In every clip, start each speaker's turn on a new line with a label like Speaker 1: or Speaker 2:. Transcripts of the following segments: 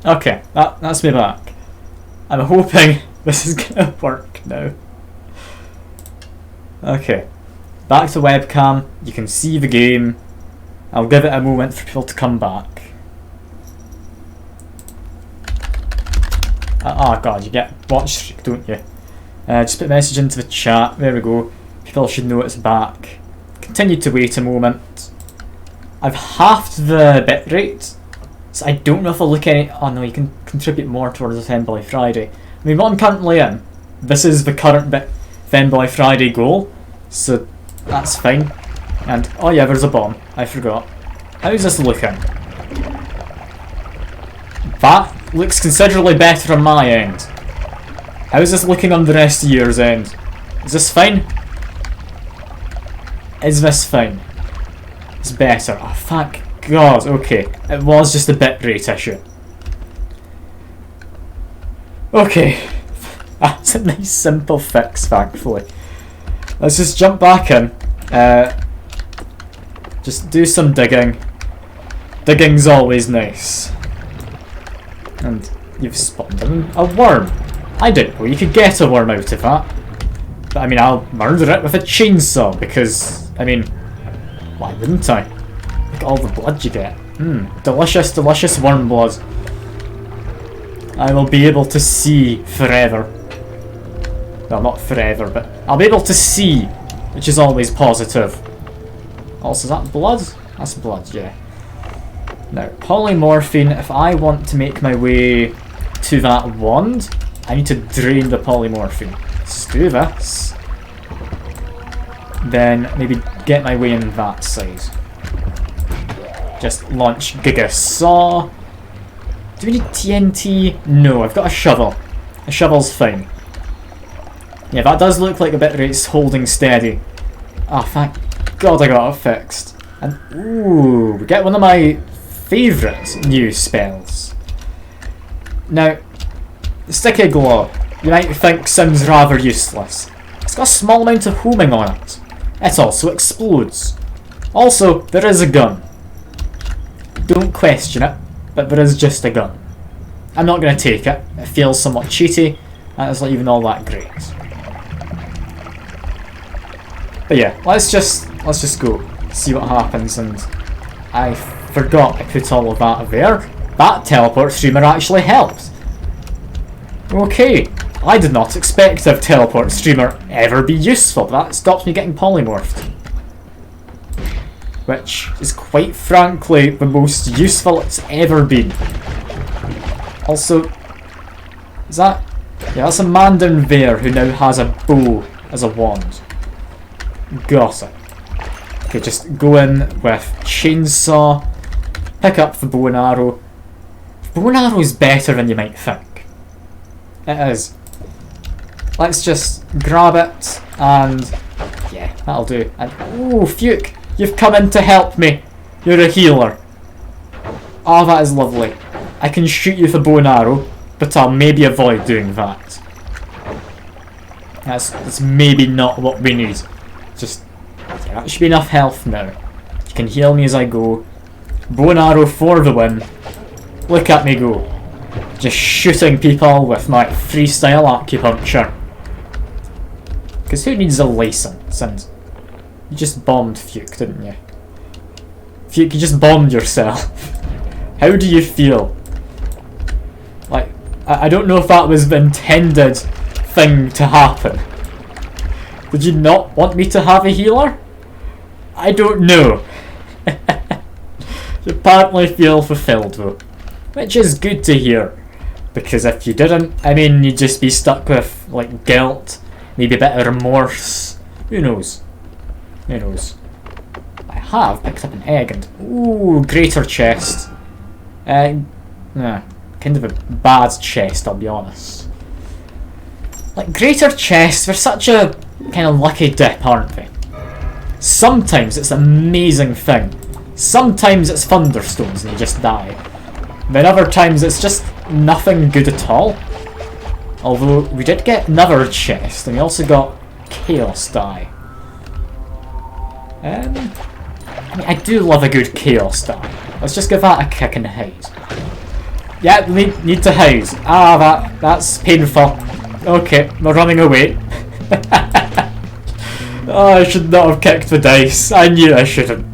Speaker 1: Okay, that's me back. I'm hoping this is gonna work now. Okay, back to webcam. You can see the game. I'll give it a moment for people to come back. Oh god, you get watch streak, don't you? Just put a message into the chat. There we go. People should know it's back. Continue to wait a moment. I've halved the bitrate, so I don't know if I'll look at it. Oh no, you can contribute more towards the Fembly Friday. I mean, what I'm currently in, this is the current Fembly Friday goal, so that's fine. And oh yeah, there's a bomb. I forgot. How's this looking? That looks considerably better on my end. How's this looking on the rest of yours end? Is this fine? Is this fine? It's better. Oh, thank God. Okay, it was just a bitrate issue. Okay, that's a nice simple fix, thankfully. Let's just jump back in. Just do some digging. Digging's always nice. And you've spawned in a worm. I didn't know you could get a worm out of that. But I mean, I'll murder it with a chainsaw because, I mean, why wouldn't I? Look at all the blood you get. Delicious, delicious worm blood. I will be able to see forever. Well, not forever, but I'll be able to see, which is always positive. Also, is that blood? That's blood, yeah. Now, polymorphine, if I want to make my way to that wand, I need to drain the polymorphine. Let's do this. Then maybe get my way in that side. Just launch Giga Saw. Do we need TNT? No, I've got a shovel. A shovel's fine. Yeah, that does look like a bitrate's holding steady. Oh, thank God I got it fixed. And ooh, we get one of my favourite new spells. Now, the Sticky Glow, you might think sounds rather useless. It's got a small amount of homing on it. It also explodes. Also, there is a gun. Don't question it, but there is just a gun. I'm not going to take it. It feels somewhat cheaty, and it's not even all that great. But yeah, let's just go see what happens. And I forgot I put all of that there. That teleport streamer actually helped. Okay, I did not expect a teleport streamer ever be useful. That stops me getting polymorphed, which is quite frankly the most useful it's ever been. Also, is that... yeah, that's a man down there who now has a bow as a wand. Got it. Okay, just go in with chainsaw, pick up the bow and arrow. The bow and arrow is better than you might think. It is. Let's just grab it and yeah, that'll do. And oh, Fuke, you've come in to help me. You're a healer. Oh, that is lovely. I can shoot you with a bow and arrow, but I'll maybe avoid doing that. That's maybe not what we need. Just, yeah, that should be enough health now. You can heal me as I go. Bow and arrow for the win. Look at me go. Just shooting people with my freestyle acupuncture. Because who needs a license? And you just bombed Fuke, didn't you? Fuke, you just bombed yourself. How do you feel? Like, I don't know if that was the intended thing to happen. Did you not want me to have a healer? I don't know. You apparently feel fulfilled though, which is good to hear. Because if you didn't, I mean, you'd just be stuck with like guilt, maybe a bit of remorse. Who knows? Who knows? I have picked up an egg and ooh, greater chest. Kind of a bad chest, I'll be honest. Like greater chests, they're such a kind of lucky dip, aren't they? Sometimes it's an amazing thing. Sometimes it's thunderstones and you just die. Then other times it's just nothing good at all. Although we did get another chest and we also got chaos die. I mean, I do love a good chaos die. Let's just give that a kick in the head. Yeah, we need to hide. Ah, that's painful. Okay, we're running away. Oh, I should not have kicked the dice. I knew I shouldn't.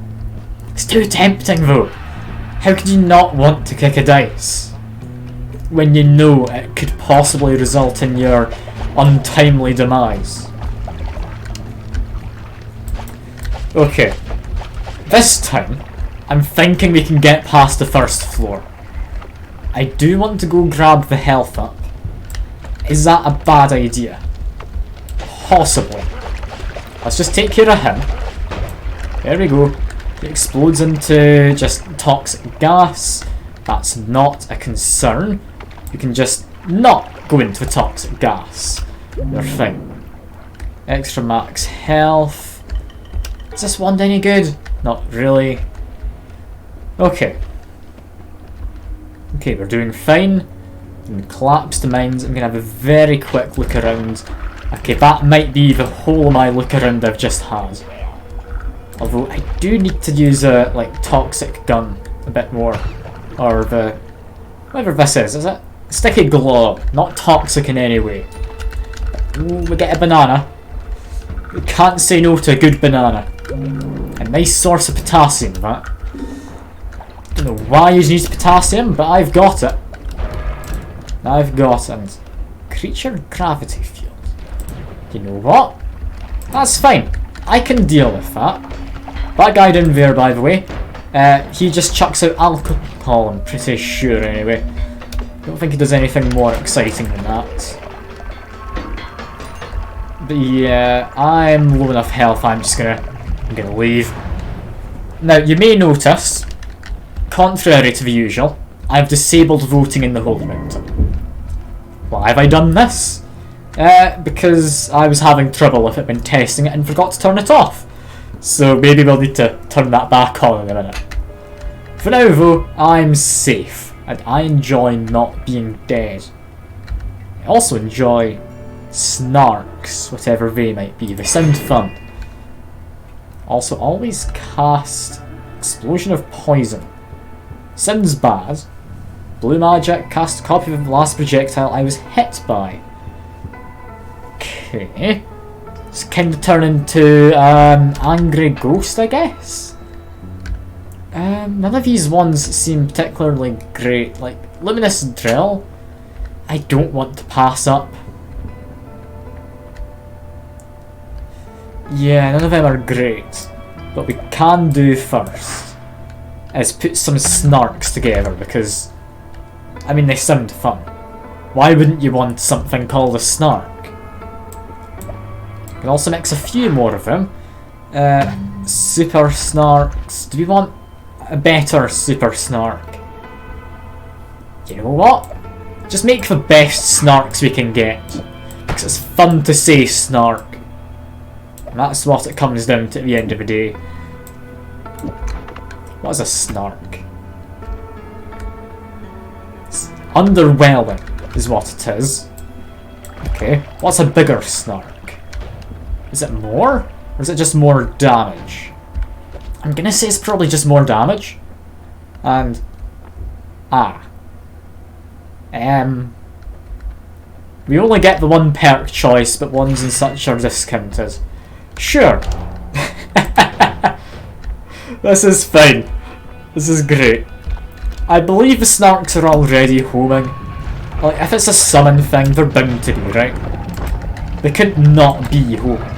Speaker 1: It's too tempting though. How could you not want to kick a dice when you know it could possibly result in your untimely demise? Okay, this time I'm thinking we can get past the first floor. I do want to go grab the health up. Is that a bad idea? Possibly. Let's just take care of him. There we go. It explodes into just toxic gas. That's not a concern. You can just not go into toxic gas. You're fine. Extra max health. Is this wand any good? Not really. Okay. Okay, we're doing fine. I'm gonna collapse the mines. I'm gonna have a very quick look around. Okay, that might be the whole of my look around I've just had. Although I do need to use a like toxic gun a bit more, or the whatever this is it? Sticky glob, not toxic in any way. Ooh, we get a banana. We can't say no to a good banana. A nice source of potassium, that. Don't know why you need potassium, but I've got it. I've got it. And creature gravity field. You know what? That's fine. I can deal with that. That guy down there, by the way, he just chucks out alcohol, I'm pretty sure, anyway. I don't think he does anything more exciting than that. But yeah, I'm low enough health, I'm gonna leave. Now, you may notice, contrary to the usual, I've disabled voting in the Holy Mountain. Why have I done this? Because I was having trouble with it when testing it and forgot to turn it off. So maybe we'll need to turn that back on in a minute. For now though, I'm safe, and I enjoy not being dead. I also enjoy snarks, whatever they might be. They sound fun. Also, always cast Explosion of Poison. Sounds bad. Blue magic, cast a copy of the last projectile I was hit by. Okay. It's kind of turn into angry ghost, I guess. None of these ones seem particularly great. Like luminous drill, I don't want to pass up. Yeah, none of them are great. What we can do first is put some snarks together because, I mean, they sound fun. Why wouldn't you want something called a snark? You can also mix a few more of them. Super snarks. Do we want a better super snark? You know what? Just make the best snarks we can get. Because it's fun to say snark. And that's what it comes down to at the end of the day. What is a snark? It's underwhelming is what it is. Okay, what's a bigger snark? Is it more? Or is it just more damage? I'm gonna say it's probably just more damage. And... we only get the one perk choice, but ones and such are discounted. Sure. This is fine. This is great. I believe the snarks are already homing. Like, if it's a summon thing, they're bound to be, right? They could not be homing.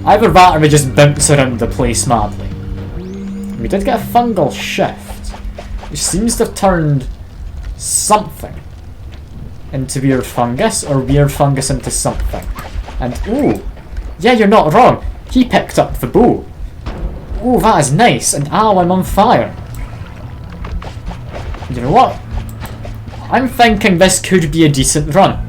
Speaker 1: Either that or they just bounce around the place madly. We did get a fungal shift, which seems to have turned something into weird fungus, or weird fungus into something. And ooh, yeah, you're not wrong. He picked up the bow. Ooh, that is nice. And ow, I'm on fire. You know what? I'm thinking this could be a decent run.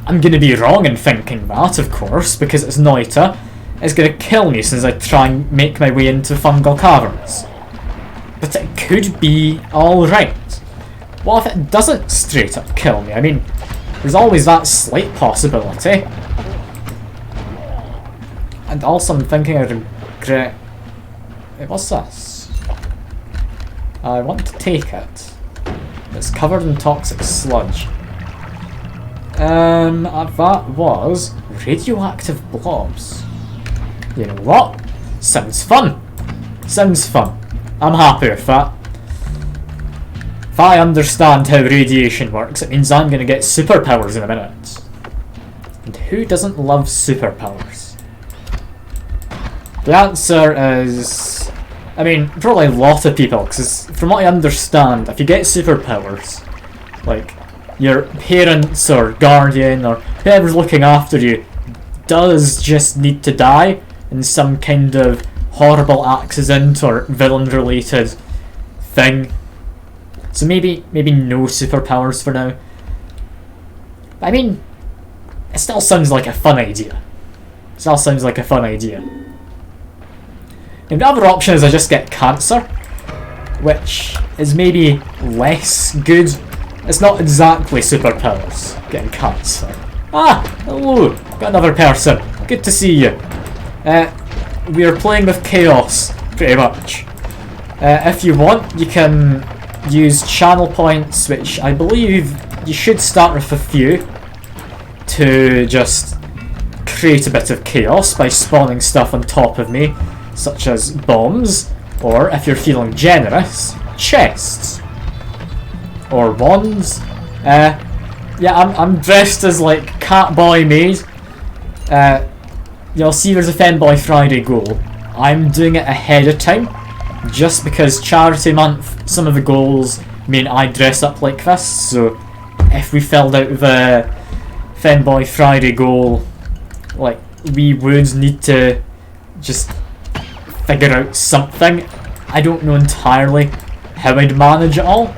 Speaker 1: I'm gonna be wrong in thinking that, of course, because it's Noita. It's gonna kill me since I try and make my way into fungal caverns. But it could be alright. What if it doesn't straight up kill me? I mean, there's always that slight possibility. And also I'm thinking I regret... Wait, what's this? I want to take it. It's covered in toxic sludge. That was radioactive blobs. You know what? Sounds fun. Sounds fun. I'm happy with that. If I understand how radiation works, it means I'm going to get superpowers in a minute. And who doesn't love superpowers? The answer is... I mean, probably a lot of people, because from what I understand, if you get superpowers, like, your parents or guardian or whoever's looking after you does just need to die in some kind of horrible accident or villain-related thing. So maybe no superpowers for now. But I mean, it still sounds like a fun idea. Still sounds like a fun idea. And the other option is I just get cancer, which is maybe less good. It's not exactly superpowers, getting cancer. Ah, hello, got another person. Good to see you. We are playing with chaos, pretty much. If you want, you can use channel points, which I believe you should start with a few, to just create a bit of chaos by spawning stuff on top of me, such as bombs, or if you're feeling generous, chests. Or wands. Yeah, I'm dressed as like Catboy Maid. You'll see there's a Femboy Friday goal. I'm doing it ahead of time, just because Charity Month, some of the goals mean I dress up like this, so if we filled out the Femboy Friday goal, like, we would need to just figure out something. I don't know entirely how I'd manage it all.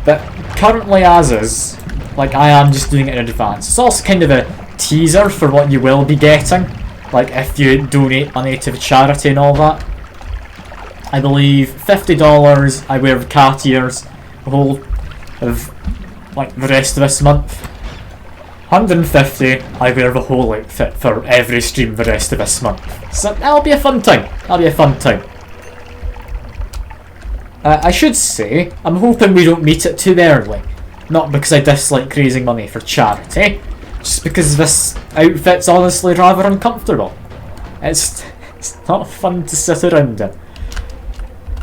Speaker 1: But currently as is, like, I am just doing it in advance. It's also kind of a teaser for what you will be getting, like if you donate money to the charity and all that. I believe $50 I wear the cat ears the whole of like the rest of this month. 150 I wear the whole outfit for every stream the rest of this month. So that'll be a fun time. That'll be a fun time. I should say, I'm hoping we don't meet it too early. Not because I dislike raising money for charity, just because this outfit's honestly rather uncomfortable. It's not fun to sit around in.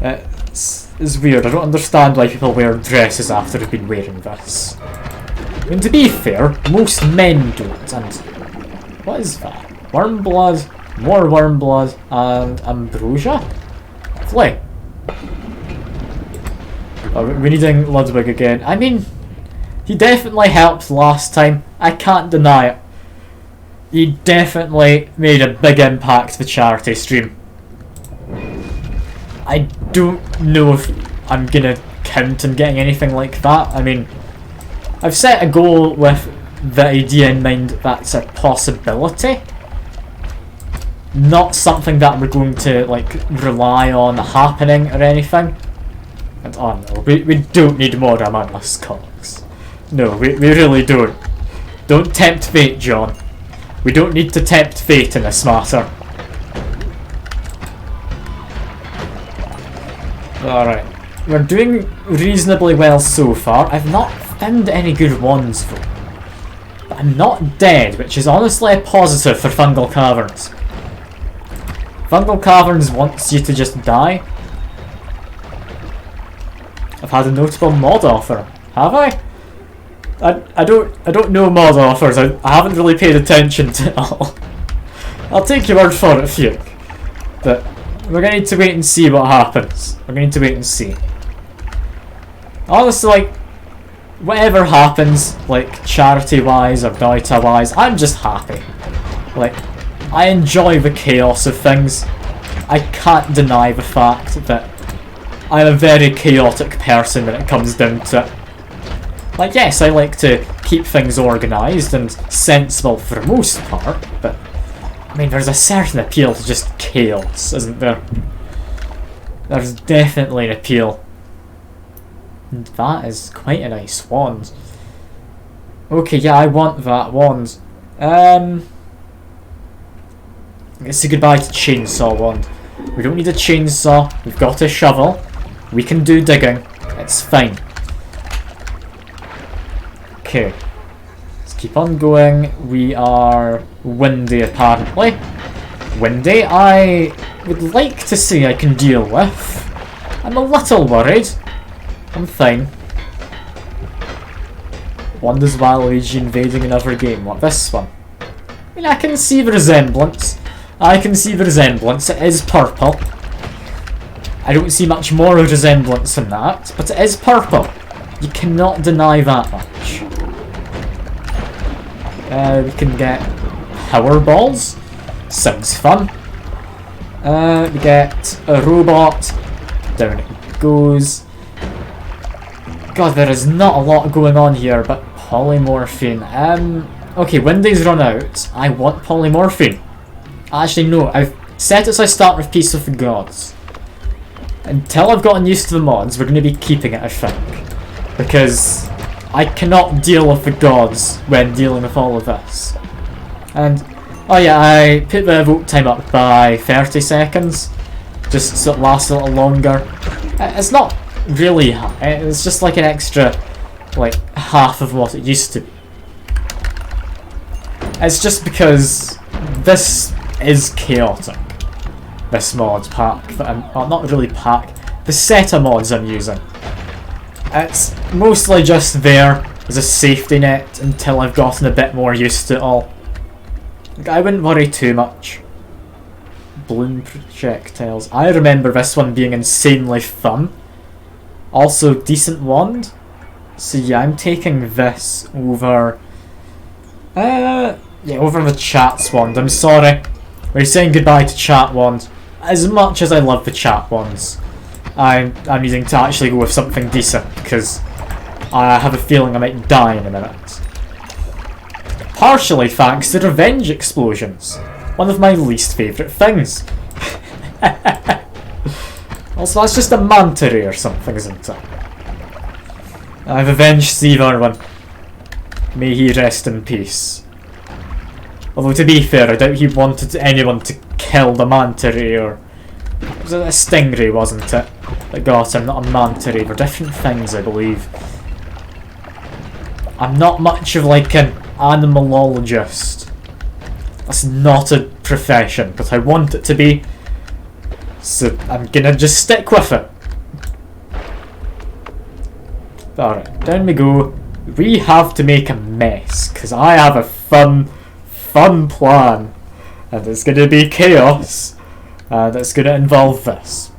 Speaker 1: It's weird, I don't understand why people wear dresses after they've been wearing this. I mean, to be fair, most men don't, and... what is that? Worm blood, more worm blood, and ambrosia? Lovely. Oh, we're needing Ludwig again. I mean, he definitely helped last time. I can't deny it. He definitely made a big impact to the charity stream. I don't know if I'm gonna count on getting anything like that. I mean, I've set a goal with the idea in mind that's a possibility. Not something that we're going to, like, rely on happening or anything. And oh no, we don't need more Among Us cogs. No, we really don't. Don't tempt fate, John. We don't need to tempt fate in this matter. Alright. We're doing reasonably well so far. I've not found any good ones though. But I'm not dead, which is honestly a positive for Fungal Caverns. Fungal Caverns wants you to just die. I've had a notable mod offer. Have I? I don't know mod offers. I haven't really paid attention to it all. I'll take your word for it, Fuke. But we're gonna need to wait and see what happens. We're gonna need to wait and see. Honestly, like, whatever happens, like charity-wise or Noita-wise, I'm just happy. Like, I enjoy the chaos of things. I can't deny the fact that I'm a very chaotic person when it comes down to it. Like, yes, I like to keep things organised and sensible for the most part, but I mean, there's a certain appeal to just chaos, isn't there? There's definitely an appeal. And that is quite a nice wand. Okay, yeah, I want that wand. Let's say goodbye to chainsaw wand. We don't need a chainsaw, we've got a shovel. We can do digging. It's fine. Okay. Let's keep on going. We are windy apparently. Windy, I would like to say I can deal with. I'm a little worried. I'm fine. Wonders Waluigi invading another game. What, this one? I mean, I can see the resemblance. It is purple. I don't see much more resemblance than that, but it is purple. You cannot deny that much. We can get power balls. Sounds fun. We get a robot. Down it goes. God, there is not a lot going on here, but polymorphine. Okay, when these run out, I want polymorphine. Actually, no, I've set it so I start with Piece of the Gods. Until I've gotten used to the mods, we're going to be keeping it, I think. Because I cannot deal with the gods when dealing with all of this. And, oh yeah, I put the vote time up by 30 seconds. Just so it lasts a little longer. It's not really high, it's just like an extra, like, half of what it used to be. It's just because this is chaotic. This mod pack that I'm, well, not really pack, the set of mods I'm using. It's mostly just there as a safety net until I've gotten a bit more used to it all. I wouldn't worry too much. Balloon projectiles. I remember this one being insanely fun. Also, decent wand. So yeah, I'm taking this over... yeah, over the chat's wand. I'm sorry. We're saying goodbye to chat wand. As much as I love the chat wands, I'm needing to actually go with something decent, because I have a feeling I might die in a minute. Partially thanks to revenge explosions. One of my least favourite things. Also, that's just a manta ray or something, isn't it? I've avenged Steve Irwin. May he rest in peace. Although, to be fair, I doubt he wanted anyone to kill the manta ray, or... Was it a stingray, wasn't it? That got him, not a manta ray. They're different things, I believe. I'm not much of, like, an animalologist. That's not a profession, but I want it to be. So I'm gonna just stick with it. Alright, down we go. We have to make a mess, because I have a fun plan. And it's gonna be chaos. And it's gonna involve this.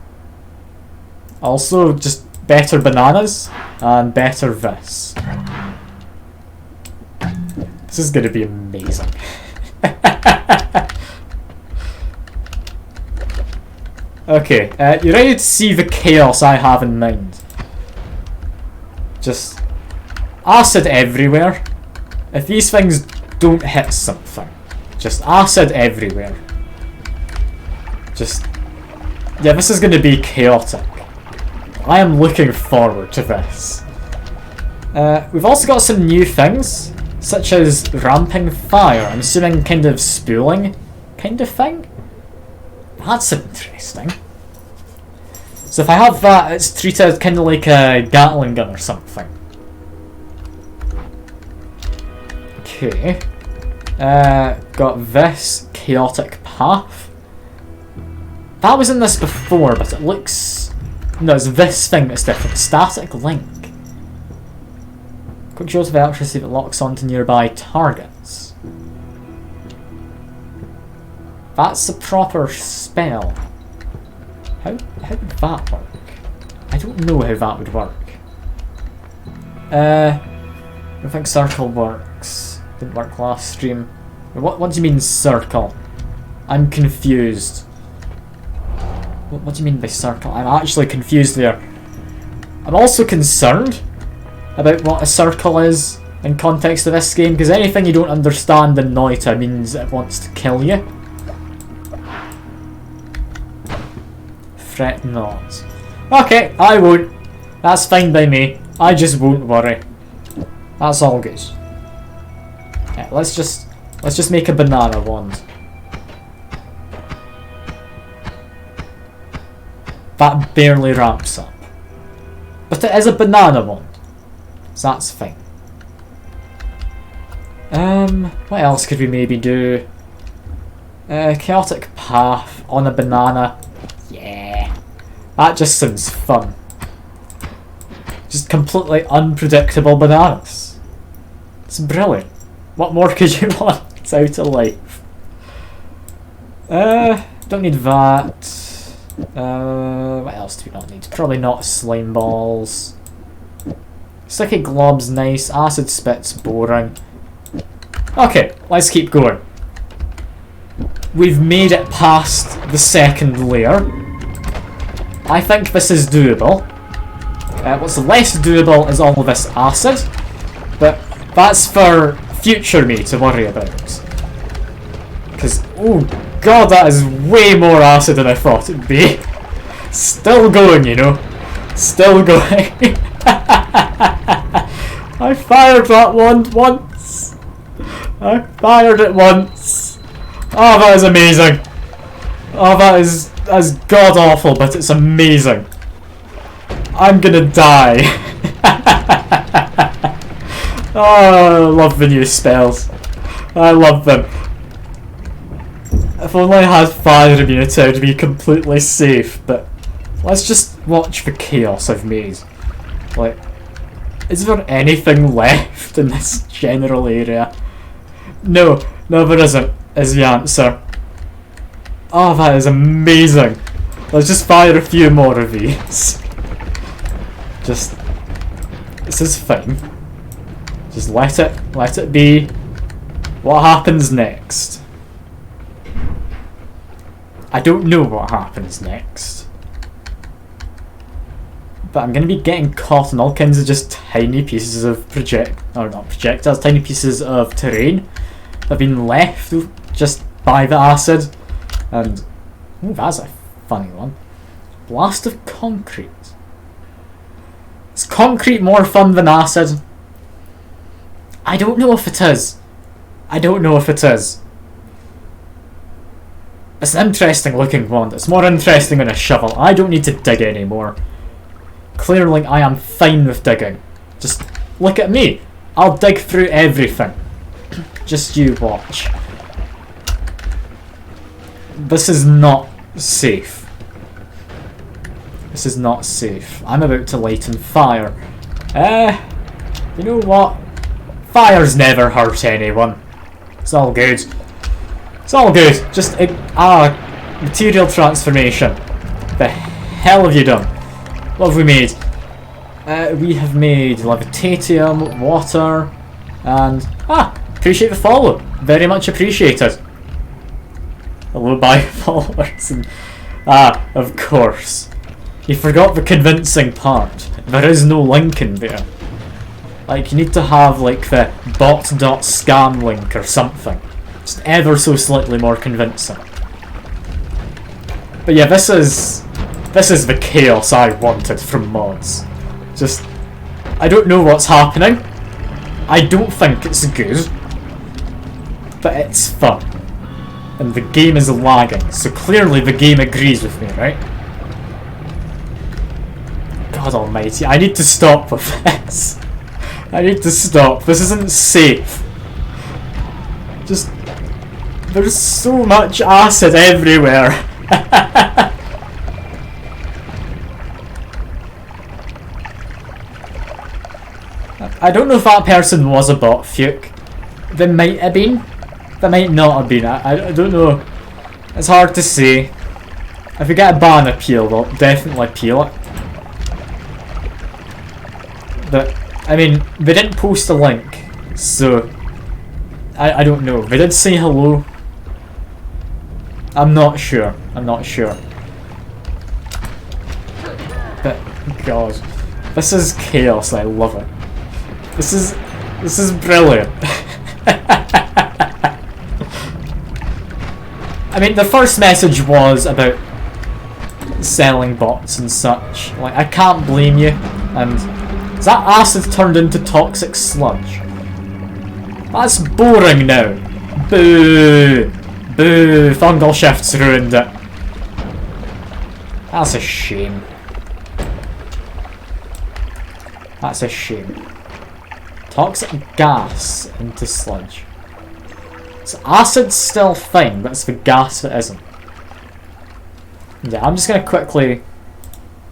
Speaker 1: Also, just better bananas, and better this. This is gonna be amazing. Okay, you ready to see the chaos I have in mind? Just acid everywhere. If these things don't hit something, just acid everywhere. Just, yeah, this is going to be chaotic. I am looking forward to this. We've also got some new things, such as ramping fire. I'm assuming kind of spooling kind of thing. That's interesting. So if I have that, it's treated kind of like a Gatling gun or something. Okay. Got this chaotic path. That was in this before, but it looks... No, it's this thing that's different. Static link. Quick shows of electricity that locks onto nearby targets. That's a proper spell. How would that work? I don't know how that would work. I don't think circle works. Didn't work last stream. What do you mean circle? I'm confused. What do you mean by circle? I'm actually confused there. I'm also concerned about what a circle is in context of this game, because anything you don't understand in Noita means it wants to kill you. Fret not. Okay, I won't. That's fine by me. I just won't worry. That's all good. Yeah, let's just make a banana wand. That barely ramps up. But it is a banana one. So that's fine. What else could we maybe do? Chaotic path on a banana. Yeah. That just sounds fun. Just completely unpredictable bananas. It's brilliant. What more could you want out of life? Don't need that. What else do we not need? Probably not slime balls. Sticky glob's nice. Acid spit's boring. Okay, let's keep going. We've made it past the second layer. I think this is doable. What's less doable is all of this acid, but that's for future me to worry about. Because, oh god, that is way more acid than I thought it'd be. Still going, you know. Still going. I fired that one once. I fired it once. Oh, that is amazing. Oh, that's god awful, but it's amazing. I'm gonna die. Oh, I love the new spells. I love them. If only I had fire immunity, I'd be completely safe, but let's just watch the chaos I've made. Like, is there anything left in this general area? No, there isn't, is the answer. Oh, that is amazing. Let's just fire a few more of these. This is fine. Just let it be. What happens next? I don't know what happens next. But I'm gonna be getting caught in all kinds of just tiny pieces of projectiles, tiny pieces of terrain that have been left just by the acid. And, oh, that's a funny one. Blast of concrete. Is concrete more fun than acid? I don't know if it is. I don't know if it is. It's an interesting looking one. It's more interesting than a shovel. I don't need to dig anymore. Clearly I am fine with digging. Just look at me. I'll dig through everything. Just you watch. This is not safe. This is not safe. I'm about to light on fire. You know what? Fire's never hurt anyone. It's all good. It's all good. Just, material transformation. The hell have you done? What have we made? We have made levitatium, water, and, appreciate the follow. Very much appreciated. Hello, bye followers. And, of course. You forgot the convincing part. There is no link in there. Like, you need to have, like, the bot.scam link or something. Just ever so slightly more convincing. But yeah, this is the chaos I wanted from mods. Just, I don't know what's happening. I don't think it's good. But it's fun. And the game is lagging, so clearly the game agrees with me, right? God almighty, I need to stop with this. I need to stop. This isn't safe. Just, there's so much acid everywhere. I don't know if that person was a bot, Fuke. They might have been. They might not have been. I don't know. It's hard to say. If we get a ban appeal, they'll definitely appeal it. But, I mean, they didn't post a link, so I don't know. They did say hello. I'm not sure. I'm not sure. But, God. This is chaos, I love it. This is brilliant. I mean, the first message was about selling bots and such. Like, I can't blame you. And that acid turned into toxic sludge. That's boring now. Boo! Boo! Fungal Shift's ruined it. That's a shame. That's a shame. Toxic gas into sludge. So acid's still fine, but it's the gas that isn't. Yeah, I'm just going to quickly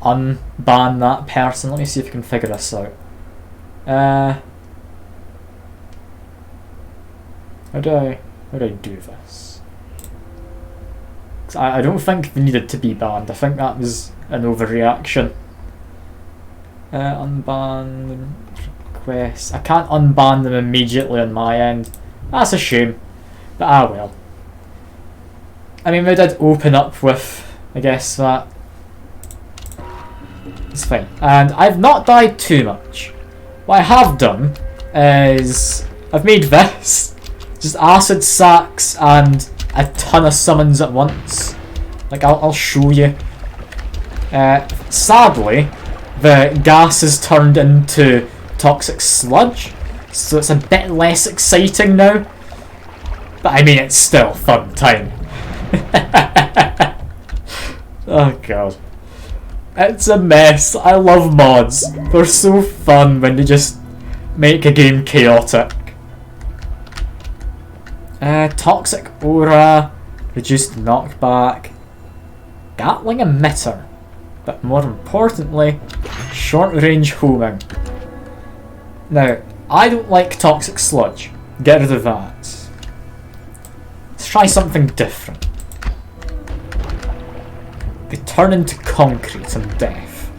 Speaker 1: unban that person. Let me see if I can figure this out. How do I do this? 'Cause I don't think they needed to be banned. I think that was an overreaction. Unban requests. I can't unban them immediately on my end. That's a shame. But well. I mean, we did open up with, I guess, that. It's fine. And I've not died too much. What I have done is I've made this. Just acid sacks and a ton of summons at once. Like, I'll show you. Sadly, the gas is turned into toxic sludge, so it's a bit less exciting now. But I mean, it's still fun time. Oh god. It's a mess. I love mods. They're so fun when they just make a game chaotic. Toxic aura, reduced knockback, Gatling emitter, but more importantly, short range homing. Now, I don't like toxic sludge. Get rid of that. Let's try something different. They turn into concrete and death.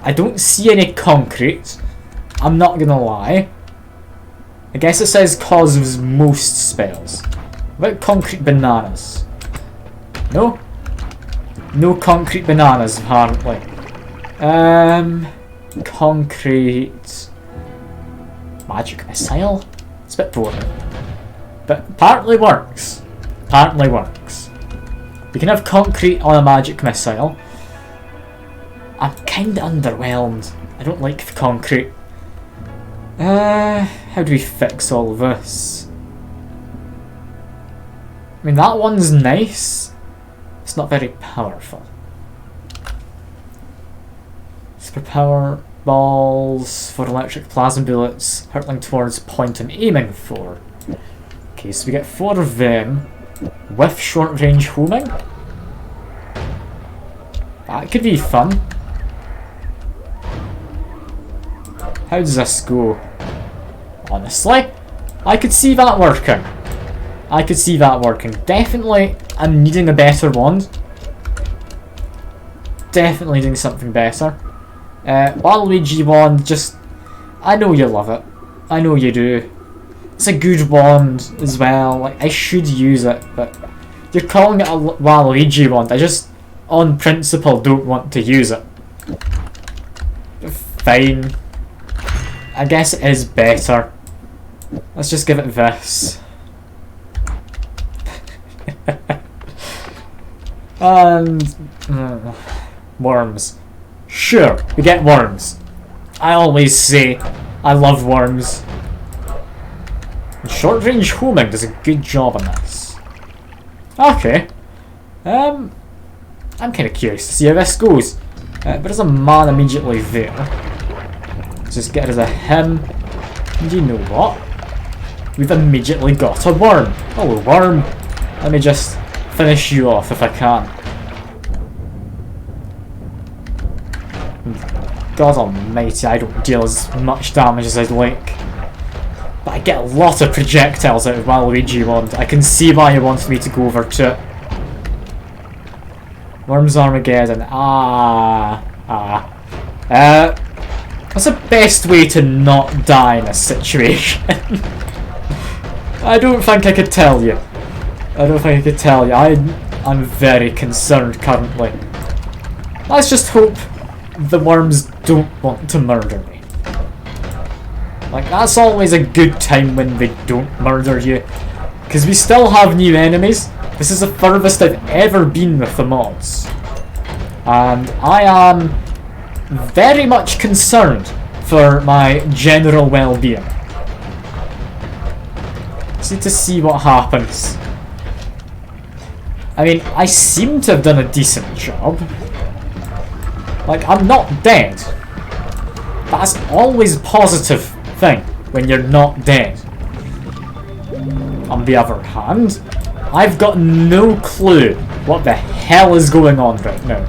Speaker 1: I don't see any concrete. I'm not gonna lie. I guess it says causes most spells. What about concrete bananas? No? No concrete bananas, apparently. Concrete... magic missile? It's a bit boring. But apparently works. Apparently works. You can have concrete on a magic missile. I'm kinda underwhelmed. I don't like the concrete. How do we fix all of this? I mean, that one's nice. It's not very powerful. Super power balls for electric plasma bullets, hurtling towards point I'm aiming for. Okay, so we get 4 of them with short range homing. That could be fun. How does this go? Honestly, I could see that working. I could see that working. Definitely, I'm needing a better wand. Definitely doing something better. Waluigi wand, just... I know you love it. I know you do. It's a good wand as well. Like, I should use it, but you're calling it a Waluigi wand. I just, on principle, don't want to use it. Fine. I guess it is better. Let's just give it this. And... worms. Sure, we get worms. I always say I love worms. And short range homing does a good job on this. Okay. I'm kind of curious to see how this goes. But there's a man immediately there. Let's just get rid of him. And you know what? We've immediately got a worm. Hello, worm. Let me just finish you off if I can. God almighty, I don't deal as much damage as I'd like. But I get a lot of projectiles out of Waluigi wand. I can see why he wants me to go over to it. Worms Armageddon. What's the best way to not die in this situation? I don't think I could tell you. I'm very concerned currently. Let's just hope the worms don't want to murder me. Like, that's always a good time when they don't murder you. Because we still have new enemies. This is the furthest I've ever been with the mods. And I am very much concerned for my general well-being. Just need to see what happens. I mean, I seem to have done a decent job. Like, I'm not dead. That's always a positive thing when you're not dead. On the other hand, I've got no clue what the hell is going on right now.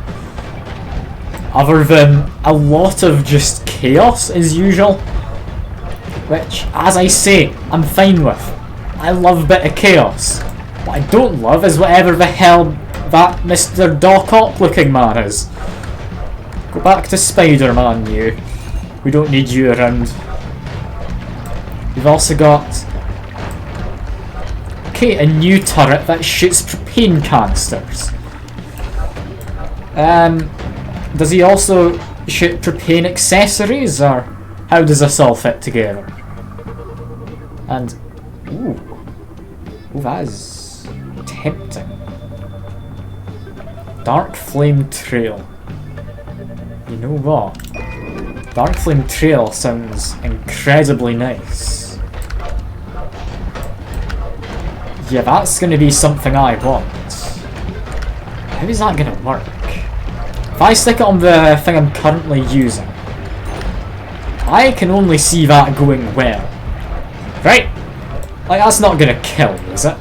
Speaker 1: Other than a lot of just chaos as usual. Which, as I say, I'm fine with. I love a bit of chaos. What I don't love is whatever the hell that Mr. Doc Ock looking man is. Go back to Spider-Man, you. We don't need you around. We've also got... Okay, a new turret that shoots propane canisters. Does he also shoot propane accessories, or how does this all fit together? And... Ooh, that is tempting. Dark Flame Trail. You know what? Dark Flame Trail sounds incredibly nice. Yeah, that's going to be something I want. How is that going to work? If I stick it on the thing I'm currently using, I can only see that going well. Right? Like, that's not going to kill, is it?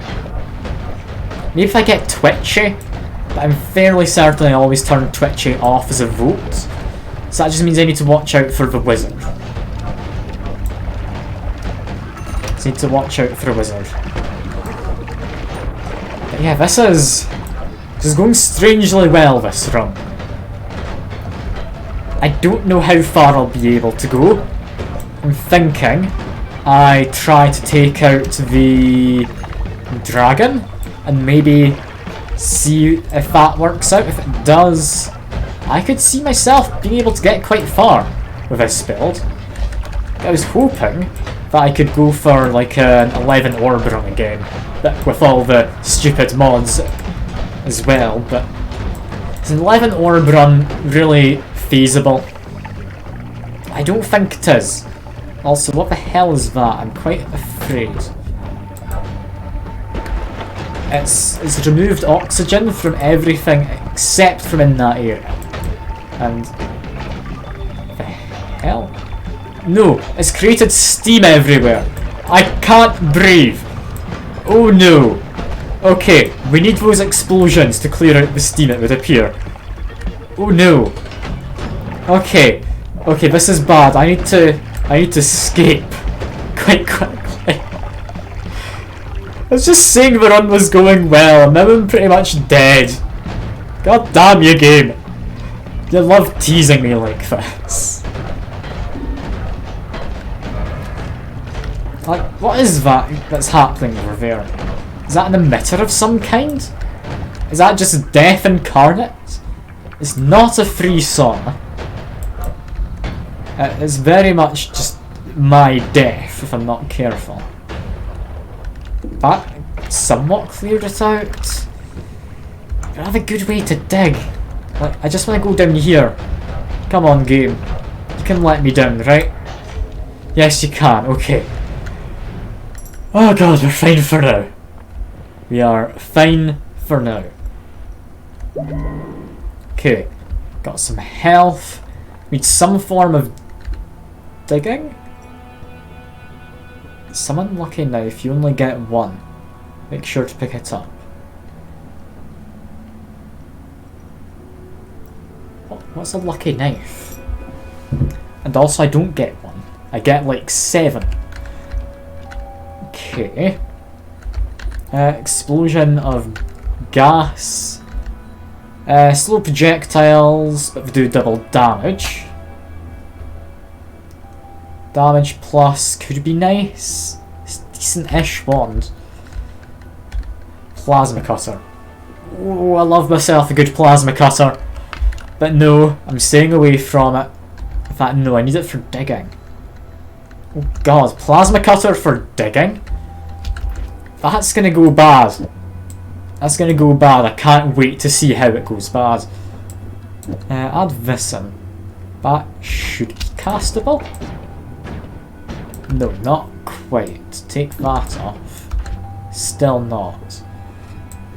Speaker 1: Maybe if I get twitchy, but I'm fairly certain I always turn twitchy off as a vote. So that just means I need to watch out for the wizard. Just need to watch out for a wizard. But yeah, this is going strangely well, this run. I don't know how far I'll be able to go. I'm thinking I try to take out the dragon and maybe see if that works out. If it does, I could see myself being able to get quite far with this build. I was hoping that I could go for like an 11 orb run again, but with all the stupid mods as well. But is an 11 orb run really feasible? I don't think it is. Also, what the hell is that? I'm quite afraid. It's removed oxygen from everything except from in that area. And... the hell? No, it's created steam everywhere. I can't breathe. Oh no. Okay, we need those explosions to clear out the steam, it would appear. Oh no. Okay. Okay, this is bad. I need to escape quite quickly. I was just saying the run was going well, and now I'm pretty much dead. God damn you, game. You love teasing me like this. Like, what is that that's happening over there? Is that an emitter of some kind? Is that just death incarnate? It's not a free sauna. It's very much just my death if I'm not careful. That somewhat cleared it out. You have a good way to dig. Like, I just want to go down here. Come on, game. You can let me down, right? Yes, you can. Okay. Oh god, we're fine for now. We are fine for now. Okay. Got some health. Need some form of digging? Some unlucky knife, you only get one. Make sure to pick it up. What's a lucky knife? And also I don't get one. I get like 7. Okay. Explosion of gas. Slow projectiles, but they do double damage. Damage plus could be nice. It's a decent-ish wand. Plasma cutter. Oh, I love myself a good plasma cutter. But no, I'm staying away from it. In fact, no, I need it for digging. Oh god, plasma cutter for digging? That's gonna go bad. That's gonna go bad. I can't wait to see how it goes bad. Add this in. That should be castable. No, not quite. Take that off. Still not.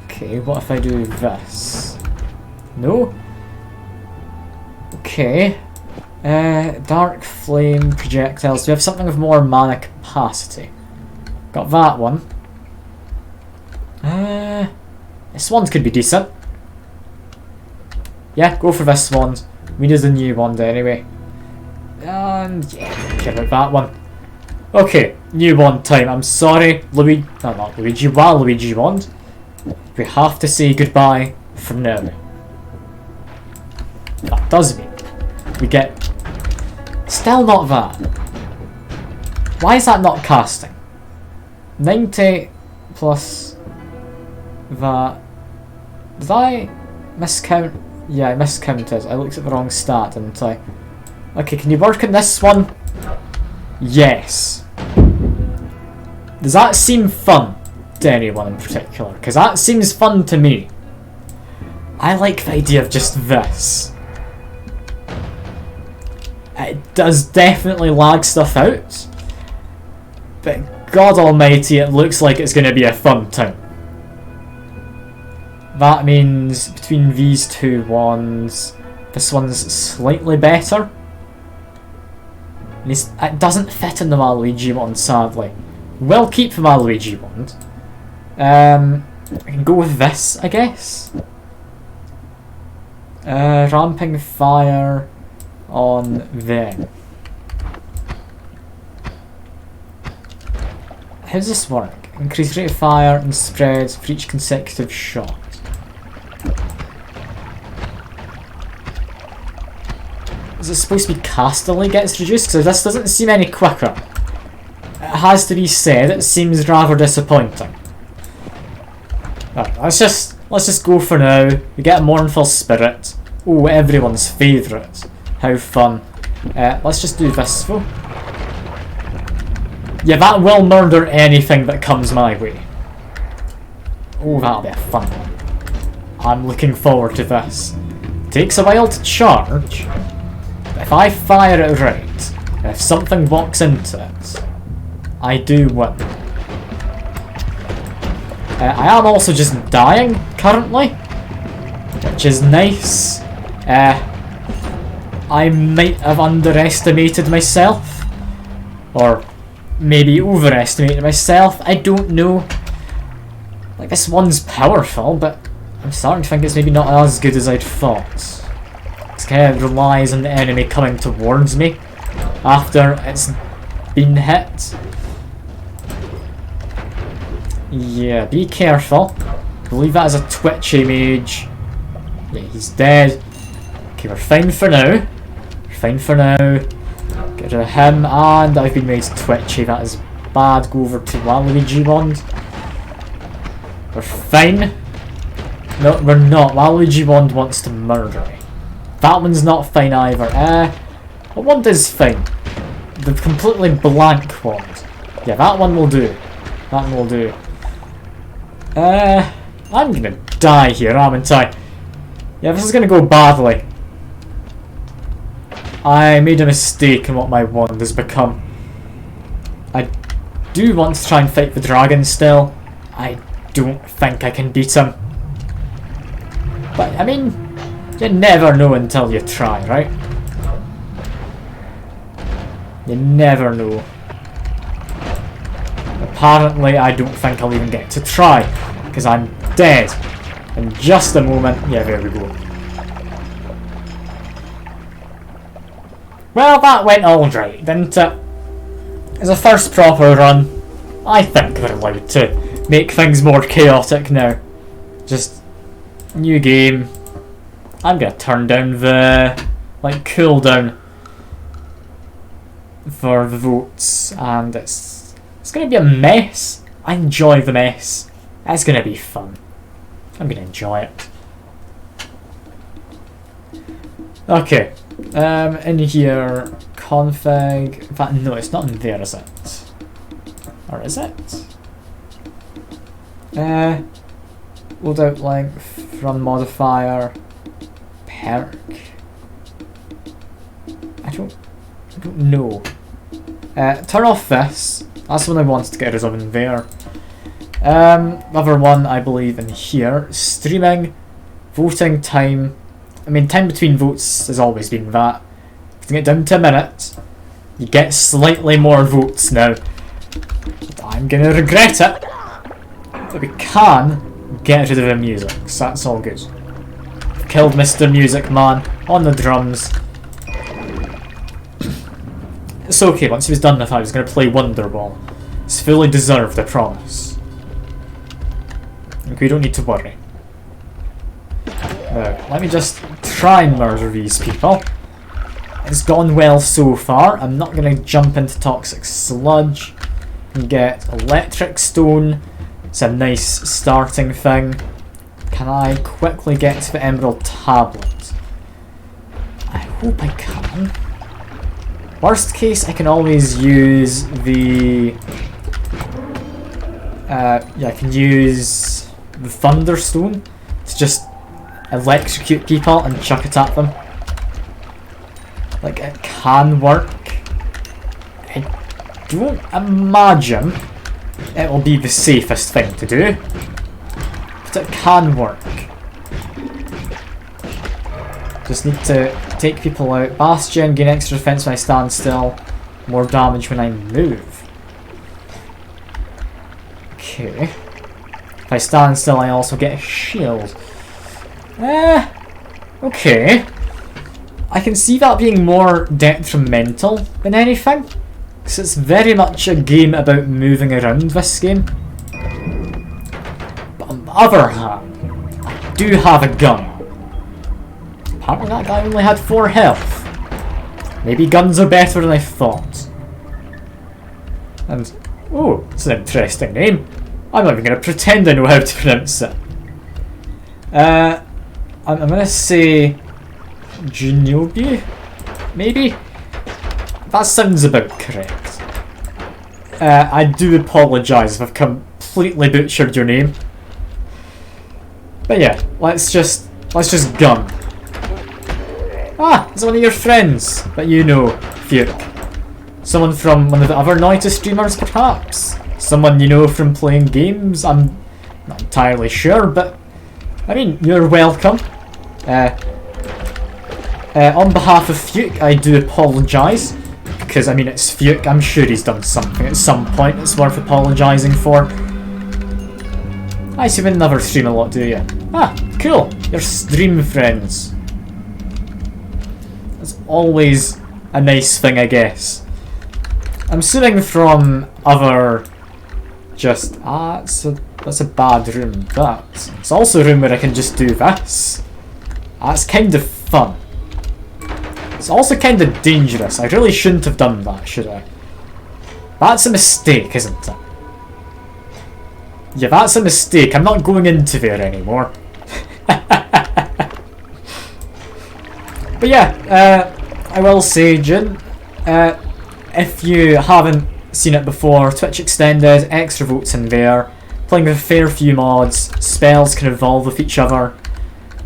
Speaker 1: Okay, what if I do this? No? Okay. Dark flame projectiles. Do we have something with more mana capacity? Got that one. This one could be decent. Yeah, go for this one. We need a new wand anyway. And yeah, give it that one. Okay, new wand time. I'm sorry, Luigi. No, not Luigi. Waluigi wand. We have to say goodbye for now. That does mean we get. Still not that. Why is that not casting? 90 plus that. Did I miscount? Yeah, I miscounted. I looked at the wrong stat, didn't I? Okay, can you work on this one? Yes. Does that seem fun to anyone in particular? Because that seems fun to me. I like the idea of just this. It does definitely lag stuff out, but God almighty, it looks like it's going to be a fun time. That means between these two wands, this one's slightly better. It doesn't fit in the Waluigi wand, sadly. We'll keep the Waluigi wand. I can go with this, I guess. Ramping fire on them. How does this work? Increase rate of fire and spread for each consecutive shot. Is it supposed to be cast delay gets reduced? Because this doesn't seem any quicker. It has to be said, it seems rather disappointing. Right, let's just go for now. We get a mournful spirit. Oh, everyone's favourite. How fun. Let's just do this though. Yeah, that will murder anything that comes my way. Oh, that'll be a fun one. I'm looking forward to this. Takes a while to charge. But if I fire it right, if something walks into it, I do win. I am also just dying currently, which is nice. I might have underestimated myself, or maybe overestimated myself. I don't know. Like, this one's powerful, but I'm starting to think it's maybe not as good as I'd thought. It kind of relies on the enemy coming towards me after it's been hit. Yeah, be careful. I believe that is a twitchy mage. Yeah, he's dead. Okay, we're fine for now. We're fine for now. Get rid of him, and I've been made twitchy. That is bad. Go over to Waluigi wand. We're fine. No, we're not. Waluigi wand wants to murder me. That one's not fine either. What wand is fine? The completely blank wand. Yeah, that one will do. That one will do. I'm gonna die here, aren't I? Yeah, this is gonna go badly. I made a mistake in what my wand has become. I do want to try and fight the dragon still. I don't think I can beat him. But, I mean, you never know until you try, right? You never know. Apparently, I don't think I'll even get to try, because I'm dead. In just a moment. Yeah, there we go. Well, that went alright, didn't it? As a first proper run, I think we're allowed to make things more chaotic now. Just new game. I'm gonna turn down the cooldown for the votes, and it's gonna be a mess. I enjoy the mess. It's gonna be fun. I'm gonna enjoy it. Okay. In here, config. In fact, no, it's not in there, is it? Or is it? Loadout length, run modifier, perk. I don't know. Turn off this. That's the one I wanted to get rid of in there. Other one I believe in here. Streaming, voting time, I mean, time between votes has always been that. Putting it down to a minute, you get slightly more votes now. I'm gonna regret it, but we can get rid of the music, so that's all good. Killed Mr. Music Man on the drums. It's okay, once he was done with that, I was going to play Wonderball. It's fully deserved, I promise. We don't need to worry. Now, let me just try and murder these people. It's gone well so far. I'm not going to jump into Toxic Sludge and get Electric Stone. It's a nice starting thing. Can I quickly get to the Emerald Tablet? I hope I can. Worst case, I can always use the... yeah, I can use the Thunderstone to just electrocute people and chuck it at them. Like, it can work. I don't imagine it will be the safest thing to do, but it can work. Just need to take people out. Bastion, gain extra defense when I stand still, more damage when I move. Okay. If I stand still, I also get a shield. Okay. I can see that being more detrimental than anything, because it's very much a game about moving around this game. But on the other hand, I do have a gun. Apparently that guy only had 4 health. Maybe guns are better than I thought. And, oh, it's an interesting name. I'm not even going to pretend I know how to pronounce it. I'm going to say Genobi, maybe? That sounds about correct. I do apologise if I've completely butchered your name. But yeah, let's just gun. Ah, it's one of your friends that you know, Fuke. Someone from one of the other Noita streamers, perhaps? Someone you know from playing games? I'm not entirely sure, but I mean, you're welcome. On behalf of Fuke, I do apologise, because I mean, it's Fuke. I'm sure he's done something at some point that's worth apologising for. I see you never stream a lot, do you? Ah, cool. You're stream friends. That's always a nice thing, I guess. I'm assuming from other... just... that's a bad room. It's also a room where I can just do this. That's kind of fun. It's also kind of dangerous. I really shouldn't have done that, should I? That's a mistake, isn't it? Yeah, that's a mistake. I'm not going into there anymore. But yeah, I will say, Jin, if you haven't seen it before, Twitch Extended, extra votes in there, playing with a fair few mods, spells can evolve with each other,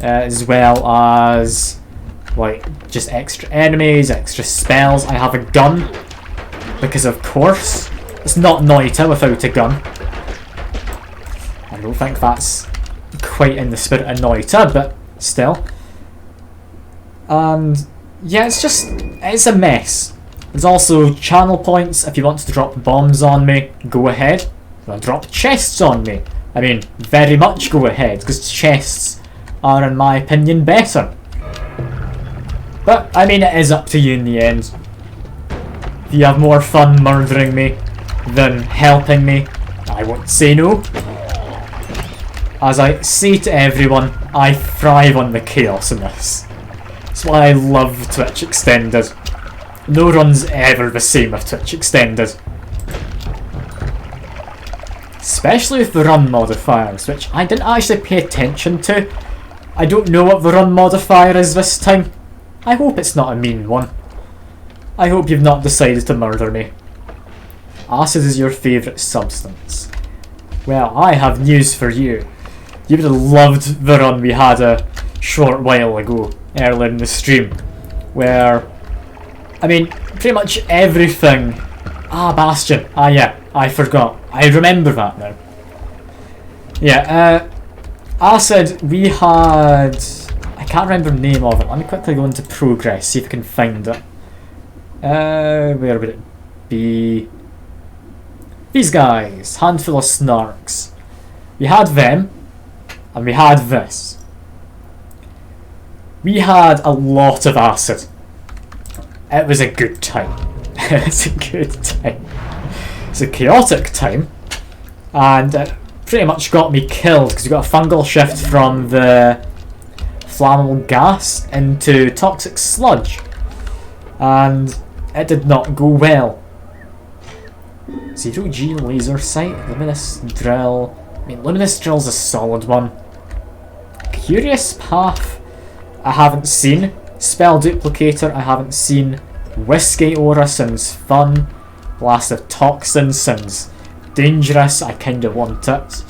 Speaker 1: as well as, like, just extra enemies, extra spells. I have a gun, because of course, it's not Noita without a gun. I don't think that's quite in the spirit of Noita, but still. And yeah, it's a mess. There's also channel points. If you want to drop bombs on me, go ahead. If you want to drop chests on me, I mean, very much go ahead, because chests are, in my opinion, better. But, I mean, it is up to you in the end. If you have more fun murdering me than helping me, I won't say no. As I say to everyone, I thrive on the chaos in this. That's why I love Twitch Extended. No run's ever the same with Twitch Extended. Especially with the run modifiers, which I didn't actually pay attention to. I don't know what the run modifier is this time. I hope it's not a mean one. I hope you've not decided to murder me. Acid is your favourite substance. Well, I have news for you. You would have loved the run we had a short while ago, earlier in the stream, where, I mean, pretty much everything... Ah, Bastion. Ah, yeah, I forgot. I remember that now. Yeah, Acid, we had... I can't remember the name of it. Let me quickly go into progress, see if I can find it. Where would it be? These guys, handful of snarks. We had them, and we had this. We had a lot of acid. It was a good time. It's a good time. It's a chaotic time, and it pretty much got me killed because we got a fungal shift from the flammable gas into toxic sludge, and it did not go well. 0G laser sight, luminous drill. I mean, luminous drill's a solid one. Curious path, I haven't seen. Spell duplicator, I haven't seen. Whiskey aura sounds fun. Blast of toxin sounds dangerous. I kinda want it.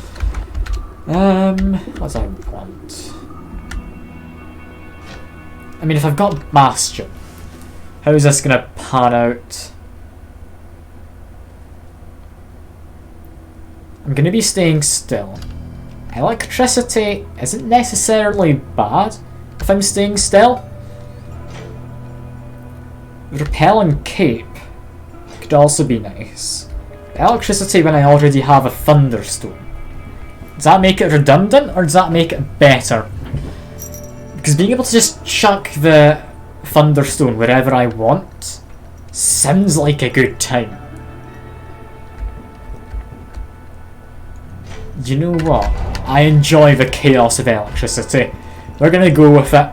Speaker 1: What do I want? I mean, if I've got Bastion, how is this gonna pan out? I'm gonna be staying still. Electricity isn't necessarily bad if I'm staying still. Repelling cape could also be nice. Electricity when I already have a thunderstorm. Does that make it redundant or does that make it better? Because being able to just chuck the thunderstone wherever I want sounds like a good time. You know what? I enjoy the chaos of electricity. We're gonna go with it.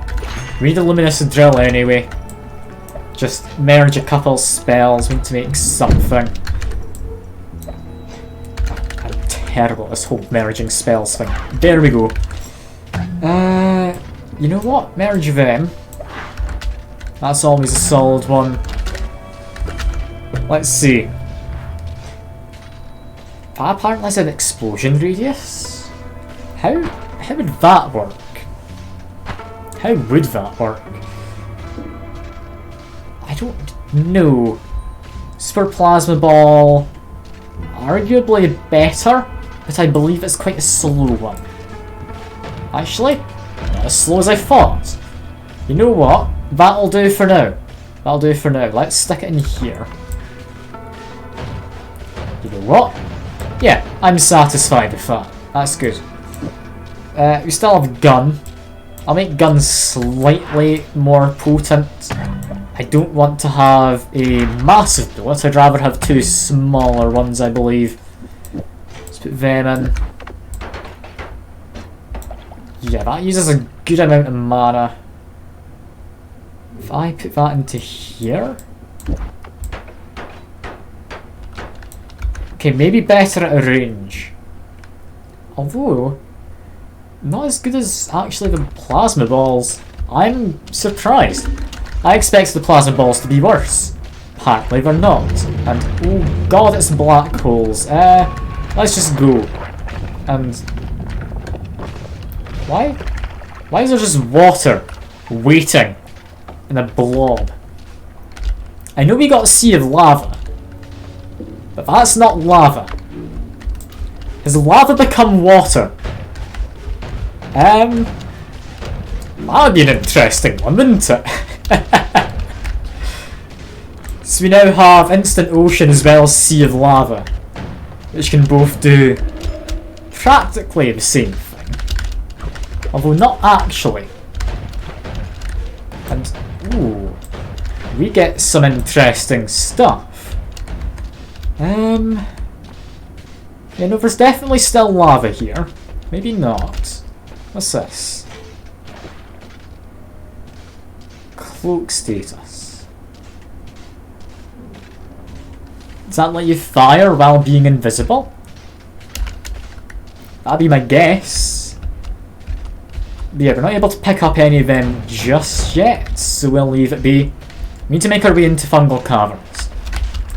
Speaker 1: We need a luminous drill anyway. Just merge a couple spells. We need to make something. I'm terrible at this whole merging spells thing. There we go. You know what? Merge them. That's always a solid one. Let's see. That apparently has an explosion radius? How would that work? How would that work? I don't know. Super Plasma Ball, arguably better, but I believe it's quite a slow one. Actually, not as slow as I thought. You know what? That'll do for now. That'll do for now. Let's stick it in here. You know what? Yeah, I'm satisfied with that. That's good. We still have gun. I'll make gun slightly more potent. I don't want to have a massive bullet. I'd rather have two smaller ones, I believe. Let's put them in. Yeah, that uses a good amount of mana. If I put that into here... Okay, maybe better at a range. Although, not as good as actually the plasma balls. I'm surprised. I expected the plasma balls to be worse. Apparently they're not. And oh god, it's black holes. Let's just go. And why is there just water waiting in a blob? I know we got a sea of lava. But that's not lava. Has lava become water? That would be an interesting one, wouldn't it? So we now have instant ocean as well as sea of lava, which can both do practically the same thing. Although not actually. And, ooh, we get some interesting stuff. You know, there's definitely still lava here. Maybe not. What's this? Cloak status. Does that let you fire while being invisible? That'd be my guess. But yeah, we're not able to pick up any of them just yet, so we'll leave it be. We need to make our way into fungal caverns.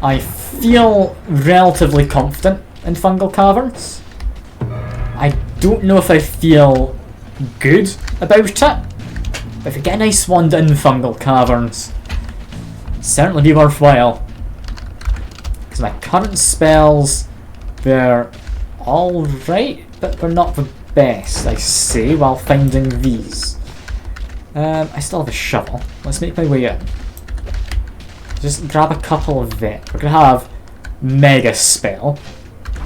Speaker 1: I feel relatively confident in fungal caverns. I don't know if I feel good about it, but if we get a nice wand in fungal caverns, it'd certainly be worthwhile. Because my current spells, they're alright, but they're not the best, I say, while finding these. I still have a shovel. Let's make my way in. Just grab a couple of them. We're gonna have Mega Spell.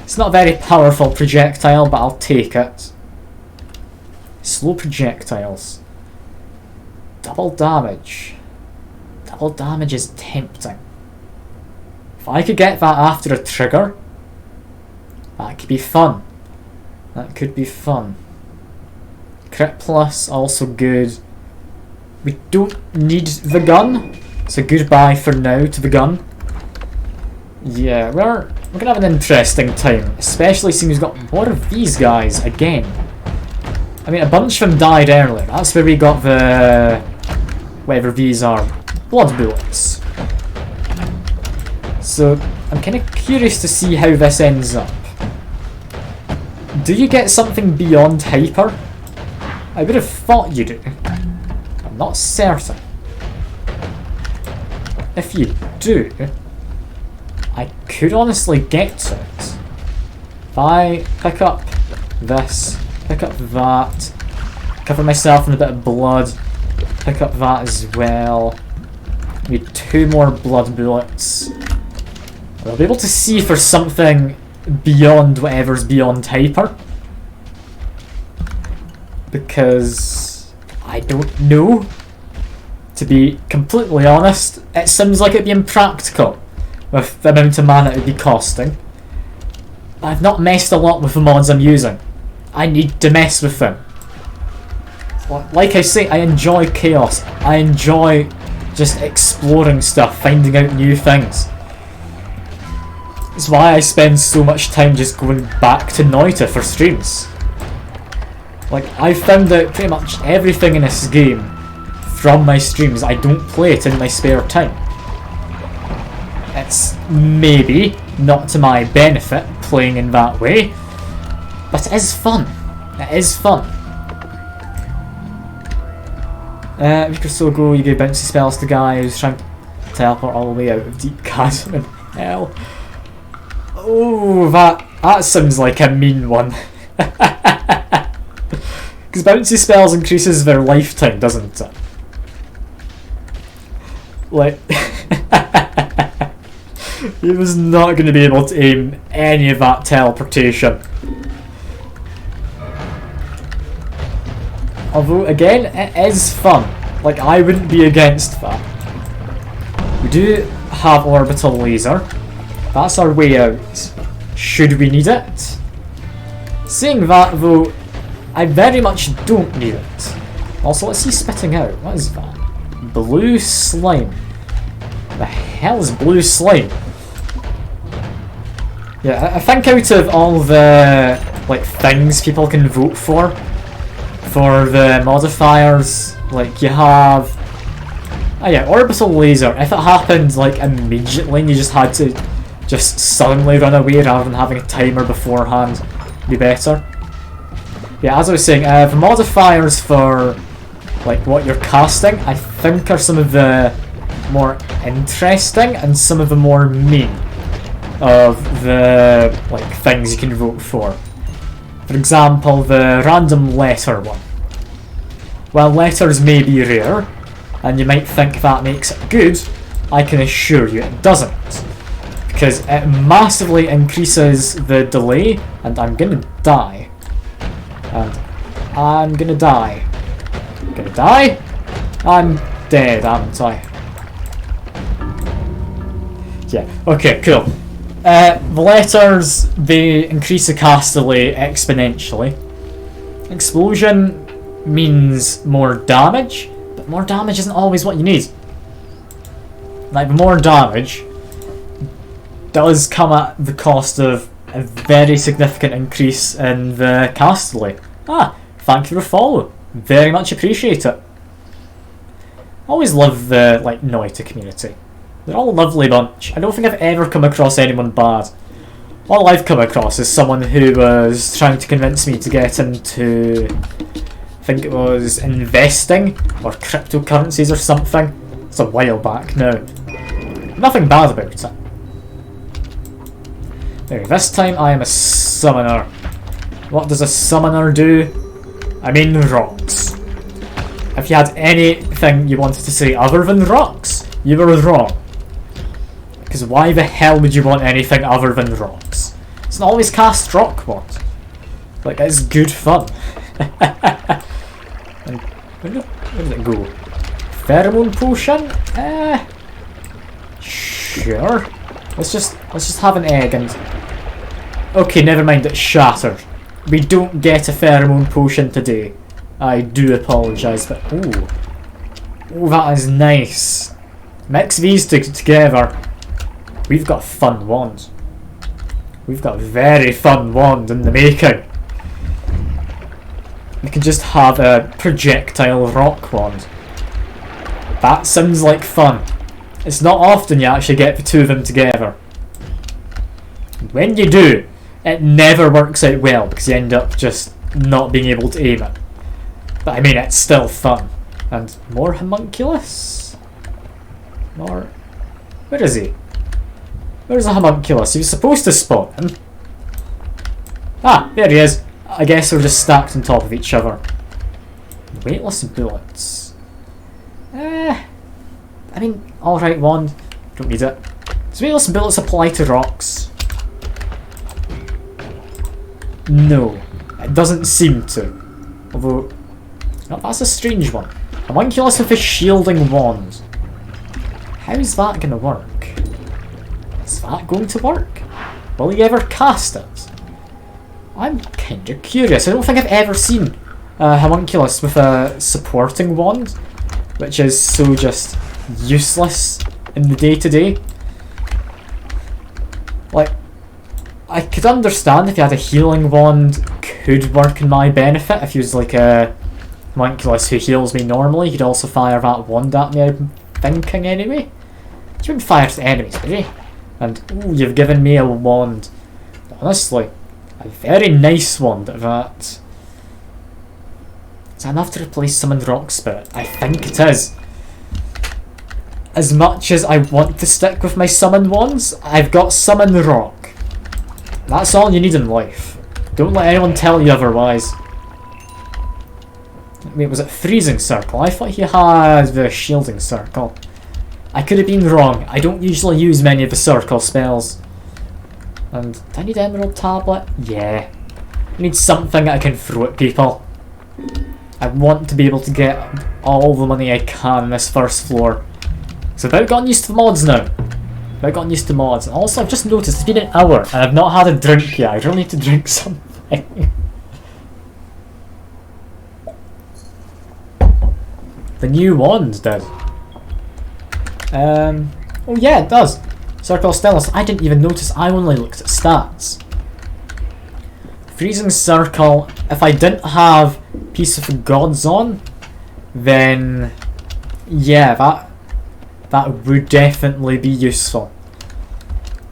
Speaker 1: It's not a very powerful projectile, but I'll take it. Slow projectiles. Double damage. Double damage is tempting. If I could get that after a trigger, that could be fun. That could be fun. Crit plus, also good. We don't need the gun, so goodbye for now to the gun. Yeah, we're gonna have an interesting time, especially seeing we've got more of these guys again. I mean, a bunch of them died earlier. That's where we got the whatever these are, blood bullets. So I'm kind of curious to see how this ends up. Do you get something beyond hyper? I would have thought you do. I'm not certain. If you do, I could honestly get to it. If I pick up this, pick up that, cover myself in a bit of blood, pick up that as well. Need 2 more blood bullets. I'll be able to see for something beyond whatever's beyond hyper. Because I don't know. To be completely honest, it seems like it'd be impractical with the amount of mana it would be costing. I've not messed a lot with the mods I'm using. I need to mess with them. Like I say, I enjoy chaos. I enjoy just exploring stuff, finding out new things. It's why I spend so much time just going back to Noita for streams. Like, I found out pretty much everything in this game from my streams. I don't play it in my spare time. It's maybe not to my benefit playing in that way, but it is fun. It is fun. A week or so ago, you gave bouncy spells to the guy who's trying to teleport all the way out of deep chasm in hell. Oh, that sounds like a mean one. Because bouncy spells increases their lifetime, doesn't it? Like, he was not going to be able to aim any of that teleportation. Although, again, it is fun. Like, I wouldn't be against that. We do have orbital laser. That's our way out. Should we need it? Saying that, though, I very much don't need it. Also, let's see spitting out. What is that? Blue slime. The hell is blue slime? Yeah, I think out of all the like things people can vote for the modifiers, like you have, oh yeah, orbital laser. If it happened like immediately and you just had to just suddenly run away rather than having a timer beforehand, would be better. Yeah, as I was saying, the modifiers for like what you're casting, I think are some of the more interesting and some of the more mean of the like things you can vote for. For example, the random letter one. While letters may be rare, and you might think that makes it good, I can assure you it doesn't. Because it massively increases the delay, and I'm gonna die. And I'm gonna die. I'm gonna die? I'm dead, aren't I? Yeah, okay, cool. The letters, they increase the cast delay exponentially. Explosion means more damage, but more damage isn't always what you need. Like, more damage does come at the cost of a very significant increase in the cast delay. Ah, thank you for follow. Very much appreciate it. Always love the like Noita community. They're all a lovely bunch. I don't think I've ever come across anyone bad. All I've come across is someone who was trying to convince me to get into, I think it was investing or cryptocurrencies or something. It's a while back now. Nothing bad about it. Anyway, this time I am a summoner. What does a summoner do? I mean rocks. If you had anything you wanted to say other than rocks, you were wrong. Because why the hell would you want anything other than rocks? It's not always cast rock ones. Like, it's good fun. And where did it go? Pheromone potion? Sure. Let's just have an egg and... Okay, never mind, it's shattered. We don't get a pheromone potion today. I do apologise, but... Ooh. Oh, that is nice. Mix these two together. We've got a fun wand. We've got a very fun wand in the making. We can just have a projectile rock wand. That sounds like fun. It's not often you actually get the two of them together. When you do, it never works out well because you end up just not being able to aim it. But I mean, it's still fun. And more homunculus? More... Where is he? Where's the homunculus? He was supposed to spawn him. Ah, there he is. I guess they're just stacked on top of each other. Weightless bullets. I mean, alright wand. Don't need it. Does weightless bullets apply to rocks? No. It doesn't seem to. Although... No, that's a strange one. Homunculus with a shielding wand. How's that going to work? Is that going to work? Will he ever cast it? I'm kinda curious. I don't think I've ever seen a homunculus with a supporting wand, which is so just useless in the day-to-day. Like, I could understand if you had a healing wand could work in my benefit. If he was like a homunculus who heals me normally, he'd also fire that wand at me, I'm thinking anyway. He wouldn't fire to enemies, would he? And, ooh, you've given me a wand. Honestly, a very nice wand at that. Is that enough to replace Summon Rock Spirit? I think it is. As much as I want to stick with my Summon wands, I've got Summon Rock. That's all you need in life. Don't let anyone tell you otherwise. Wait, was it Freezing Circle? I thought he had the Shielding Circle. I could have been wrong. I don't usually use many of the circle spells. And do I need Emerald Tablet? Yeah. I need something I can throw at people. I want to be able to get all the money I can on this first floor. So I've about gotten used to the mods now. About gotten used to mods. And also I've just noticed it's been an hour and I've not had a drink yet. I really need to drink something. The new wand did. Oh yeah, it does. Circle of Stillness. I didn't even notice. I only looked at stats. Freezing Circle. If I didn't have Piece of the Gods on, then yeah, that would definitely be useful.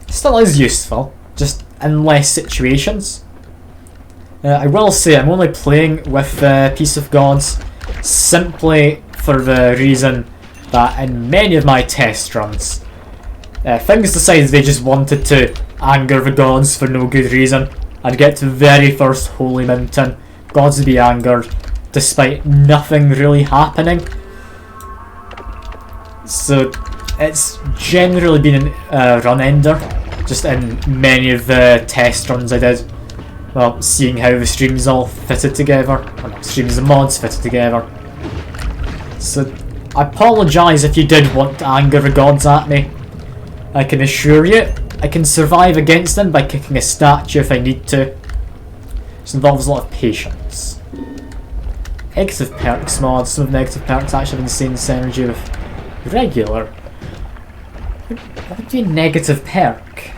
Speaker 1: Still is useful, just in less situations. I will say I'm only playing with Piece of Gods simply for the reason that in many of my test runs, things decided they just wanted to anger the gods for no good reason. I'd get to the very first Holy Mountain, gods would be angered, despite nothing really happening. So it's generally been a run ender, just in many of the test runs I did. Well, seeing how the streams all fitted together, or not streams, the mods fitted together. So I apologise if you did want to anger the gods at me. I can assure you, I can survive against them by kicking a statue if I need to. This involves a lot of patience. Negative perks mod. Some of the negative perks actually have the same synergy with regular. What would be a negative perk?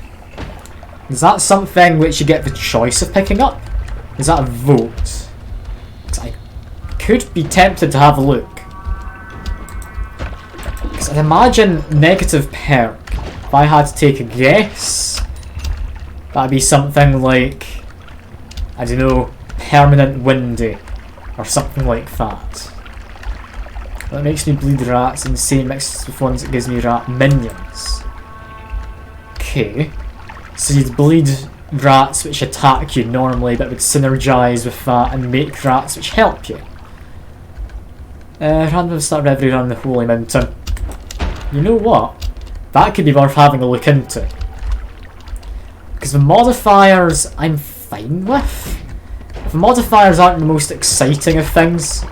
Speaker 1: Is that something which you get the choice of picking up? Is that a vote? 'Cause I could be tempted to have a look. I'd imagine negative perk, if I had to take a guess, that'd be something like, I don't know, permanent windy, or something like that. That makes me bleed rats, and the same mixed with ones that gives me rat minions. Okay, so you'd bleed rats which attack you normally, but would synergise with that and make rats which help you. Random start of every run on the Holy Mountain. You know what? That could be worth having a look into. Because the modifiers I'm fine with. If the modifiers aren't the most exciting of things,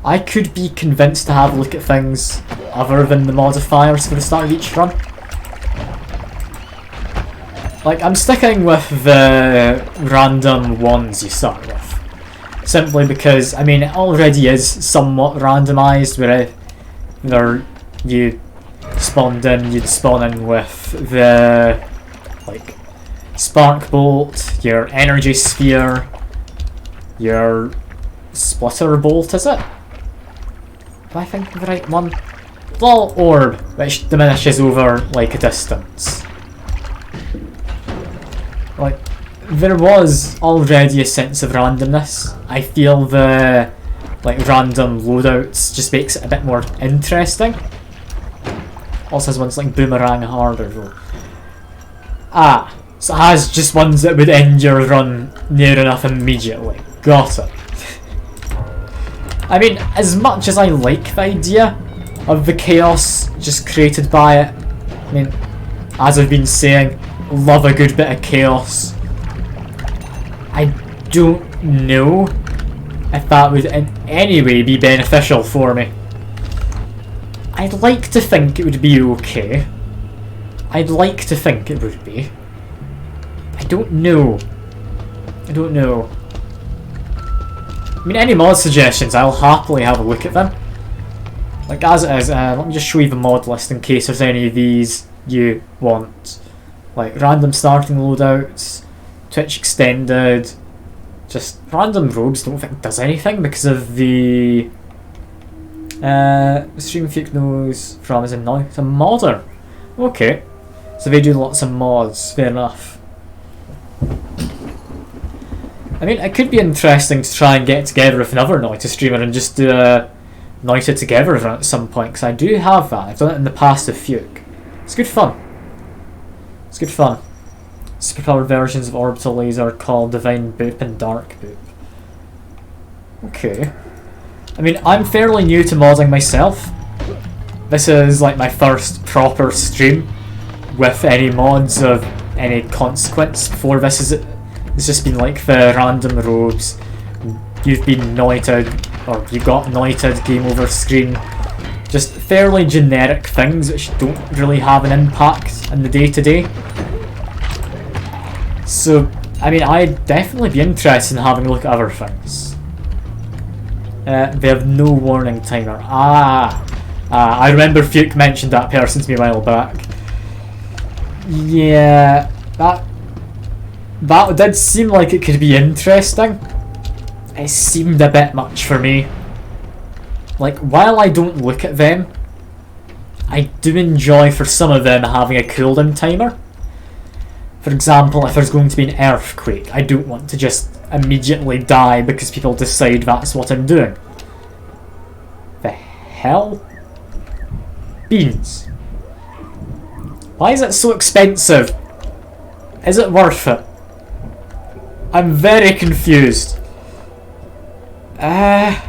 Speaker 1: I could be convinced to have a look at things other than the modifiers for the start of each run. Like, I'm sticking with the random ones you start with. Simply because, I mean, it already is somewhat randomised, where you'd spawn in with the, like, Spark Bolt, your Energy Sphere, your Splitter Bolt, is it? Do I think of the right one? Little orb, which diminishes over, like, a distance. Like, there was already a sense of randomness. I feel the, like, random loadouts just makes it a bit more interesting. Also has ones like Boomerang Harder though. Ah, so it has just ones that would end your run near enough immediately. Got it. I mean, as much as I like the idea of the chaos just created by it, I mean, as I've been saying, love a good bit of chaos. I don't know if that would in any way be beneficial for me. I'd like to think it would be okay. I'd like to think it would be. I don't know. I don't know. I mean, any mod suggestions, I'll happily have a look at them. Like, as it is, let me just show you the mod list in case there's any of these you want. Like, random starting loadouts, Twitch extended, just random robes don't think does anything because of the stream Fuke knows from is in Noita modder. Okay. So they do lots of mods, fair enough. I mean, it could be interesting to try and get together with another Noita streamer and just do a Noita together at some point, because I do have that. I've done it in the past with Fuke. It's good fun. It's good fun. Superpowered versions of Orbital Laser called Divine Boop and Dark Boop. Okay. I mean, I'm fairly new to modding myself. This is like my first proper stream with any mods of any consequence. Before this is it's just been like the random robes. You've been Noited, or you got Noited game over screen. Just fairly generic things which don't really have an impact in the day-to-day. So, I mean, I'd definitely be interested in having a look at other things. They have no warning timer. I remember Fuke mentioned that person to me a while back. Yeah, that did seem like it could be interesting. It seemed a bit much for me. Like, while I don't look at them, I do enjoy for some of them having a cooldown timer. For example, if there's going to be an earthquake, I don't want to just immediately die because people decide that's what I'm doing. The hell? Beans. Why is it so expensive? Is it worth it? I'm very confused. I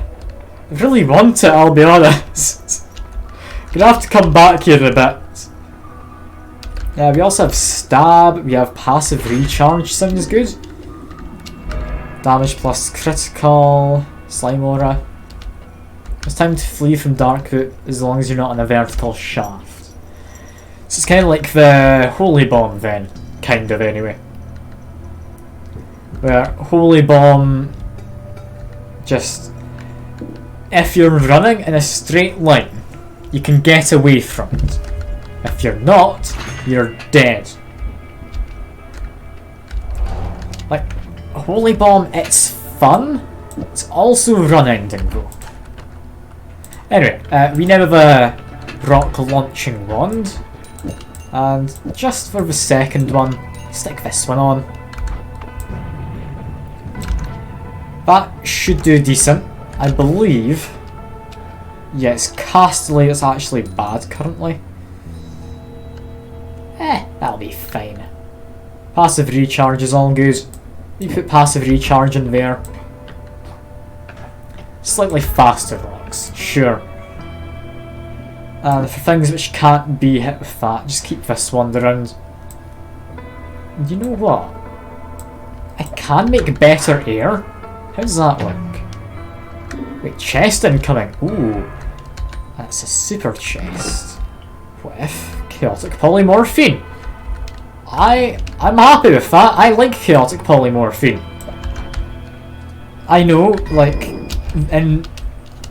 Speaker 1: really want it, I'll be honest. Gonna have to come back here a bit. Yeah, we also have stab, we have passive recharge, sounds good. Damage plus critical, slime aura. It's time to flee from Dark Boot as long as you're not on a vertical shaft. So it's kind of like the Holy Bomb then, kind of anyway. Where Holy Bomb, just, if you're running in a straight line, you can get away from it. If you're not, you're dead. Like, Holy Bomb, it's fun. It's also run ending though. Anyway, we now have a rock launching wand. And just for the second one, stick this one on. That should do decent, I believe. Yes, cast delay is actually bad currently. That'll be fine. Passive recharge is all good. You put passive recharge in there. Slightly faster though. attacks, sure. And for things which can't be hit with that, just keep this wander around. You know what? I can make better air? How does that work? Wait, chest incoming. Ooh. That's a super chest. With chaotic polymorphine. I'm happy with that. I like chaotic polymorphine. I know, like, in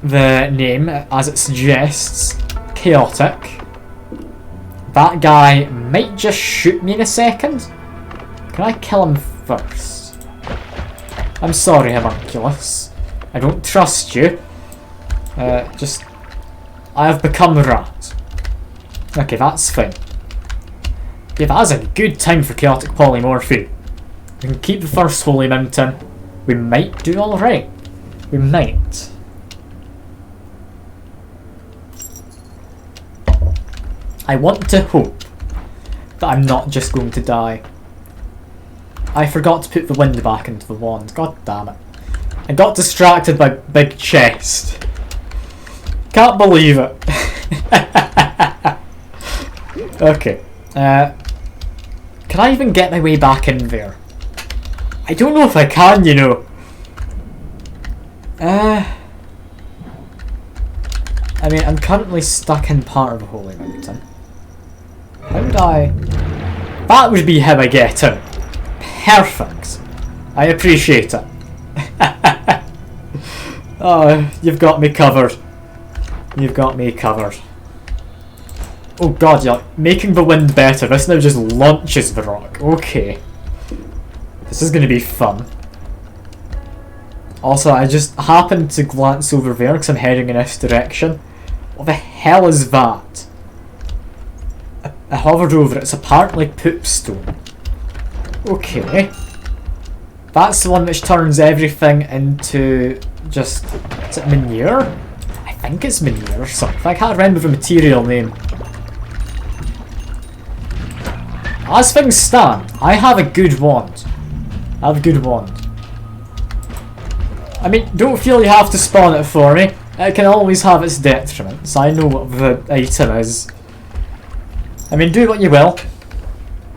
Speaker 1: the name, as it suggests, chaotic. That guy might just shoot me in a second. Can I kill him first? I'm sorry, Homunculus. I don't trust you. I have become the rat. Okay, that's fine. Yeah, that is a good time for chaotic polymorphine. We can keep the first holy mountain. We might do alright. We might. I want to hope that I'm not just going to die. I forgot to put the wind back into the wand. God damn it. I got distracted by big chest. Can't believe it. Okay. Can I even get my way back in there? I don't know if I can, you know. I mean, I'm currently stuck in part of the Holy Mountain. How would I... That would be how I get in. Perfect. I appreciate it. Oh, you've got me covered. You've got me covered. Oh god, you're making the wind better. This now just launches the rock. Okay. This is going to be fun. Also, I just happened to glance over there because I'm heading in this direction. What the hell is that? I hovered over it. It's apparently poopstone. Okay. That's the one which turns everything into just... Is it manure? I think it's manure or something. I can't remember the material name. As things stand, I have a good wand. I have a good wand. I mean, don't feel you have to spawn it for me. It can always have its detriments. I know what the item is. I mean, do what you will.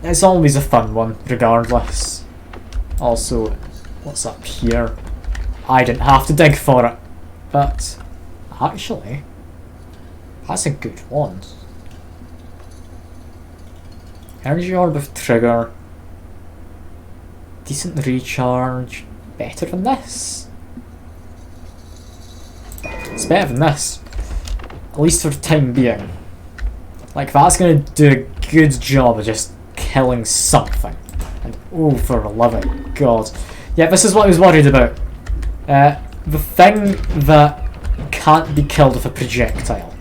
Speaker 1: It's always a fun one, regardless. Also, what's up here? I didn't have to dig for it. But, actually, that's a good wand. Energy orb of trigger. Decent recharge. Better than this. It's better than this. At least for the time being. Like, that's going to do a good job of just killing something. And oh, for the love of God. Yeah, this is what I was worried about. The thing that can't be killed with a projectile.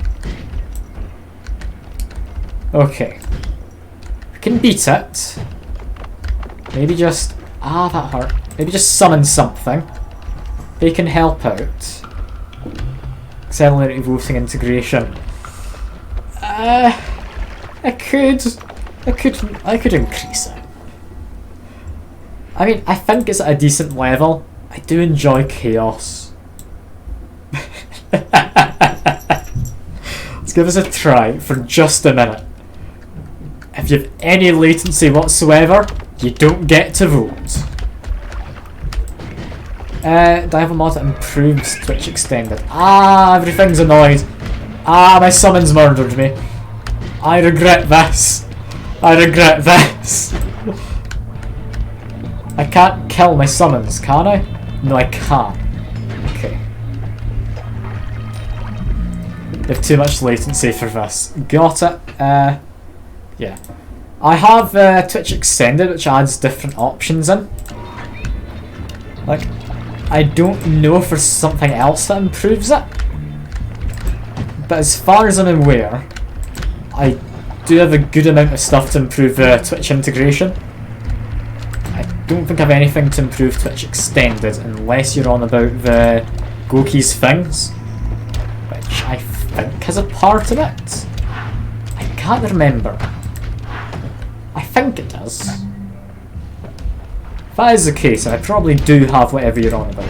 Speaker 1: Okay. We can beat it. Maybe just... Ah, that hurt. Maybe just summon something. They can help out. Accelerated voting integration. I could increase it. I mean, I think it's at a decent level. I do enjoy chaos. Let's give this a try for just a minute. If you have any latency whatsoever, you don't get to vote. Do I have a mod that improves Twitch Extended? Ah, everything's annoyed. Ah, my summons murdered me. I regret this. I regret this. I can't kill my summons, can I? No, I can't. Okay. They have too much latency for this. Got it. Yeah. I have Twitch Extended, which adds different options in. Like, I don't know if there's something else that improves it. But as far as I'm aware, I do have a good amount of stuff to improve Twitch integration. I don't think I have anything to improve Twitch Extended, unless you're on about the Goki's things, which I think is a part of it. I can't remember. I think it does. If that is the case, I probably do have whatever you're on about.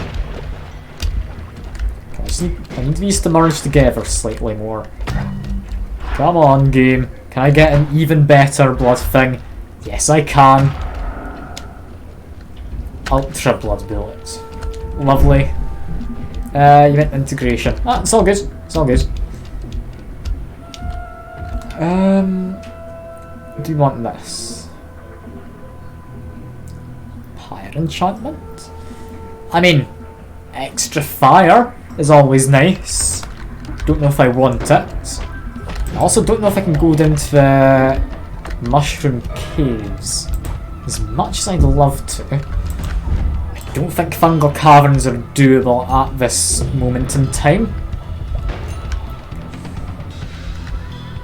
Speaker 1: Can I just I need these to merge together slightly more. Come on, game. Can I get an even better blood thing? Yes, I can. Ultra blood bullets. Lovely. You meant integration. Ah, it's all good. It's all good. Do you want this? Higher enchantment? I mean, extra fire is always nice. Don't know if I want it. I also don't know if I can go down to the mushroom caves. As much as I'd love to, I don't think fungal caverns are doable at this moment in time.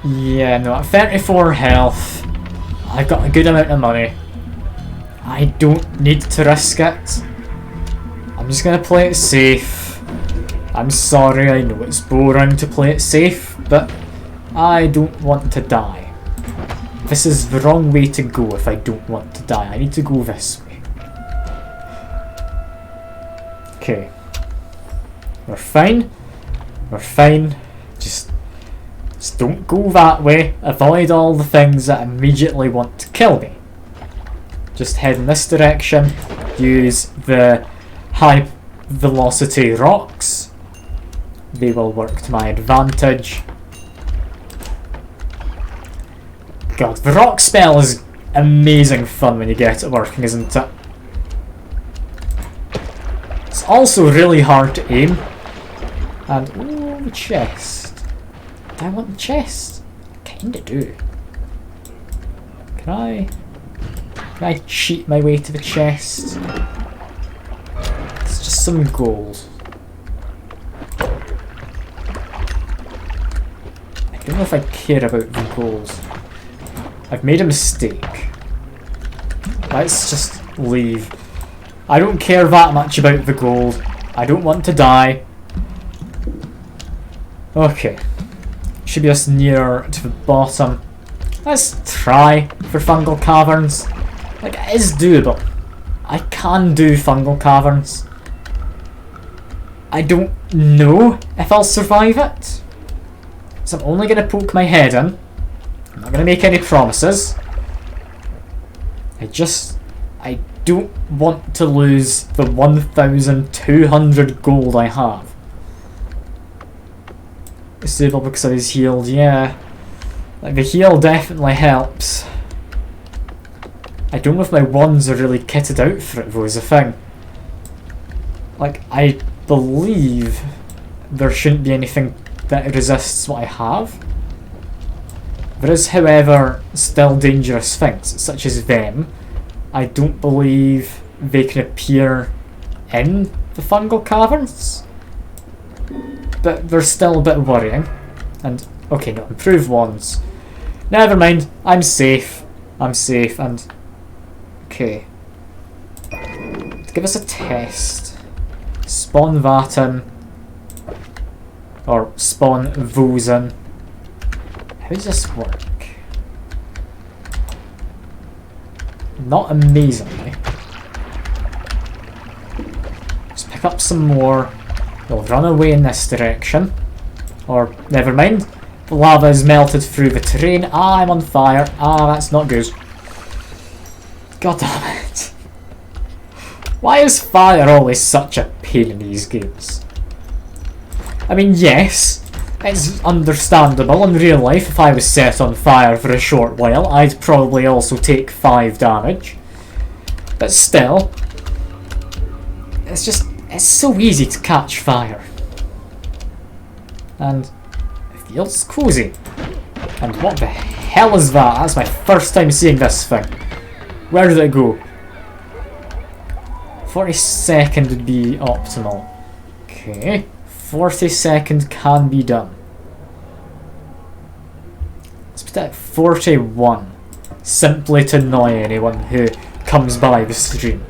Speaker 1: Yeah, no, at 34 health, I've got a good amount of money. I don't need to risk it. I'm just gonna play it safe. I'm sorry, I know it's boring to play it safe, but I don't want to die. This is the wrong way to go if I don't want to die. I need to go this way. Okay. We're fine. We're fine. Just don't go that way. Avoid all the things that immediately want to kill me. Just head in this direction. Use the high velocity rocks. They will work to my advantage. God, the rock spell is amazing fun when you get it working, isn't it? It's also really hard to aim. And, ooh, the chest. Do I want the chest? Kinda do. Can I cheat my way to the chest? It's just some gold. I don't know if I care about the gold. I've made a mistake. Let's just leave. I don't care that much about the gold. I don't want to die. Okay. Should be us near to the bottom. Let's try for fungal caverns. Like, it is doable. I can do fungal caverns. I don't know if I'll survive it. So I'm only going to poke my head in. I'm not going to make any promises. I don't want to lose the 1,200 gold I have. It's doable because I was healed, yeah. Like, the heal definitely helps. I don't know if my wands are really kitted out for it though, is a thing. Like, I believe there shouldn't be anything that resists what I have. There is, however, still dangerous things, such as them. I don't believe they can appear in the fungal caverns. But they're still a bit worrying. And, okay, no, improved wands. Never mind, I'm safe. I'm safe, and... Okay. To give us a test. Spawn that in. Or spawn those in. How does this work? Not amazingly. Let's pick up some more. We'll run away in this direction. Or, never mind. The lava is melted through the terrain. Ah, I'm on fire. Ah, that's not good. God damn it. Why is fire always such a pain in these games? I mean, yes, it's understandable in real life. If I was set on fire for a short while, I'd probably also take 5 damage. But still, it's so easy to catch fire. And it feels cozy. And what the hell is that? That's my first time seeing this thing. Where did it go? 40-second would be optimal. Okay. 40-second can be done. Let's put it at 41. Simply to annoy anyone who comes by the stream.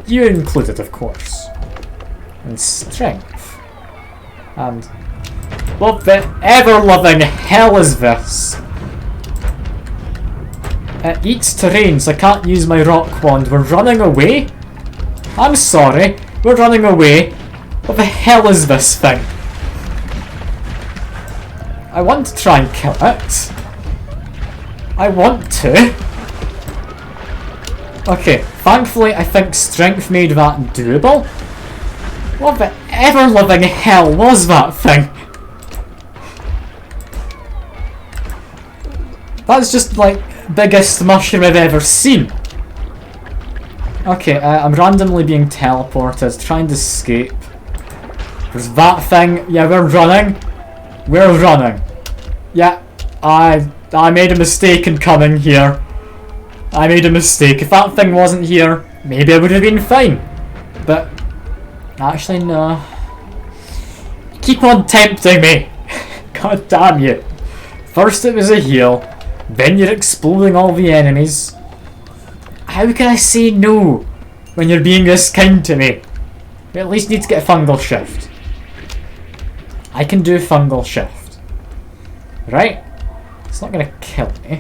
Speaker 1: You included, of course. And strength. And what the ever-loving hell is this? It eats terrain, so I can't use my rock wand. We're running away? I'm sorry. We're running away. What the hell is this thing? I want to try and kill it. I want to. Okay, thankfully I think strength made that doable. What the ever-living hell was that thing? That's just like biggest mushroom I've ever seen. Okay, I'm randomly being teleported, trying to escape. There's that thing. Yeah, we're running. We're running. Yeah, I made a mistake in coming here. I made a mistake. If that thing wasn't here, maybe I would have been fine. But actually, no. Keep on tempting me. God damn you. First it was a heal, then you're exploding all the enemies. How can I say no when you're being this kind to me? You at least need to get a fungal shift. I can do fungal shift. Right? It's not gonna kill me.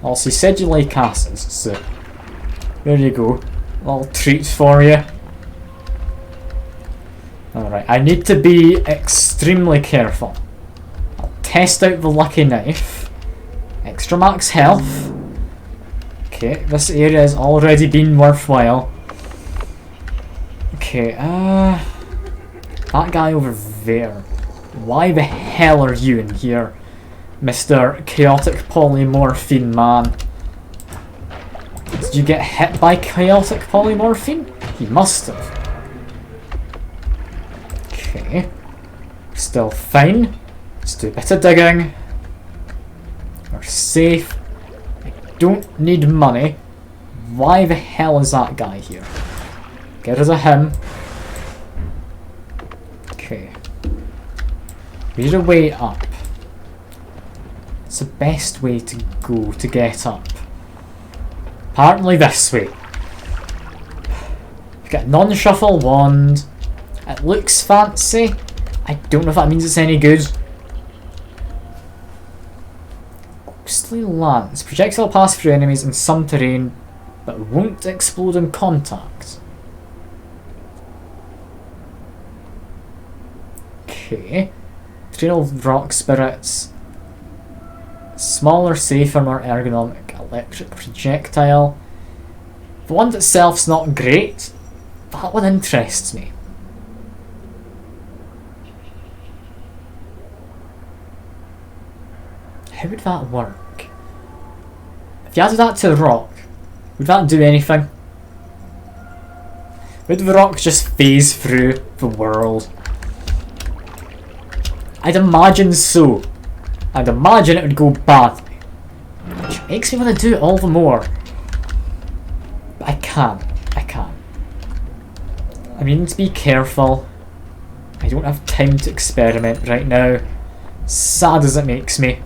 Speaker 1: Also, you said you like acids, so there you go. Little treats for you. Alright, I need to be extremely careful. I'll test out the lucky knife. Extra max health. Okay, this area has already been worthwhile. Okay, that guy over there. Why the hell are you in here, Mr. Chaotic Polymorphine Man? Did you get hit by Chaotic Polymorphine? He must have. Okay. Still fine. Let's do a bit of digging. We're safe. I don't need money. Why the hell is that guy here? Get rid of him. Okay. We need a way up. It's the best way to go to get up. Apparently this way. We've got a non-shuffle wand. It looks fancy. I don't know if that means it's any good. Ghostly lance. Projectile pass through enemies in some terrain, but won't explode in contact. Okay. Trail of rock spirits. Smaller, safer, more ergonomic electric projectile. The wand itself's not great. That one interests me. How would that work? If you added that to the rock, would that do anything? Would the rock just phase through the world? I'd imagine so. I'd imagine it would go badly. Which makes me want to do it all the more. But I can't. I can't. I need to be careful. I don't have time to experiment right now. Sad as it makes me.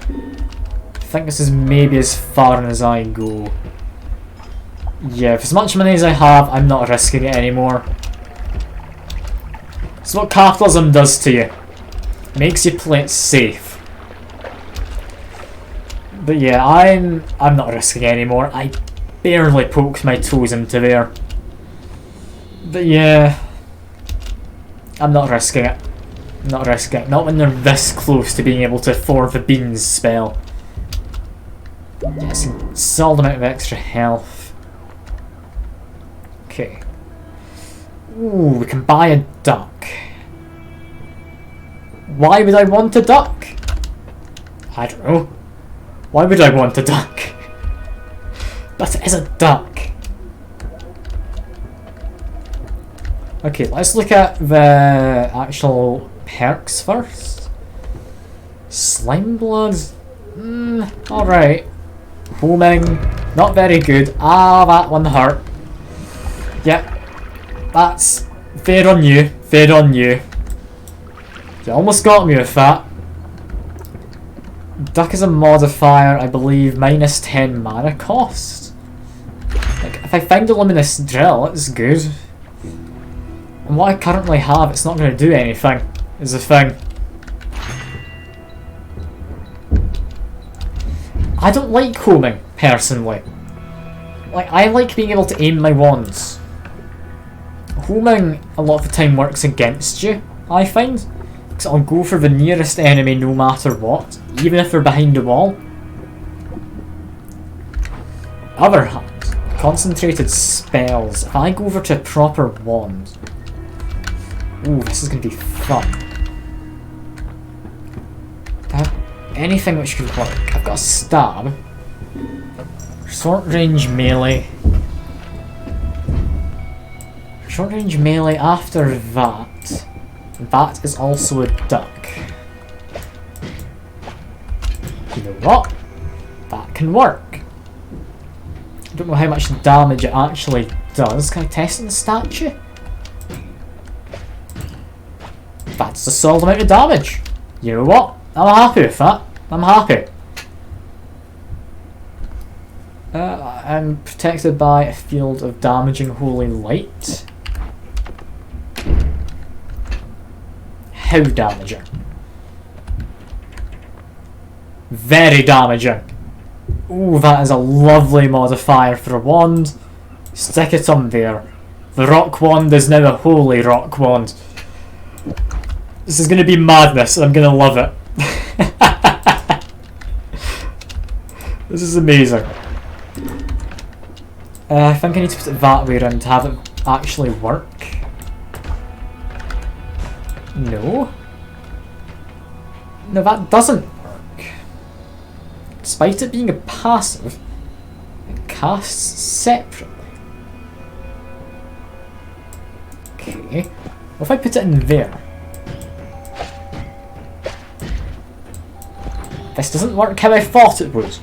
Speaker 1: I think this is maybe as far as I go. Yeah, for as much money as I have, I'm not risking it anymore. It's what capitalism does to you. Makes you play it safe. But yeah, I'm not risking it anymore. I barely poked my toes into there. But yeah, I'm not risking it. Not risking it. Not when they're this close to being able to afford the beans spell. Yes, a solid amount of extra health. Okay. Ooh, we can buy a duck. Why would I want a duck? I don't know. Why would I want a duck? But it is a duck. Okay, let's look at the actual perks first. Slime blood. Alright. Homing. Not very good. Ah, that one hurt. Yep. That's fair on you. Fair on you. You almost got me with that. Duck is a modifier, I believe, minus 10 mana cost. Like, if I find a luminous drill, it's good. And what I currently have, it's not going to do anything, is the thing. I don't like homing, personally. Like, I like being able to aim my wands. Homing, a lot of the time, works against you, I find. Because I'll go for the nearest enemy no matter what, even if they're behind a wall. Other hand, concentrated spells. If I go over to a proper wand... Ooh, this is going to be fun. I have anything which could work. I've got a stab. Short range melee. Short range melee after that. That is also a duck. You know what? That can work. I don't know how much damage it actually does. Can I test the statue? That's a solid amount of damage. You know what? I'm happy with that. I'm happy. I'm protected by a field of damaging holy light. How damaging? Very damaging. Ooh, that is a lovely modifier for a wand. Stick it on there. The rock wand is now a holy rock wand. This is going to be madness and I'm going to love it. This is amazing. I think I need to put it that way around to have it actually work. No. No, that doesn't work. Despite it being a passive, it casts separately. Okay. What if I put it in there? This doesn't work how I thought it would.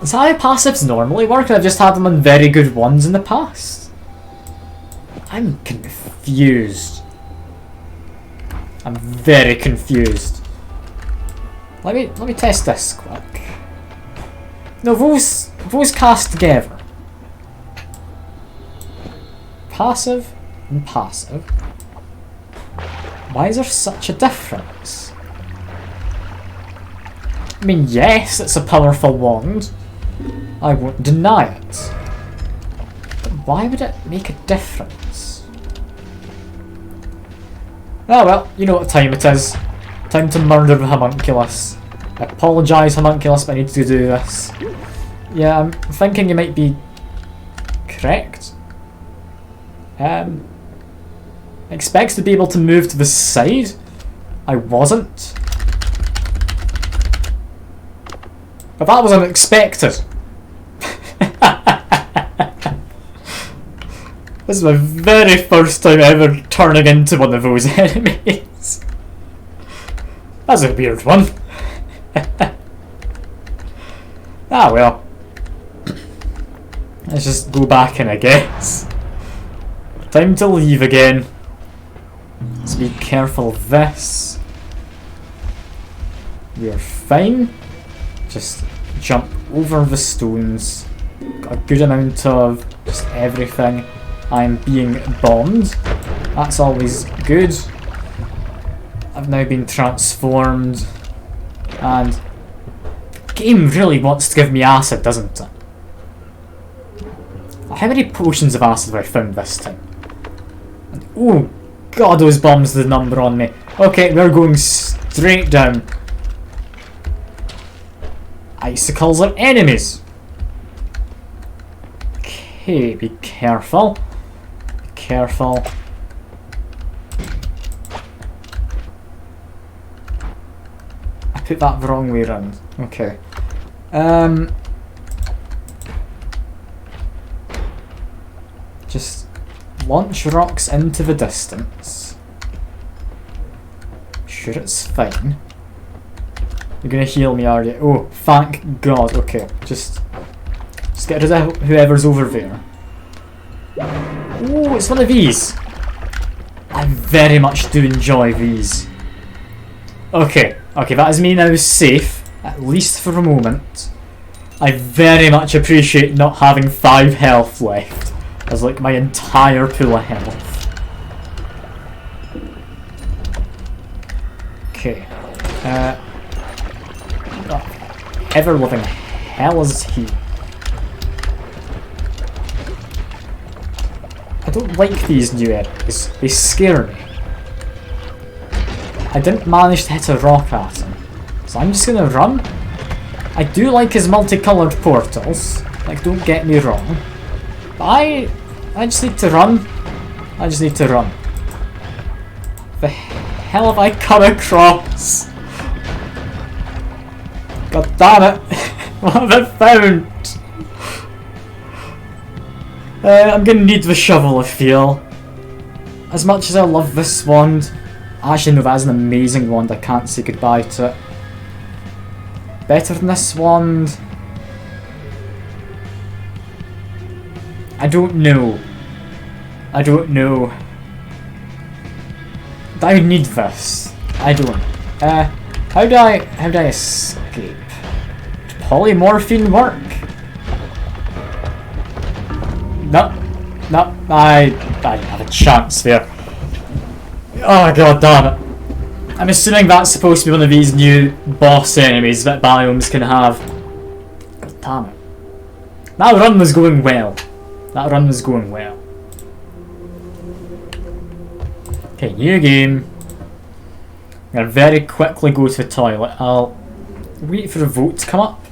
Speaker 1: Is that how passives normally work? I've just had them on very good ones in the past. I'm confused. I'm very confused. Let me test this quick. No, those cast together. Passive and passive. Why is there such a difference? I mean, yes, it's a powerful wand. I won't deny it. But why would it make a difference? Oh well, you know what time it is. Time to murder the homunculus. I apologise, homunculus, but I need to do this. Yeah, I'm thinking you might be correct. I expect to be able to move to the side. I wasn't. But that was unexpected. This is my very first time ever turning into one of those enemies. That's a weird one. Ah well. Let's just go back in, I guess. Time to leave again. Let's be careful of this. We're fine. Just jump over the stones. Got a good amount of just everything. I'm being bombed. That's always good. I've now been transformed. And the game really wants to give me acid, doesn't it? How many potions of acid have I found this time? And, oh god, those bombs did a number on me. Okay, we're going straight down. Icicles are enemies. Okay, be careful. Be careful. I put that the wrong way around. Okay. Just launch rocks into the distance. Sure, it's fine. You're gonna heal me, are you? Oh, thank God. Okay, just get rid of whoever's over there. Oh, it's one of these. I very much do enjoy these. Okay, that is me now safe, at least for a moment. I very much appreciate not having 5 health left. That's like my entire pool of health. Okay. Ever living hell is he? I don't like these new enemies. They scare me. I didn't manage to hit a rock at him. So I'm just gonna run. I do like his multicoloured portals. Like, don't get me wrong. But I just need to run. I just need to run. The hell have I come across? God damn it! What have I found? I'm gonna need the shovel, I feel. As much as I love this wand, actually no, that is an amazing wand, I can't say goodbye to it. Better than this wand? I don't know. I don't know. I need this. I don't. How do I escape? Does polymorphine work? No, I didn't have a chance there. Oh god damn it. I'm assuming that's supposed to be one of these new boss enemies that biomes can have. God damn it. That run was going well. That run was going well. Okay, new game. I'm gonna very quickly go to the toilet. I'll wait for the vote to come up.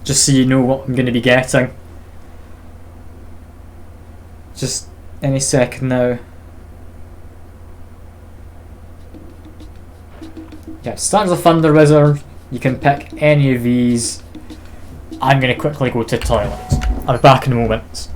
Speaker 1: Just so you know what I'm gonna be getting. Just any second now. Yeah, start as a Thunder Wizard. You can pick any of these. I'm gonna quickly go to the toilet. I'll be back in a moment.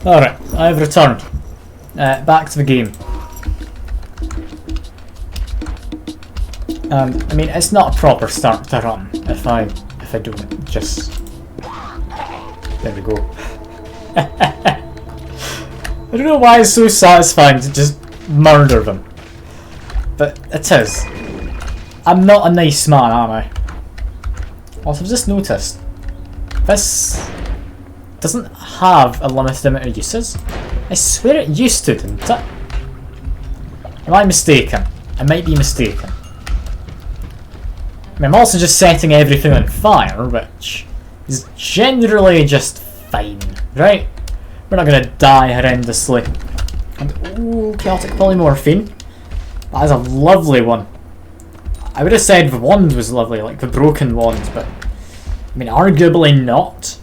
Speaker 1: Alright, I've returned. Back to the game. I mean, it's not a proper start to run if I do it. Just there we go. I don't know why it's so satisfying to just murder them, but it is. I'm not a nice man, am I? Also, I've just noticed this doesn't have a limited amount of uses. I swear it used to, didn't it? Am I mistaken? I might be mistaken. I mean, I'm also just setting everything on fire, which is generally just fine, right? We're not going to die horrendously. And, ooh, chaotic polymorphine. That is a lovely one. I would have said the wand was lovely, like the broken wand, but I mean, arguably not.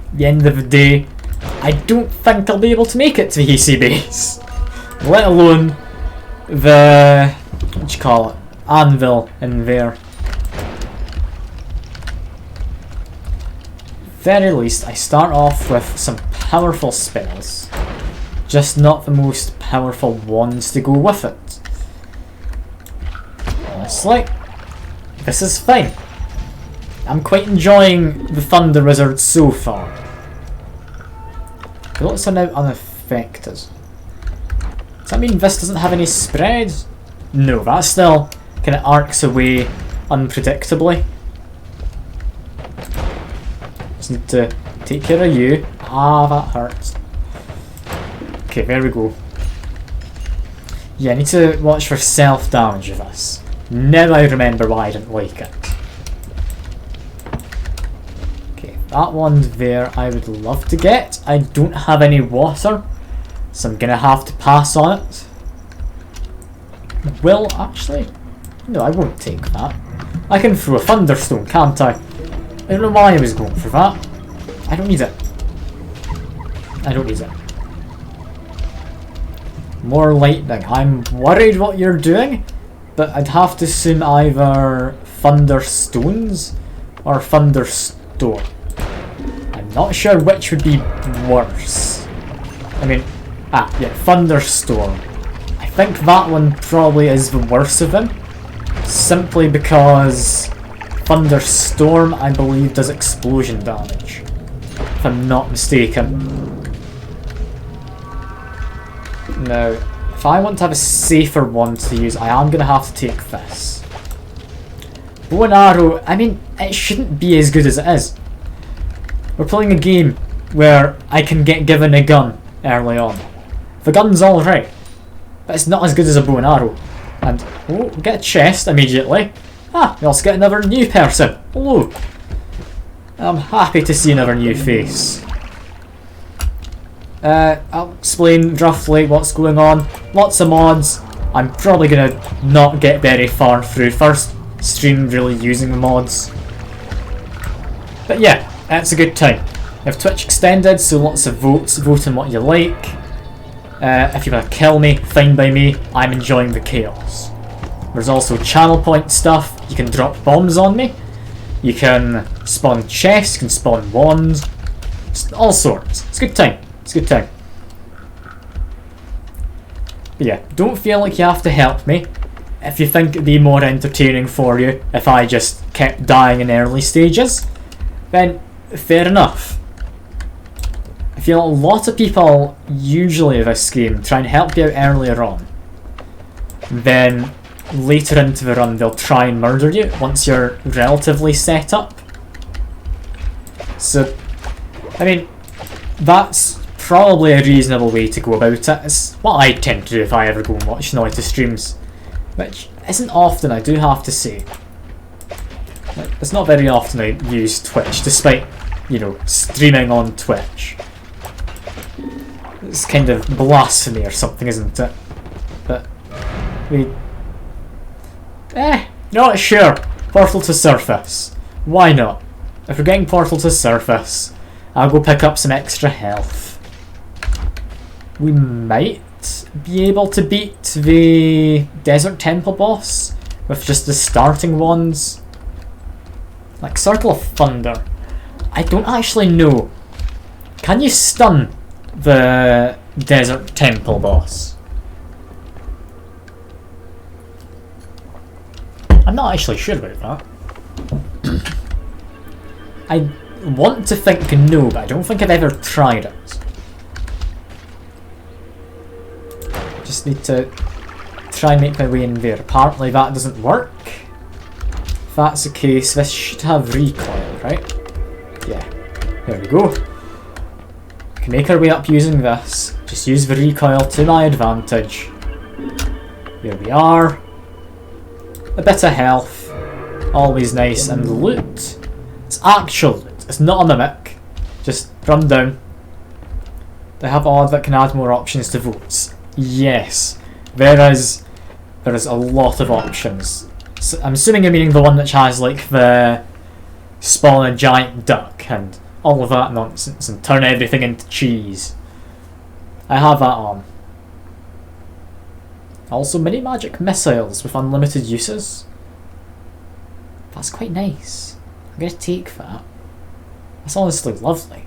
Speaker 1: At the end of the day, I don't think I'll be able to make it to the AC base, let alone the, what do you call it, anvil in there. Very least, I start off with some powerful spells, just not the most powerful wands to go with it. Honestly, this is fine. I'm quite enjoying the Thunder Wizard so far. The bullets are now unaffected. Does that mean this doesn't have any spread? No, that still kind of arcs away unpredictably. Just need to take care of you. Ah, that hurts. Okay, there we go. Yeah, I need to watch for self-damage of this. Now I remember why I didn't like it. Okay, that one there I would love to get. I don't have any water, so I'm gonna have to pass on it. Well, actually, no, I won't take that. I can throw a thunderstone, can't I? I don't know why I was going for that. I don't need it. I don't need it. More lightning. I'm worried what you're doing, but I'd have to assume either thunderstones or thunderstorm. I'm not sure which would be worse. I mean, yeah, thunderstorm. I think that one probably is the worst of them, simply because thunderstorm, I believe, does explosion damage, if I'm not mistaken. Now, if I want to have a safer one to use, I am going to have to take this. Bow and arrow, I mean, it shouldn't be as good as it is. We're playing a game where I can get given a gun early on. The gun's alright, but it's not as good as a bow and arrow. And, oh, we get a chest immediately. Ah, we also get another new person. Hello. I'm happy to see another new face. I'll explain roughly what's going on. Lots of mods. I'm probably gonna not get very far through first stream really using the mods. But yeah, it's a good time. We have Twitch extended, so lots of votes. Vote on what you like. If you want to kill me, fine by me. I'm enjoying the chaos. There's also channel point stuff. You can drop bombs on me. You can spawn chests, you can spawn wands. All sorts. It's a good time. It's a good time. But yeah, don't feel like you have to help me. If you think it'd be more entertaining for you if I just kept dying in early stages, then fair enough. I feel a lot of people usually in this game try and help you out earlier on. Then later into the run they'll try and murder you once you're relatively set up. So, I mean, that's probably a reasonable way to go about it. It's what I tend to do if I ever go and watch Noita streams, which isn't often, I do have to say. It's not very often I use Twitch, despite, you know, streaming on Twitch. It's kind of blasphemy or something, isn't it? But not sure. Portal to surface. Why not? If we're getting portal to surface, I'll go pick up some extra health. We might be able to beat the Desert Temple boss with just the starting ones. Like Circle of Thunder. I don't actually know. Can you stun the Desert Temple boss? I'm not actually sure about that. I want to think no, but I don't think I've ever tried it. Just need to try and make my way in there. Apparently that doesn't work. If that's the case, this should have recoil, right? Yeah, there we go. We can make our way up using this. Just use the recoil to my advantage. Here we are. A bit of health. Always nice. And loot. It's actual loot. It's not a mimic. Just run down. They have odd that can add more options to votes. Yes, there is a lot of options. So I'm assuming you're meaning the one which has like the spawn a giant duck and all of that nonsense and turn everything into cheese. I have that on. Also mini magic missiles with unlimited uses. That's quite nice. I'm gonna take that. That's honestly lovely.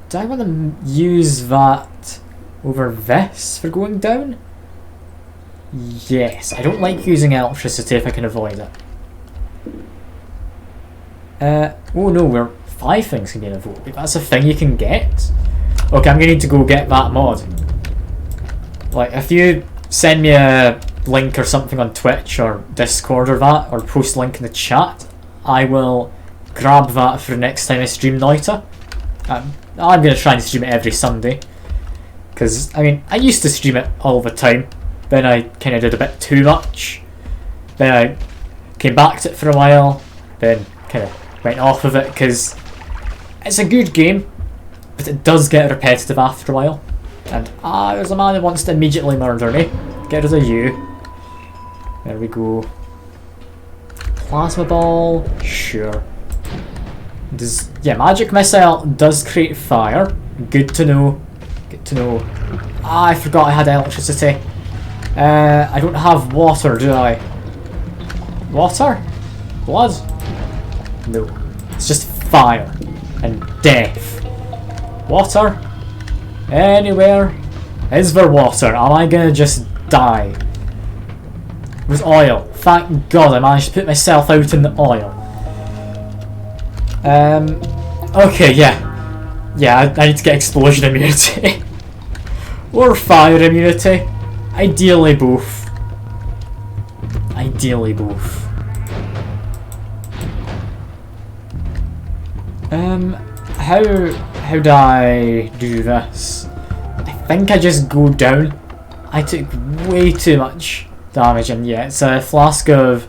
Speaker 1: Do I want to use that over this for going down? Yes, I don't like using electricity if I can avoid it. Oh no, we're 5 things can be in a vote. That's a thing you can get? Okay, I'm gonna need to go get that mod. Like, if you send me a link or something on Twitch or Discord or that, or post a link in the chat, I will grab that for the next time I stream Noita. I'm going to try and stream it every Sunday. Because, I mean, I used to stream it all the time. Then I kind of did a bit too much. Then I came back to it for a while. Then kind of went off of it because it's a good game. But it does get repetitive after a while. And, there's a man who wants to immediately murder me. Get rid of you. There we go. Plasma ball. Sure. Yeah, magic missile does create fire. Good to know. Good to know. I forgot I had electricity. I don't have water, do I? Water? Blood? No. It's just fire. And death. Water? Anywhere? Is there water? Am I gonna just die? With oil. Thank God I managed to put myself out in the oil. Okay, yeah. Yeah, I need to get explosion immunity. Or fire immunity. Ideally both. Ideally both. How do I do this? I think I just go down. I took way too much damage, and yeah, it's a flask of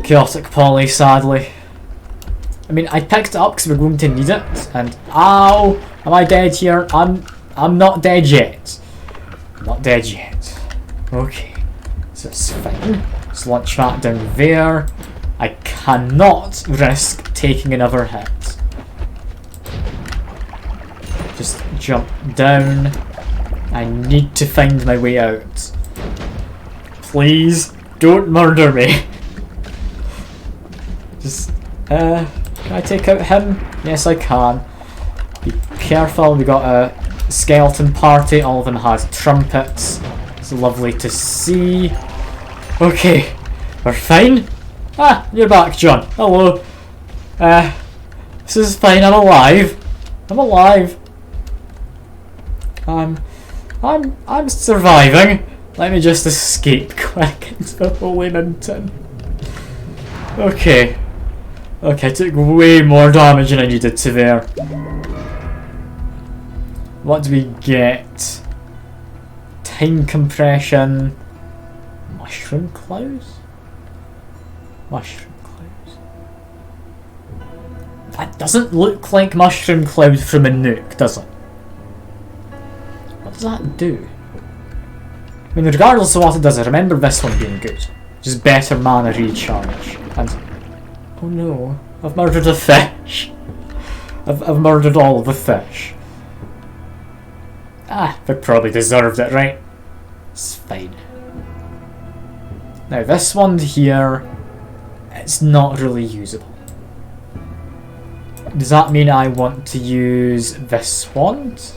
Speaker 1: chaotic poly, sadly. I mean, I picked it up because we're going to need it, and ow! Am I dead here? I'm not dead yet. I'm not dead yet. Okay, so it's fine. Let's launch that down there. I cannot risk taking another hit. Just jump down. I need to find my way out. Please, don't murder me. Just, can I take out him? Yes, I can. Be careful, we got a skeleton party. All of them has trumpets. It's lovely to see. Okay, we're fine. Ah, you're back, John. Hello. This is fine. I'm alive. I'm alive. I'm surviving. Let me just escape quick into the holy mountain. Okay. Okay, I took way more damage than I needed to there. What do we get? Time compression. Mushroom clouds? Mushroom clouds. That doesn't look like mushroom cloud from a nuke, does it? What does that do? I mean, regardless of what it does, I remember this one being good. Just better mana recharge. And oh no, I've murdered a fish. I've murdered all of the fish. Ah, they probably deserved it, right? It's fine. Now this one here, it's not really usable. Does that mean I want to use this wand?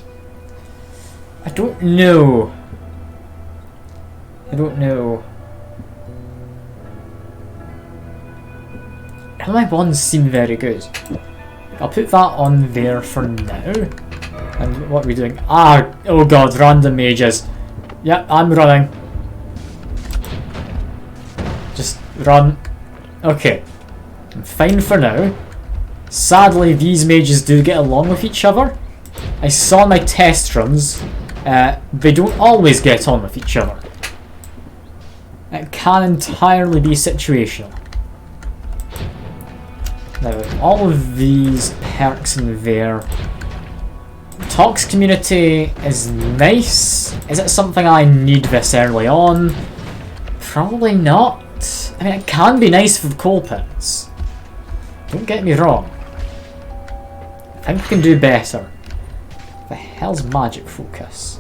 Speaker 1: I don't know. I don't know. None of my wands seem very good. I'll put that on there for now. And what are we doing? Ah, oh god, random mages. Yep, I'm running. Just run. Okay. I'm fine for now. Sadly, these mages do get along with each other. I saw in my test runs, they don't always get on with each other. It can entirely be situational. Now, all of these perks in there. Tox community is nice. Is it something I need this early on? Probably not. I mean, it can be nice for the coal pits. Don't get me wrong. I think we can do better. The hell's magic focus?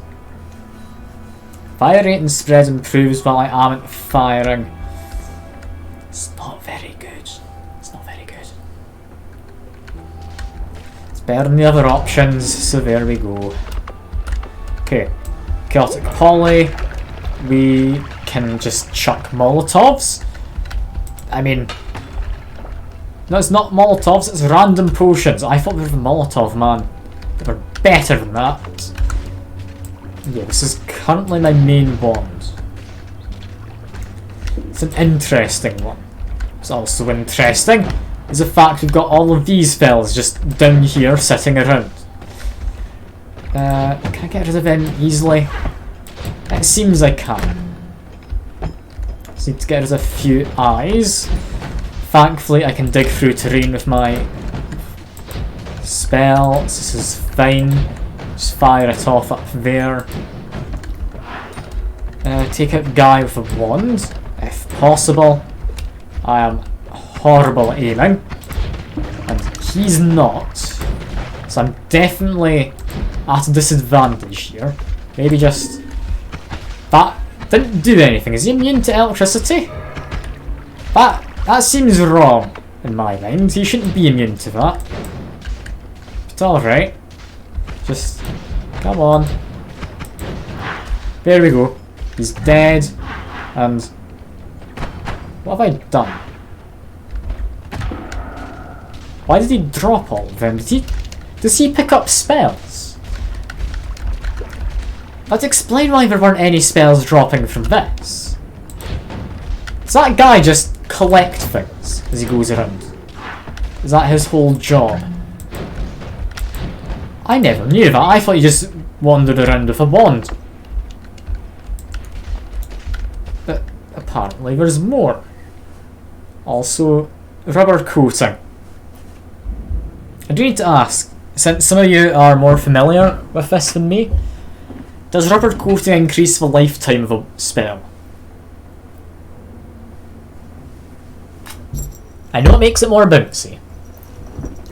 Speaker 1: Fire rate and spread improves while I am firing. It's not very good. It's not very good. It's better than the other options, so there we go. Okay. Chaotic Poly. We can just chuck Molotovs. I mean... No, it's not Molotovs, it's random potions. I thought they were the Molotov, man. They were better than that. Yeah, this is currently my main wand. It's an interesting one. What's also interesting is the fact we've got all of these fellas just down here sitting around. Can I get rid of him easily? It seems I can. Just need to get rid of a few eyes. Thankfully, I can dig through terrain with my spells. This is fine. Just fire it off up there. Take out guy with a wand, if possible. I am horrible at aiming, and he's not. So I'm definitely at a disadvantage here. Maybe just... That didn't do anything. Is he immune to electricity? That seems wrong in my mind. He shouldn't be immune to that. But alright. Just... Come on. There we go. He's dead. And... What have I done? Why did he drop all of them? Does he pick up spells? Let's explain why there weren't any spells dropping from this. Does that guy just collect things as he goes around? Is that his whole job? I never knew that. I thought he just wandered around with a wand. But apparently there's more. Also, rubber coating. I do need to ask, since some of you are more familiar with this than me, does rubber coating increase the lifetime of a spell? I know it makes it more bouncy,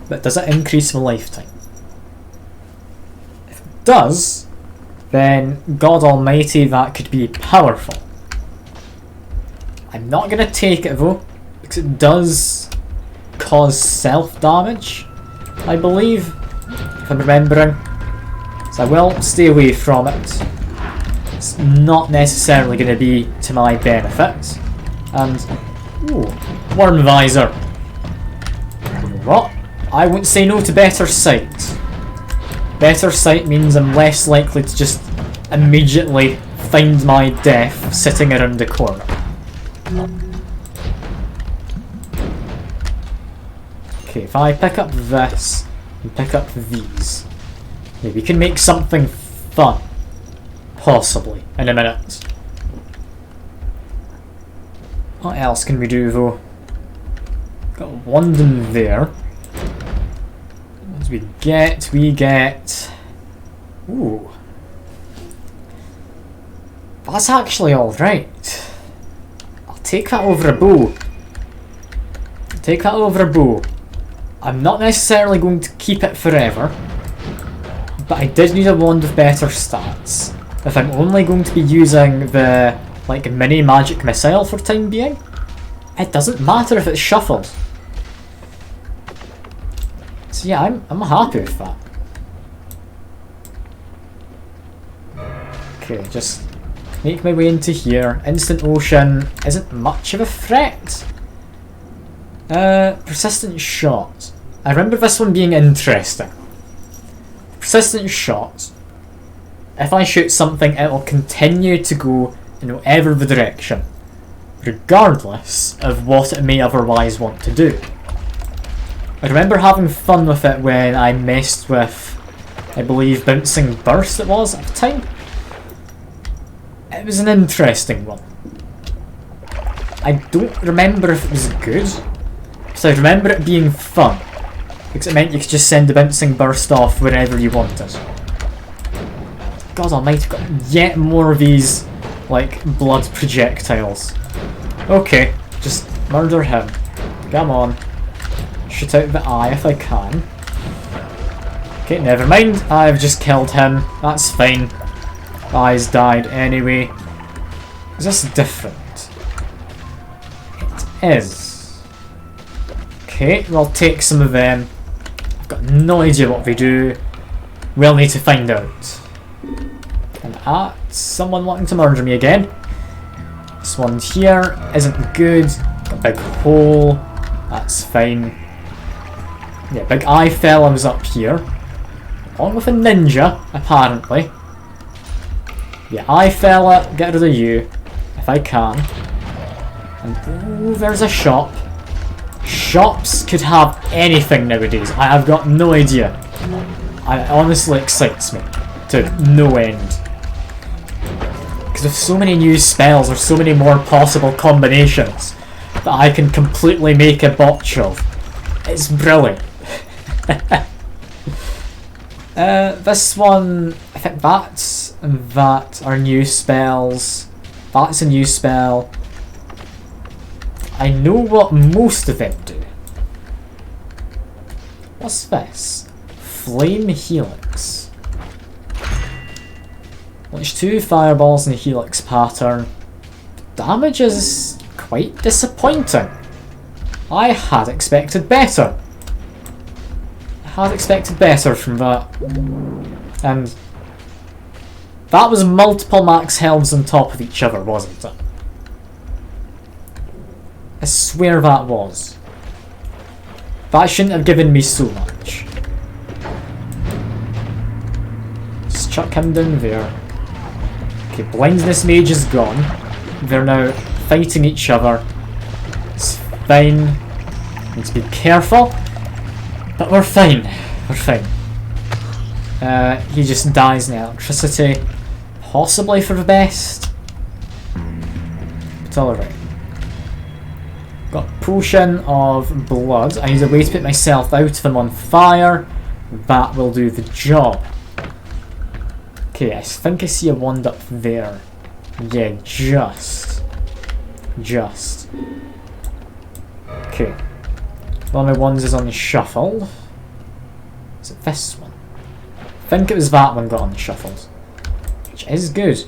Speaker 1: but does it increase the lifetime? If it does, then God Almighty, that could be powerful. I'm not going to take it though, because it does cause self-damage, I believe, if I'm remembering. So I will stay away from it. It's not necessarily going to be to my benefit. And, ooh, worm visor. You know what? I wouldn't say no to better sight. Better sight means I'm less likely to just immediately find my death sitting around the corner. Okay, if I pick up this and pick up these, maybe we can make something fun. Possibly, in a minute. What else can we do though? Got a wand in there. As we get... Ooh. That's actually alright. I'll take that over a bow. Take that over a bow. I'm not necessarily going to keep it forever, but I did need a wand with better stats. If I'm only going to be using the like mini magic missile for time being, it doesn't matter if it's shuffled. So yeah, I'm happy with that. Okay, just make my way into here. Instant Ocean isn't much of a threat. Persistent Shot. I remember this one being interesting. Persistent Shot. If I shoot something, it will continue to go in whatever the direction, regardless of what it may otherwise want to do. I remember having fun with it when I messed with, I believe, Bouncing Burst it was at the time. It was an interesting one. I don't remember if it was good, so I remember it being fun, because it meant you could just send the Bouncing Burst off wherever you wanted. God almighty, I've got yet more of these, like, blood projectiles. Okay, just murder him. Come on. Shoot out the eye if I can. Okay, never mind. I've just killed him. That's fine. Eyes died anyway. Is this different? It is. Okay, we'll take some of them. I've got no idea what they do. We'll need to find out. And someone wanting to murder me again. This one here isn't good. Got a big hole. That's fine. Yeah, big eye fella was up here. Along with a ninja, apparently. Yeah, eye fella, get rid of you. If I can. And ooh, there's a shop. Shops could have anything nowadays. I've got no idea. It honestly excites me. to no end. Because with so many new spells, there's so many more possible combinations that I can completely make a botch of. It's brilliant. This one, I think that and that are new spells. That's a new spell. I know what most of them do. What's this? Flame Helix. Launch 2 fireballs in a helix pattern. Damage is quite disappointing. I had expected better. I had expected better from that. And that was multiple max healths on top of each other, wasn't it? I swear that was. That shouldn't have given me so much. Just chuck him down there. Okay, Blindness Mage is gone. They're now fighting each other. It's fine. Need to be careful. But we're fine. We're fine. He just dies in electricity. Possibly for the best. But alright. Got a potion of blood. I need a way to put myself out of them on fire. That will do the job. Okay, I think I see a wand up there. Yeah, just. Okay. One of my wands is on the shuffle. Is it this one? I think it was that one got on the shuffled. Which is good.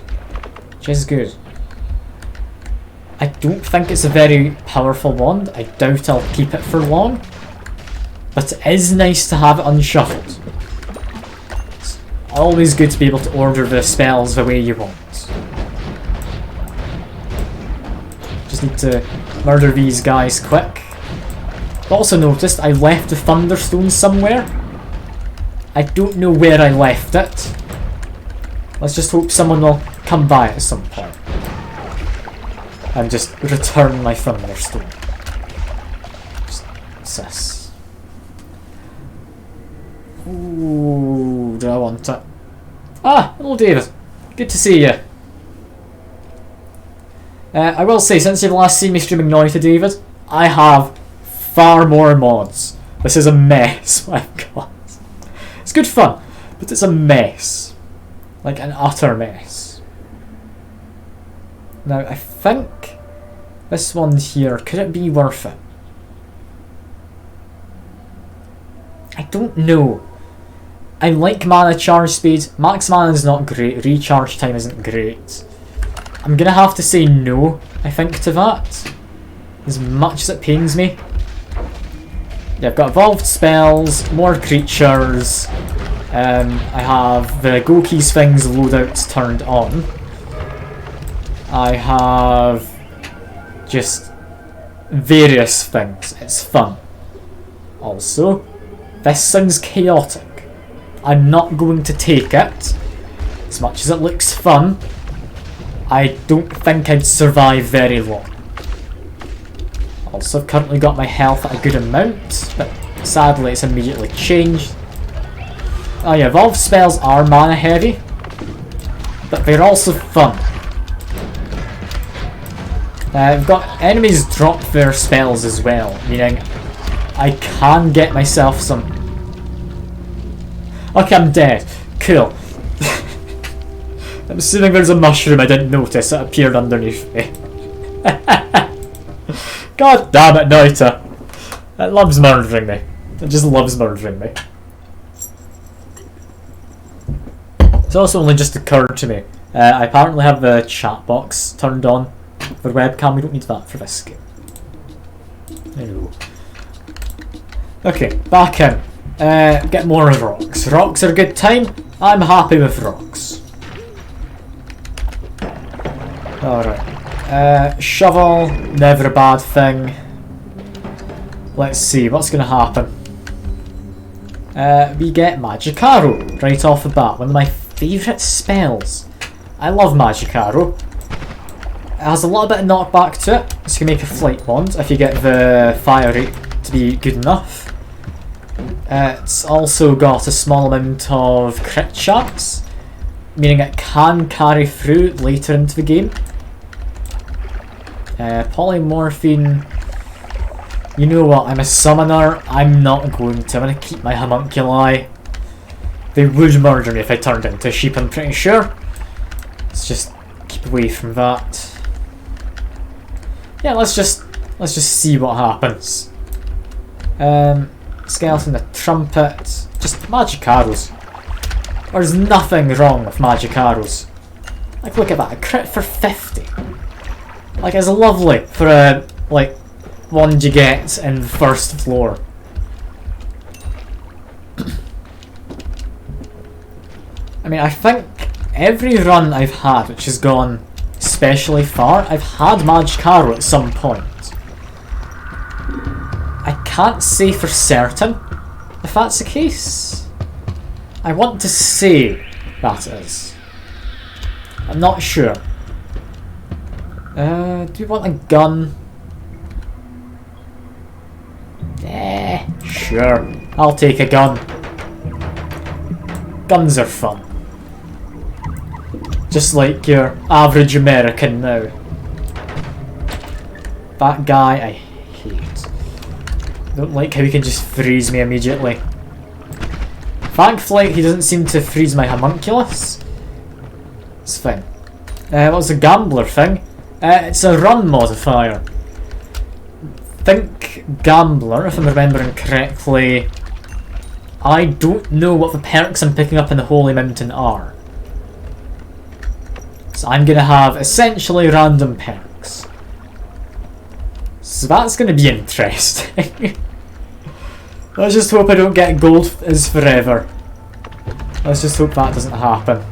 Speaker 1: I don't think it's a very powerful wand. I doubt I'll keep it for long. But it is nice to have it unshuffled. It's always good to be able to order the spells the way you want. Just need to murder these guys quick. Also noticed I left the Thunderstone somewhere. I don't know where I left it. Let's just hope someone will come by at some point. And just return my Thunderstone. What's this? Ooh, do I want it? Ah, hello David. Good to see you. I will say, since you've last seen me streaming Noita, David, I have far more mods. This is a mess what I've got. It's good fun, but it's a mess. Like an utter mess. Now, I think this one here, could it be worth it? I don't know. I like mana charge speed. Max mana is not great. Recharge time isn't great. I'm gonna have to say no, I think, to that. As much as it pains me. Yeah, I've got evolved spells, more creatures. I have the Goki's things loadouts turned on. I have just various things. It's fun. Also, this sounds chaotic. I'm not going to take it. As much as it looks fun, I don't think I'd survive very long. Also, I've currently got my health at a good amount, but sadly it's immediately changed. Oh yeah, evolved spells are mana heavy, but they're also fun. I've got enemies drop their spells as well, meaning I can get myself some... Okay, I'm dead. Cool. I'm assuming there's a mushroom I didn't notice that appeared underneath me. God damn it, Noita. It loves murdering me. It just loves murdering me. It's also only just occurred to me. I apparently have the chat box turned on for webcam. We don't need that for this game. Hello. Okay, back in. Get more of rocks. Rocks are a good time. I'm happy with rocks. Alright. Shovel, never a bad thing. Let's see, what's going to happen? We get Magic Arrow right off the bat. One of my favourite spells. I love Magic Arrow. It has a little bit of knockback to it, so you can make a flight wand if you get the fire rate to be good enough. It's also got a small amount of crit chance, meaning it can carry through later into the game. Polymorphine. You know what, I'm a summoner, I'm not going to. I'm going to keep my homunculi. They would murder me if I turned into a sheep, I'm pretty sure. Let's just keep away from that. Yeah, let's just see what happens. Skeleton, the trumpet, just magic arrows. There's nothing wrong with magic arrows. Like, look at that, a crit for 50. Like, it's lovely for a, like, one you get in the first floor. I mean, I think every run I've had which has gone especially far, I've had magic arrow at some point. I can't say for certain if that's the case. I want to say that is. I'm not sure. Do we want a gun? Sure. I'll take a gun. Guns are fun. Just like your average American now. That guy I hate. Don't like how he can just freeze me immediately. Thankfully, he doesn't seem to freeze my homunculus. It's fine. What was the gambler thing? It's a run modifier. Think gambler, if I'm remembering correctly. I don't know what the perks I'm picking up in the Holy Mountain are. So I'm going to have essentially random perks. So that's going to be interesting. Let's just hope I don't get gold is forever. Let's just hope that doesn't happen.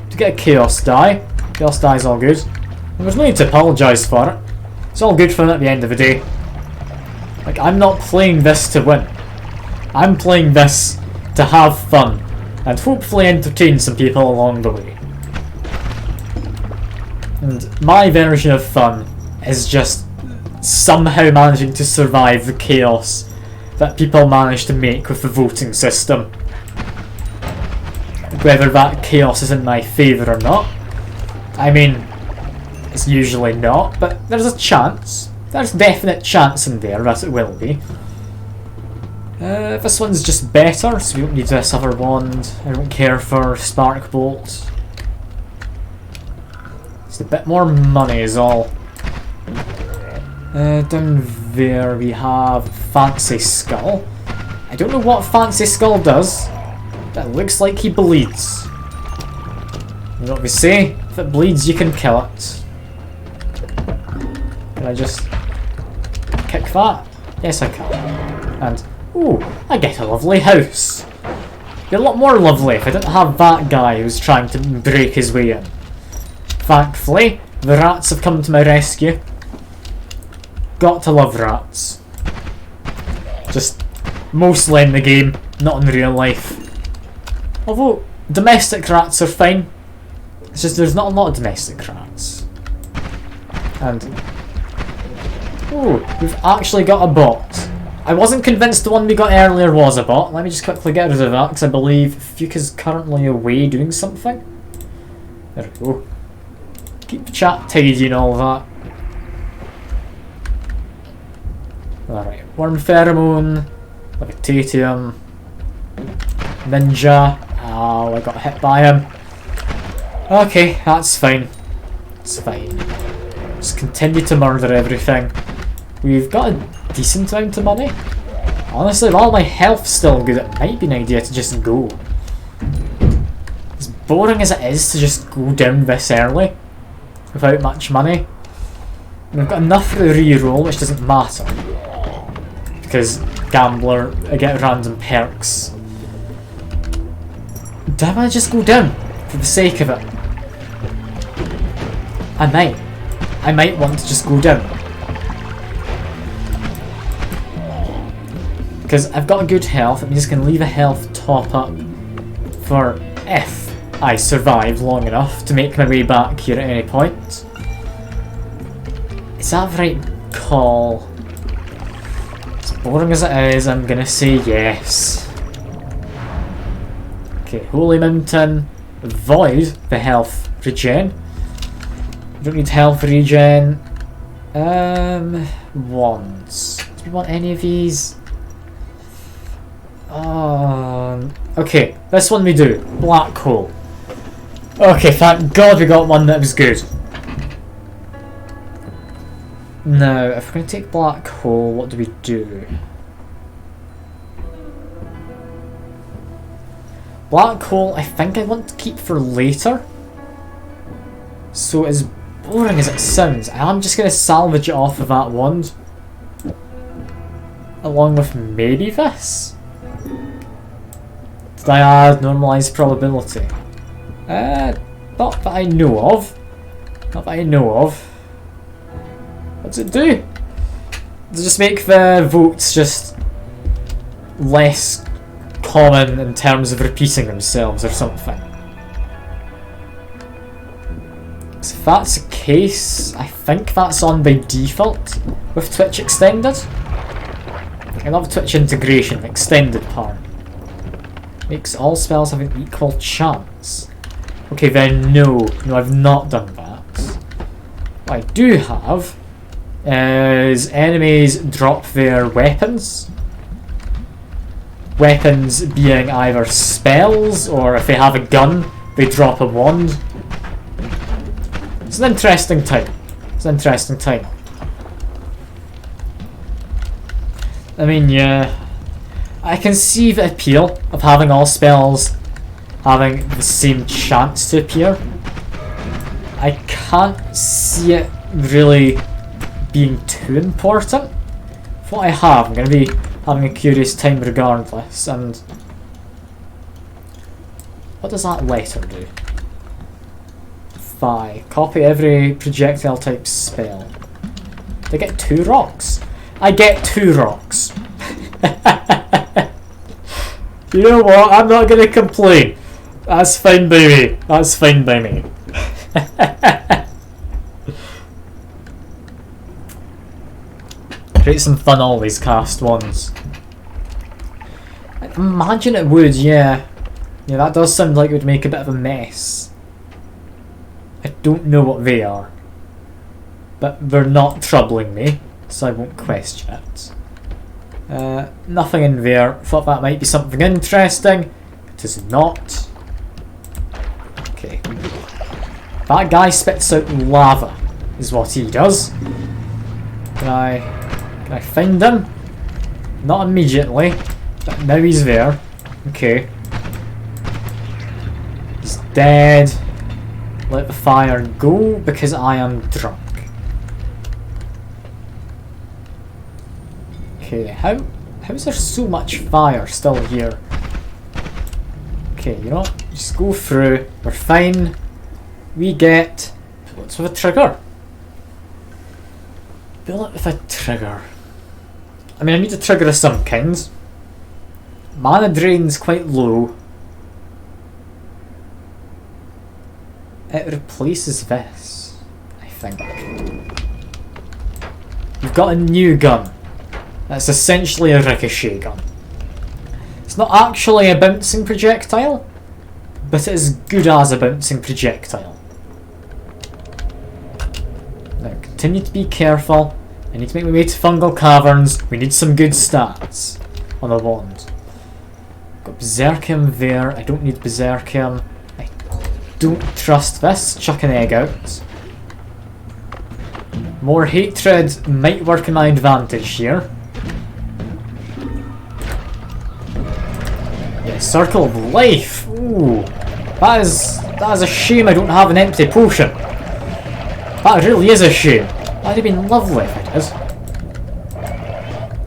Speaker 1: To get a chaos die. Chaos die is all good. And there's no need to apologise for it. It's all good fun at the end of the day. Like, I'm not playing this to win. I'm playing this to have fun. And hopefully entertain some people along the way. And my version of fun is just somehow managing to survive the chaos that people manage to make with the voting system. Whether that chaos is in my favour or not. I mean, it's usually not, but there's a chance. There's definite chance in there that it will be. This one's just better, so we don't need this other wand. I don't care for Spark Bolt. It's a bit more money is all. Down there we have Fancy Skull. I don't know what Fancy Skull does, but it looks like he bleeds. You know what we say? If it bleeds, you can kill it. Can I just kick that? Yes, I can. And, ooh, I get a lovely house. It'd be a lot more lovely if I didn't have that guy who's trying to break his way in. Thankfully, the rats have come to my rescue. Got to love rats. Just mostly in the game, not in real life. Although, domestic rats are fine. It's just there's not a lot of domestic rats. And, ooh, we've actually got a bot. I wasn't convinced the one we got earlier was a bot. Let me just quickly get rid of that, because I believe Fuka's currently away doing something. There we go. Keep the chat tidy and all that. Alright, Worm Pheromone, Levitatium, Ninja. Oh, I got hit by him. Okay, that's fine. It's fine. Just continue to murder everything. We've got a decent amount of money. Honestly, with all my health still good, it might be an idea to just go. As boring as it is to just go down this early without much money. And I've got enough for the re-roll, which doesn't matter. Because Gambler, I get random perks. Do I want to just go down for the sake of it? I might want to just go down. Because I've got good health, it means I can leave a health top up for if I survive long enough to make my way back here at any point. Is that the right call? As boring as it is, I'm gonna say yes. Okay, Holy Mountain, avoid the health regen. Don't need health regen. Wands. Do we want any of these? Okay, this one we do. Black hole. Okay, thank God we got one that was good. Now, if we're going to take black hole, what do we do? Black hole, I think I want to keep for later. So as boring as it sounds, I am just going to salvage it off of that wand. Along with maybe this? Did I add normalised probability? Not that I know of. Not that I know of. What does it do? Does it just make the votes just less common in terms of repeating themselves or something? So if that's the case, I think that's on by default with Twitch Extended. I love Twitch integration, the extended part. Makes all spells have an equal chance. Okay then, no, I've not done that. What I do have is enemies drop their weapons. Weapons being either spells, or if they have a gun, they drop a wand. It's an interesting time. It's an interesting time. I mean, yeah, I can see the appeal of having all spells having the same chance to appear. I can't see it really being too important. For what I have, I'm going to be having a curious time regardless. And what does that letter do? 5. Copy every projectile type spell. Do I get 2 rocks? I get 2 rocks. You know what? I'm not going to complain. That's fine by me. That's fine by me. Create some fun always cast ones. I imagine it would, yeah. Yeah, that does sound like it would make a bit of a mess. I don't know what they are. But they're not troubling me, so I won't question it. Nothing in there. Thought that might be something interesting. It is not. Okay. That guy spits out lava, is what he does. Can I find him? Not immediately, but now he's there. Okay. He's dead. Let the fire go because I am drunk. Okay, how is there so much fire still here? Okay, you know what? Just go through. We're fine. We get bullets with a trigger. Bullet with a trigger. I mean, I need a trigger of some kind. Mana drain's quite low. It replaces this, I think. You've got a new gun. That's essentially a ricochet gun. It's not actually a bouncing projectile, but it is good as a bouncing projectile. Now, continue to be careful. I need to make my way to fungal caverns. We need some good stats on the wand. Got Berserkium there. I don't need Berserkium. I don't trust this. Chuck an egg out. More hatred might work in my advantage here. Yeah, Circle of Life. Ooh, that is a shame I don't have an empty potion. That really is a shame. That'd have been lovely if it is.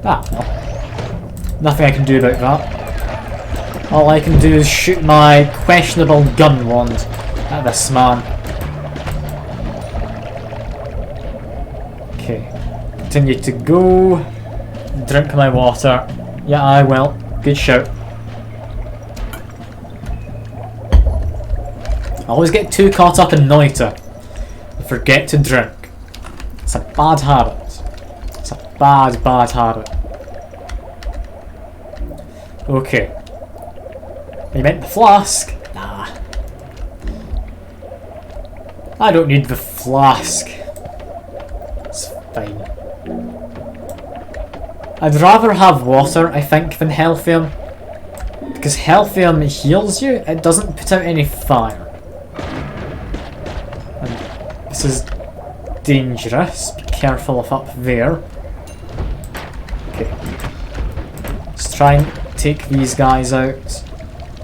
Speaker 1: Ah, well. Nothing I can do about that. All I can do is shoot my questionable gun wand at this man. Okay. Continue to go. Drink my water. Yeah, I will. Good shout. I always get too caught up in Noita. I forget to drink. It's a bad habit. It's a bad habit. Okay. You meant the flask? Nah. I don't need the flask. It's fine. I'd rather have water, I think, than Healthium. Because Healthium heals you, it doesn't put out any fire. And this is dangerous. Be careful of up there. Okay. Let's try and take these guys out.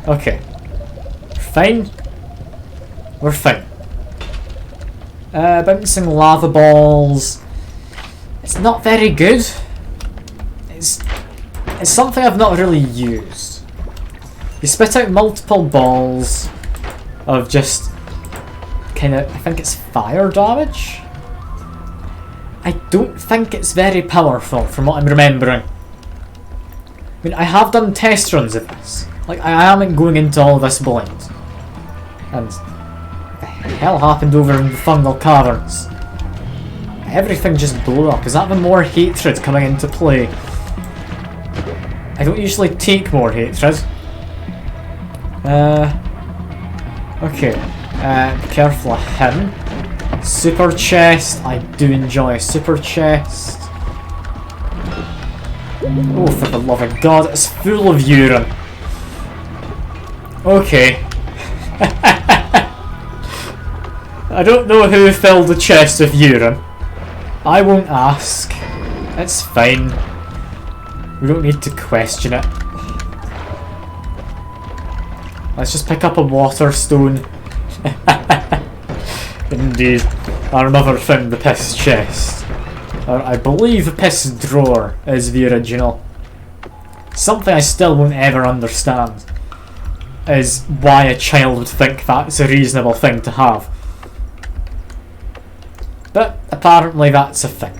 Speaker 1: Okay. Fine. We're fine. Bouncing lava balls. It's not very good. It's something I've not really used. You spit out multiple balls of just kind of, I think it's fire damage? I don't think it's very powerful from what I'm remembering. I mean, I have done test runs of this. Like, I am going into all this blind. And what the hell happened over in the fungal caverns? Everything just blew up. Is that the more hatred coming into play? I don't usually take more hatred. Okay. Be careful of him. Super chest. I do enjoy a super chest. Oh, for the love of God, it's full of urine. Okay. I don't know who filled the chest with urine. I won't ask. It's fine. We don't need to question it. Let's just pick up a water stone. Indeed. Our mother found the piss chest. Or I believe the piss drawer is the original. Something I still won't ever understand is why a child would think that's a reasonable thing to have. But apparently that's a thing.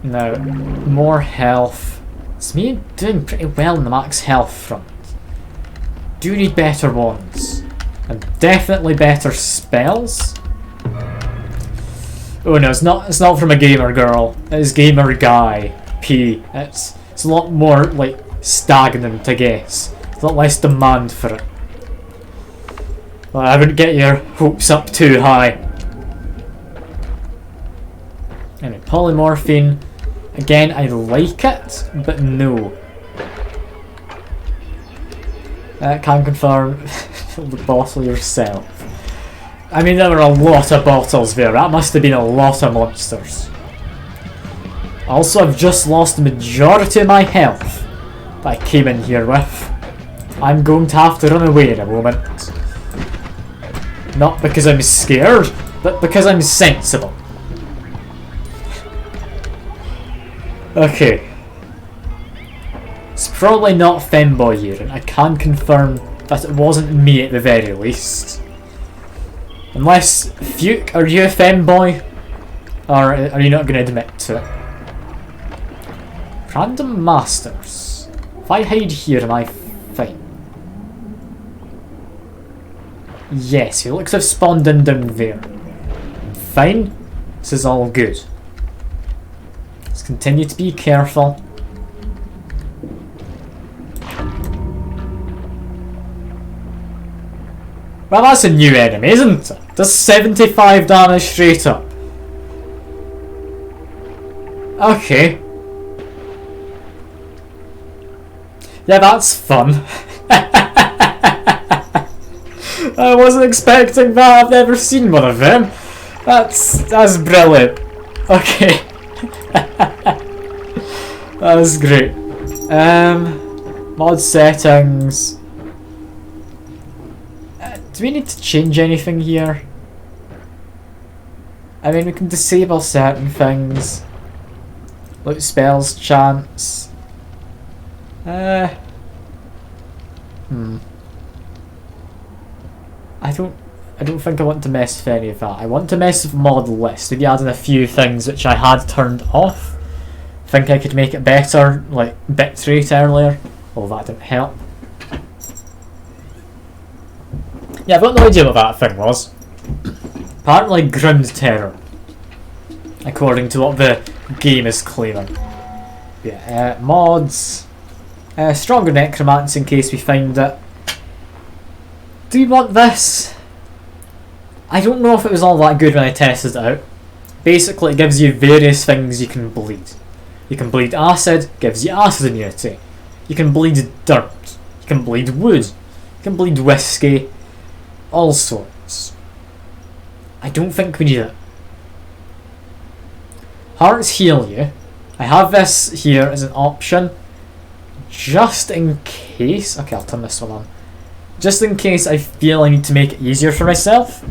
Speaker 1: Now, more health. It's me doing pretty well in the max health front. Do need better ones. And definitely better spells. Oh no, it's not from a gamer girl. It's gamer guy. P. It's a lot more like stagnant, I guess. A lot less demand for it. Well, I wouldn't get your hopes up too high. Anyway, polymorphine. Again, I like it, but no. Can confirm. Fill the bottle yourself. I mean, there were a lot of bottles there. That must have been a lot of monsters. Also, I've just lost the majority of my health that I came in here with. I'm going to have to run away in a moment. Not because I'm scared, but because I'm sensible. Okay. It's probably not femboy urine. I can confirm that it wasn't me at the very least. Unless, Fuke, are you a femboy? Or are you not going to admit to it? Random masters. If I hide here, am I fine? Yes, he looks to have spawned in down there. Fine. This is all good. Let's continue to be careful. Well, that's a new enemy, isn't it? Does 75 damage straight up. Okay. Yeah, that's fun. I wasn't expecting that. I've never seen one of them. That's brilliant. Okay. That was great. Mod settings. Do we need to change anything here? I mean, we can disable certain things. Like spells, chance. I don't think I want to mess with any of that. I want to mess with mod list. Maybe adding a few things which I had turned off. Think I could make it better, like bitrate earlier. Oh, that didn't help. Yeah, I've got no idea what that thing was. Apparently ground terror. According to what the game is claiming. Yeah, mods. Stronger necromancy in case we find it. Do we want this? I don't know if it was all that good when I tested it out. Basically, it gives you various things you can bleed. You can bleed acid, gives you acid immunity. You can bleed dirt. You can bleed wood. You can bleed whiskey. All sorts. I don't think we need it. Hearts heal you. I have this here as an option. Just in case. Okay, I'll turn this one on. Just in case I feel I need to make it easier for myself.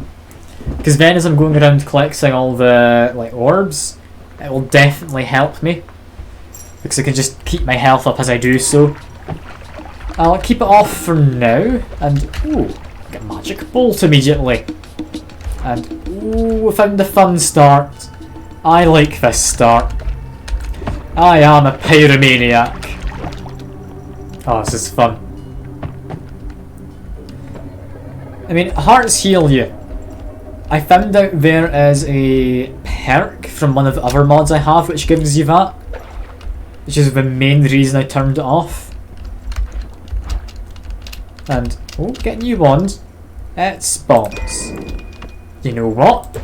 Speaker 1: Because then as I'm going around collecting all the like orbs, it will definitely help me. Because I can just keep my health up as I do so. I'll keep it off for now. And, ooh, get a magic bolt immediately. And, ooh, I found a fun start. I like this start. I am a pyromaniac. Oh, this is fun. I mean, hearts heal you. I found out there is a perk from one of the other mods I have which gives you that. Which is the main reason I turned it off. And, oh, get a new wand. It's bombs. You know what?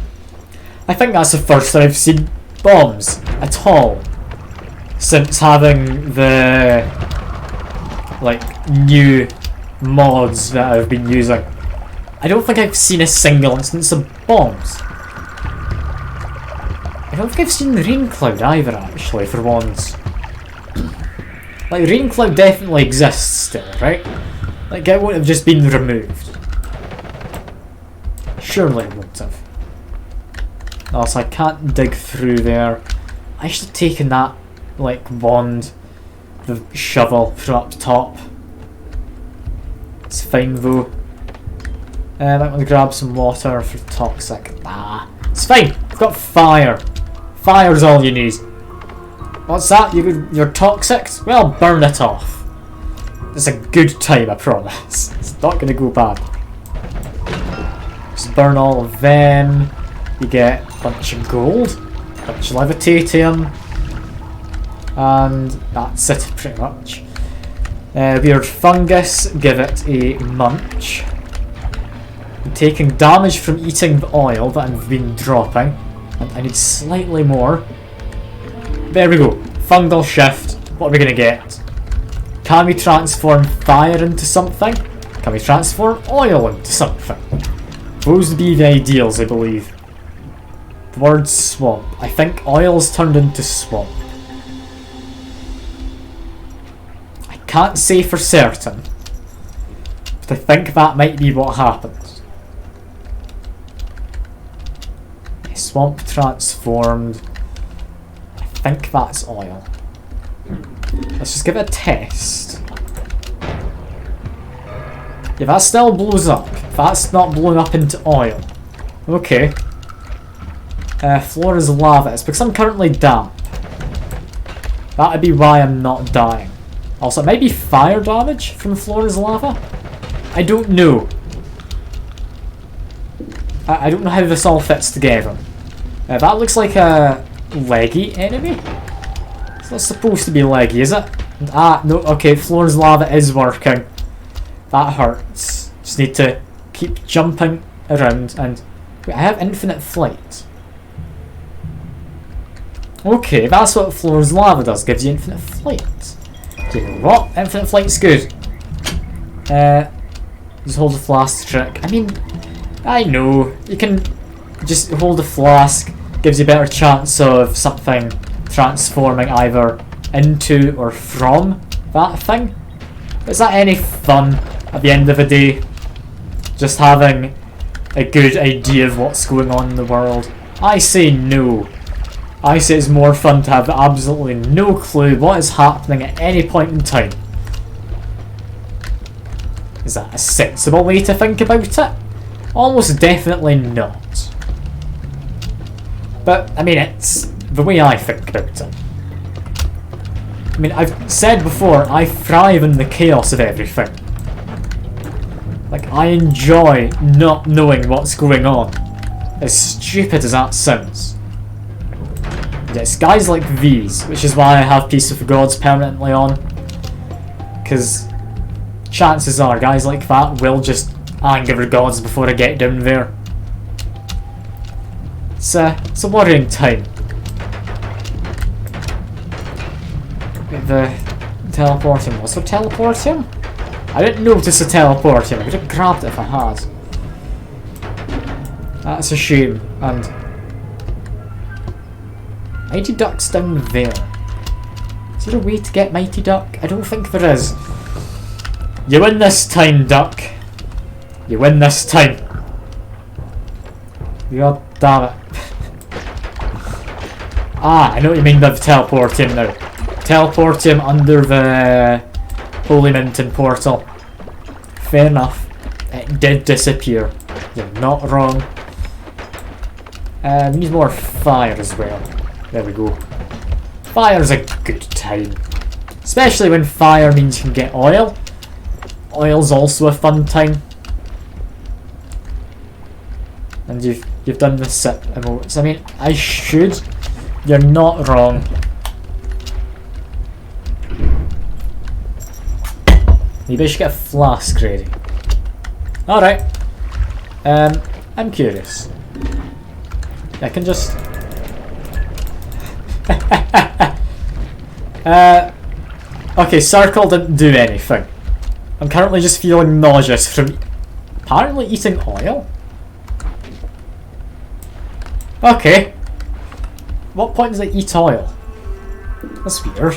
Speaker 1: I think that's the first time I've seen bombs at all. Since having the like new mods that I've been using. I don't think I've seen a single instance of bombs. I don't think I've seen Rain Cloud either, actually, for once. Like, Rain Cloud definitely exists still, right? Like, it won't have just been removed. Surely it won't have. Also, I can't dig through there. I should have taken that, like, wand, the shovel from up top. It's fine, though. I'm going to grab some water for toxic. Nah, it's fine. I've got fire. Fire's all you need. What's that? You're toxic? Well, burn it off. It's a good time, I promise. It's not going to go bad. Just burn all of them. You get a bunch of gold, a bunch of levitatium, and that's it pretty much. Weird fungus, give it a munch. I'm taking damage from eating the oil that I've been dropping, and I need slightly more. There we go, fungal shift. What are we going to get? Can we transform fire into something? Can we transform oil into something? Those would be the ideals, I believe. The word swamp. I think oil's turned into swamp. I can't say for certain, but I think that might be what happens. Swamp transformed. I think that's oil. Let's just give it a test. If that still blows up, if that's not blowing up into oil. Okay. Floor is lava. It's because I'm currently damp. That'd be why I'm not dying. Also, it might be fire damage from floor is lava. I don't know. I don't know how this all fits together. That looks like a leggy enemy. It's not supposed to be leggy, is it? Ah, no, okay, floor's lava is working. That hurts. Just need to keep jumping around and... Wait, I have infinite flight. Okay, that's what floor's lava does, gives you infinite flight. Do you know what? Infinite flight's good. Just hold the flask trick. I mean, I know, you can just hold a flask, gives you a better chance of something transforming either into or from that thing. But is that any fun at the end of the day? Just having a good idea of what's going on in the world? I say no. I say it's more fun to have absolutely no clue what is happening at any point in time. Is that a sensible way to think about it? Almost definitely not. But, I mean, it's the way I think about it. I mean, I've said before, I thrive in the chaos of everything. Like, I enjoy not knowing what's going on. As stupid as that sounds. Yes, guys like these, which is why I have Peace of the Gods permanently on. Because chances are guys like that will just anger the gods before I get down there. It's a worrying time. The teleporting. Was there teleporting? I didn't notice the teleporting. I would have grabbed it if I had. That's a shame. And Mighty Duck's down there. Is there a way to get Mighty Duck? I don't think there is. You win this time, Duck. You win this time. God damn it. Ah, I know what you mean by teleporting now. Teleport him under the Holy Mountain portal. Fair enough. It did disappear. You're not wrong. We need more fire as well. There we go. Fire's a good time. Especially when fire means you can get oil. Oil's also a fun time. And you've done the sip emotes. I mean, I should. You're not wrong. Maybe I should get a flask ready. Alright. I'm curious. I can just... okay, circle didn't do anything. I'm currently just feeling nauseous from apparently eating oil. Okay. What point does it eat oil? That's weird.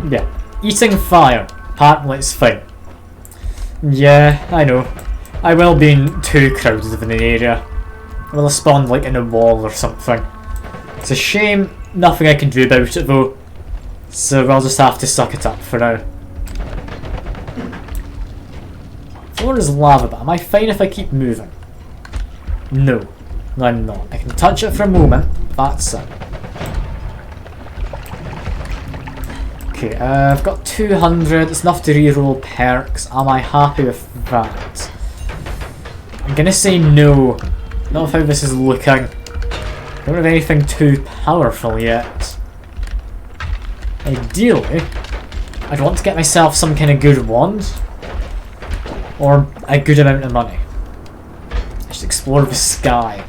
Speaker 1: Yeah. Eating fire. Apparently it's fine. Yeah, I know. I will be too crowded of an area. I will have spawned like in a wall or something. It's a shame. Nothing I can do about it though. So I'll just have to suck it up for now. Floor is lava, but am I fine if I keep moving? No. No, I'm not. I can touch it for a moment. That's it. Okay, I've got 200. It's enough to reroll perks. Am I happy with that? I'm gonna say no. Not how this is looking. Don't have anything too powerful yet. Ideally, I'd want to get myself some kind of good wand. Or a good amount of money. I should explore the sky.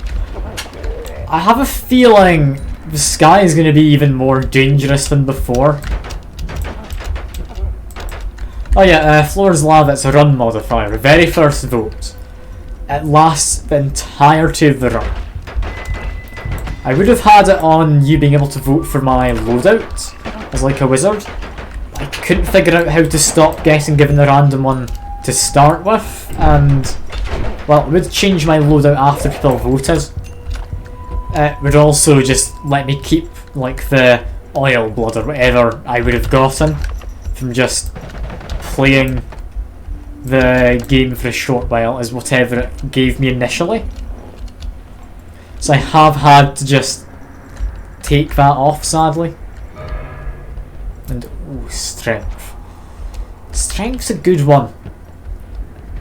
Speaker 1: I have a feeling the sky is going to be even more dangerous than before. Oh yeah, floor's lava, it's a run modifier. The very first vote. It lasts the entirety of the run. I would have had it on you being able to vote for my loadout as like a wizard. I couldn't figure out how to stop getting given the random one to start with, and well, it would change my loadout after people voted. It would also just let me keep like the oil blood or whatever I would have gotten from just playing the game for a short while as whatever it gave me initially. So I have had to just take that off, sadly. And ooh, strength. Strength's a good one,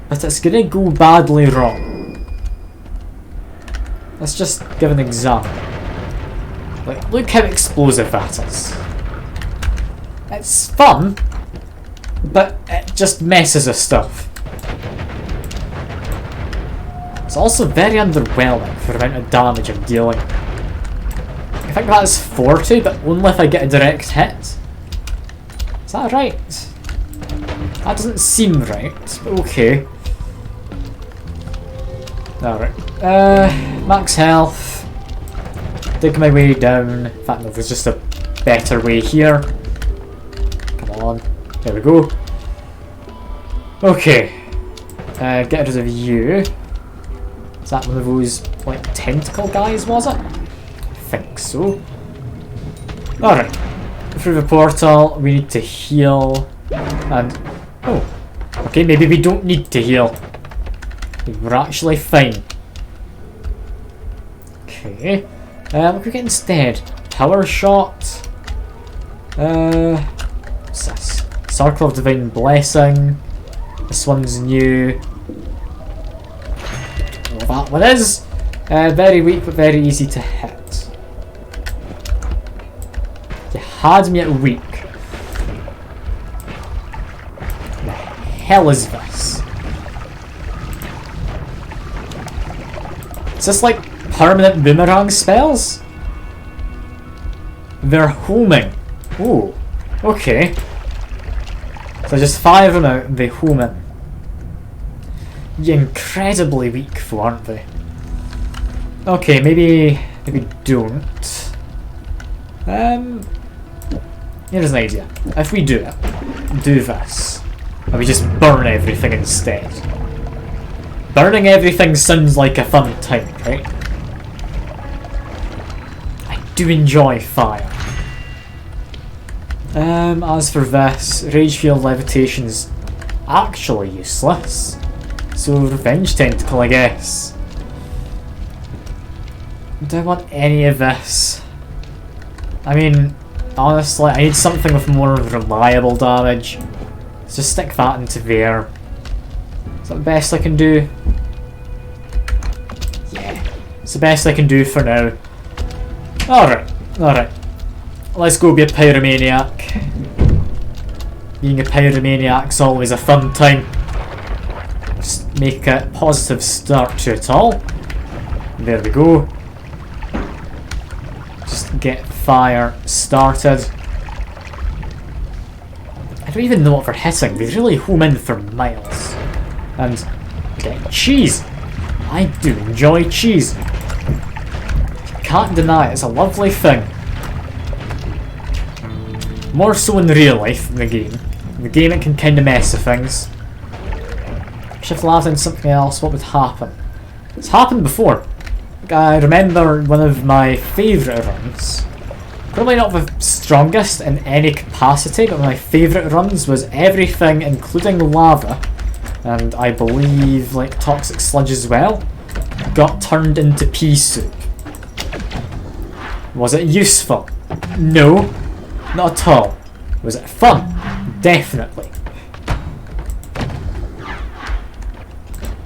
Speaker 1: but it's gonna go badly wrong. Let's just give an example. Like, look how explosive that is. It's fun, but it just messes with stuff. It's also very underwhelming for the amount of damage I'm dealing. I think that is 40, but only if I get a direct hit. Is that right? That doesn't seem right, but okay. Alright. Max health. Dig my way down. In fact, no, there's just a better way here. Come on. There we go. Okay. Get rid of you. Is that one of those, like, tentacle guys, was it? I think so. Alright. Through the portal, we need to heal. And... oh. Okay, maybe we don't need to heal. We're actually fine. Okay. What can we get instead? Power shot. What's this? Circle of Divine Blessing. This one's new. Well, that one is. Very weak but very easy to hit. You had me at weak. The hell is this? Is this like permanent boomerang spells? They're homing. Ooh, okay. So just fire them out, they home in. You're incredibly weak though, aren't they? Okay, maybe don't. Here's an idea. If we do this, and we just burn everything instead. Burning everything sounds like a fun time, right? I do enjoy fire. As for this, Rage Field Levitation's actually useless. So Revenge Tentacle, I guess. Do I want any of this? I mean, honestly, I need something with more reliable damage. Let's just stick that into there. Is that the best I can do? Yeah, it's the best I can do for now. Alright, alright. Let's go be a pyromaniac. Being a pyromaniac's always a fun time. Just make a positive start to it all. There we go. Just get fire started. I don't even know what we're hitting. They really home in for miles. And get cheese. I do enjoy cheese. Can't deny it, it's a lovely thing. More so in real life than the game. In the game it can kind of mess with things. Shift lava into something else, what would happen? It's happened before. I remember one of my favourite runs. Probably not the strongest in any capacity, but my favourite runs was everything including lava, and I believe like toxic sludge as well, got turned into pea soup. Was it useful? No, not at all. Was it fun? Definitely.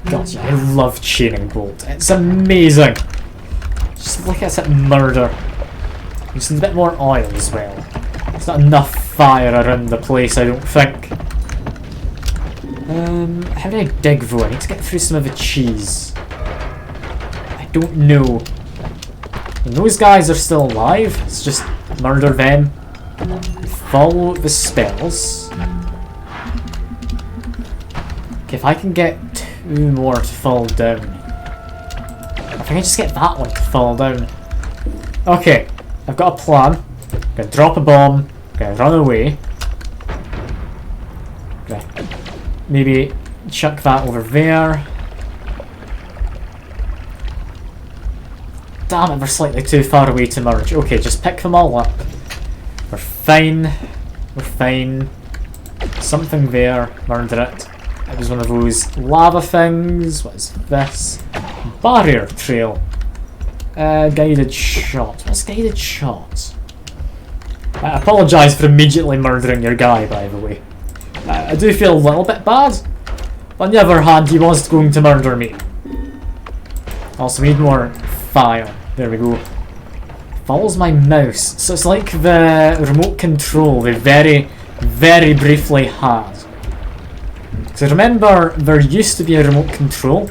Speaker 1: God, yeah, I love Chaining Bolt. It's amazing. Just look at that murder. Just a bit more oil as well. There's not enough fire around the place, I don't think. How do I dig though? I need to get through some of the cheese. I don't know. And those guys are still alive. Let's just murder them. Follow the spells. Okay, if I can get two more to fall down. I think I just get that one to fall down. Okay, I've got a plan. I'm gonna drop a bomb. I'm gonna run away. Okay. Maybe chuck that over there. Damn it, we're slightly too far away to merge. Okay, just pick them all up. We're fine. We're fine. Something there. Murder it. It was one of those lava things. What is this? Barrier trail. Guided shot. What's guided shot? I apologise for immediately murdering your guy, by the way. I do feel a little bit bad. On the other hand, he was going to murder me. Also, we need more fire. There we go. Follows my mouse. So it's like the remote control they very, very briefly had. So remember, there used to be a remote control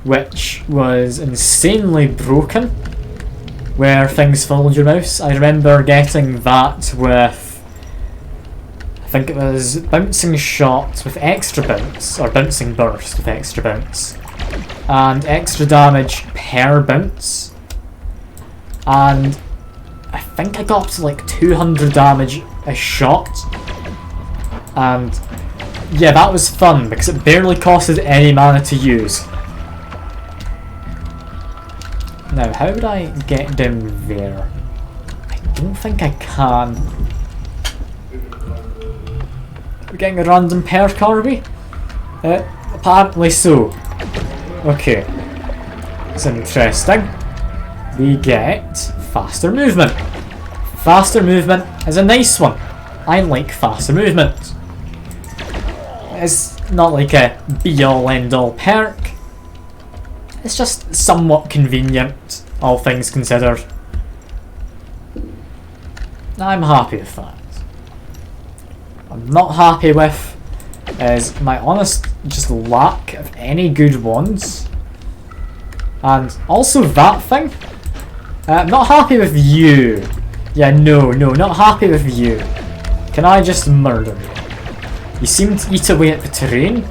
Speaker 1: which was insanely broken, where things followed your mouse. I remember getting that with, I think it was bouncing shot with extra bounce, or bouncing burst with extra bounce, and extra damage per bounce, and I think I got up to like 200 damage a shot, and yeah, that was fun because it barely costed any mana to use. Now, how would I get down there? I don't think I can. We're getting a random perk, are we? Apparently so. Okay. It's interesting. We get faster movement. Faster movement is a nice one. I like faster movement. It's not like a be-all end-all perk. It's just somewhat convenient, all things considered. I'm happy with that. What I'm not happy with is my honest just lack of any good ones. And also that thing. I'm not happy with you. Yeah, no, not happy with you. Can I just murder you? You seem to eat away at the terrain,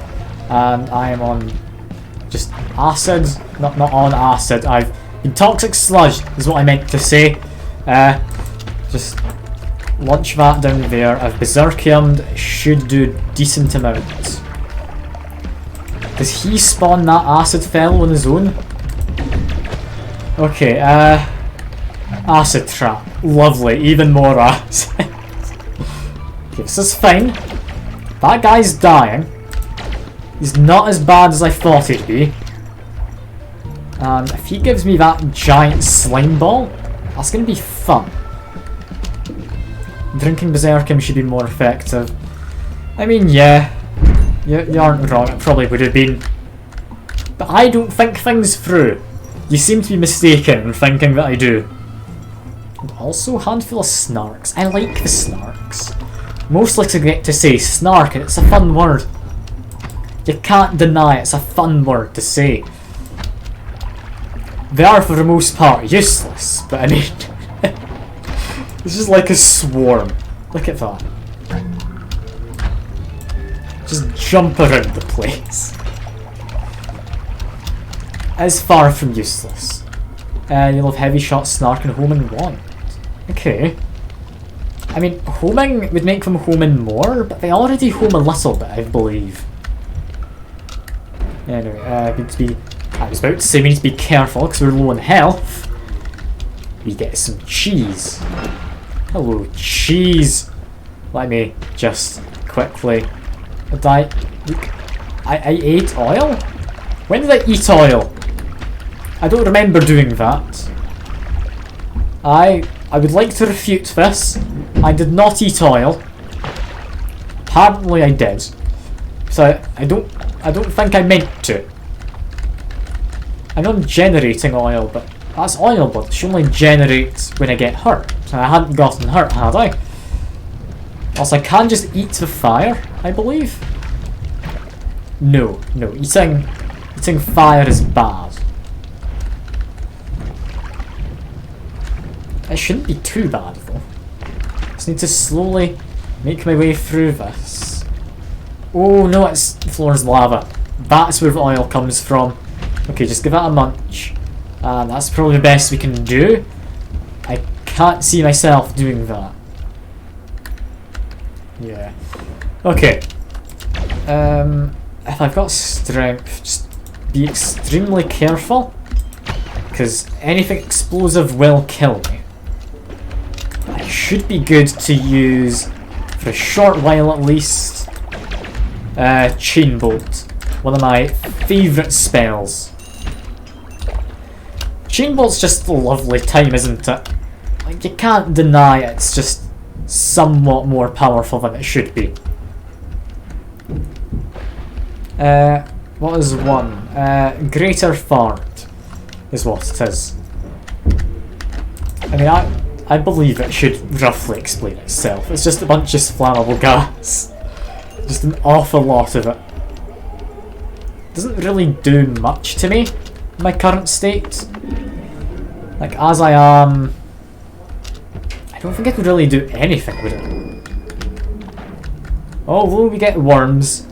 Speaker 1: and I am on just acid. Not on acid. I've been toxic sludge is what I meant to say. Just launch that down there. I've berserkiumed. Should do a decent amount. Does he spawn that acid fellow on his own? Okay, acid trap. Lovely, even more acid. Okay, this is fine. That guy's dying. He's not as bad as I thought he'd be. And if he gives me that giant slime ball, that's going to be fun. Drinking berserkium should be more effective. I mean, yeah. You aren't wrong, it probably would have been. But I don't think things through. You seem to be mistaken in thinking that I do. And also a handful of snarks. I like the snarks. Mostly to get to say snark, and it's a fun word. You can't deny it's a fun word to say. They are for the most part useless, but I mean... it's just like a swarm. Look at that. Just jump around the place. It's far from useless. You'll have heavy shot, snark, and homing wand. Okay. I mean, homing would make them homing more, but they already home a little bit, I believe. Anyway, we need to be... I was about to say we need to be careful because we're low on health. We get some cheese. Hello, cheese. Let me just quickly... I ate oil? When did I eat oil? I don't remember doing that. I would like to refute this. I did not eat oil. Apparently I did. So I don't think I meant to. I know I'm generating oil, but that's oil, but it should only generate when I get hurt. So I hadn't gotten hurt, had I? Also, I can just eat the fire, I believe. No, eating fire is bad. It shouldn't be too bad though. Just need to slowly make my way through this. Oh no, it's the floor is lava. That's where the oil comes from. Okay, just give that a munch. And that's probably the best we can do. I can't see myself doing that. Yeah. Okay. If I've got strength, just be extremely careful. Because anything explosive will kill me. I should be good to use, for a short while at least, Chain Bolt. One of my favourite spells. Chain Bolt's just a lovely time, isn't it? Like, you can't deny it's just somewhat more powerful than it should be. What is one? Greater Fart is what it is. I mean, I believe it should roughly explain itself. It's just a bunch of flammable gas. Just an awful lot of it. Doesn't really do much to me in my current state. Like, as I am... I don't think it would really do anything with it. Although we get worms.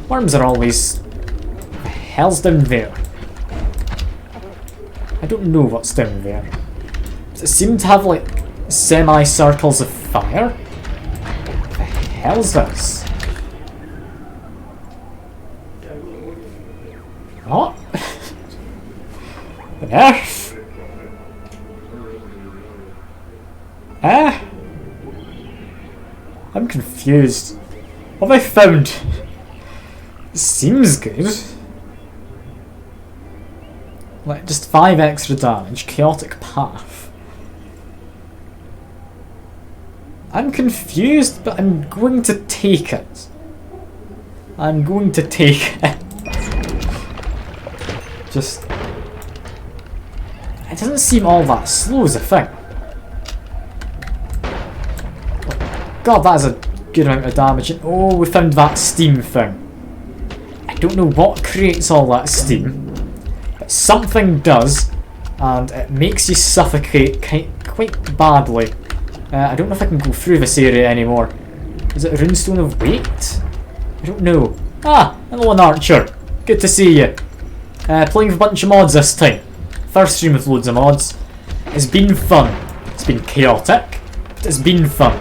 Speaker 1: Worms are always... What the hell's down there? I don't know what's down there. Does it seem to have, like, semi-circles of fire? What the hell's this? What? On earth? I'm confused. What have I found? It seems good. Like, just 5 extra damage. Chaotic Path. I'm confused, but I'm going to take it. I'm going to take it. Just... It doesn't seem all that slow as a thing. God, that is a good amount of damage. And oh, we found that steam thing. I don't know what creates all that steam. But something does, and it makes you suffocate quite badly. I don't know if I can go through this area anymore. Is it a runestone of weight? I don't know. Ah, hello, an archer. Good to see you. Playing with a bunch of mods this time. First stream with loads of mods. It's been fun. It's been chaotic, but it's been fun.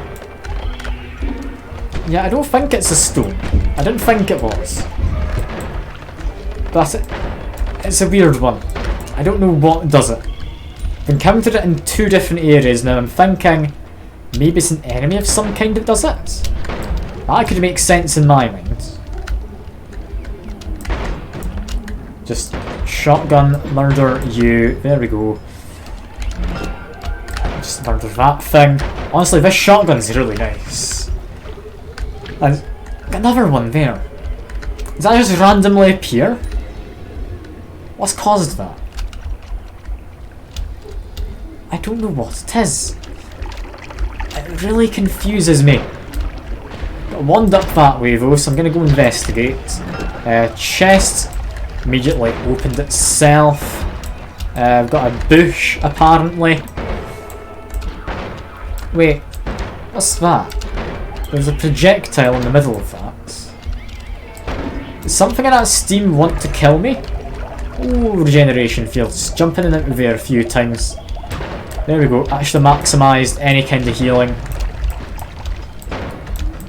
Speaker 1: Yeah, I don't think it's a stone. I didn't think it was. But it's a weird one. I don't know what does it. I've encountered it in 2 different areas now. I'm thinking maybe it's an enemy of some kind that does it. That could make sense in my mind. Just shotgun, murder you. There we go. Just murder that thing. Honestly, this shotgun's really nice. And another one there. Does that just randomly appear? What's caused that? I don't know what it is. It really confuses me. Got one up that way though, so I'm gonna go investigate. Chest immediately opened itself. I've got a bush apparently. Wait, what's that? There's a projectile in the middle of that. Does something in that steam want to kill me? Ooh, regeneration fields. Jumping in and out of there a few times. There we go. Actually maximised any kind of healing.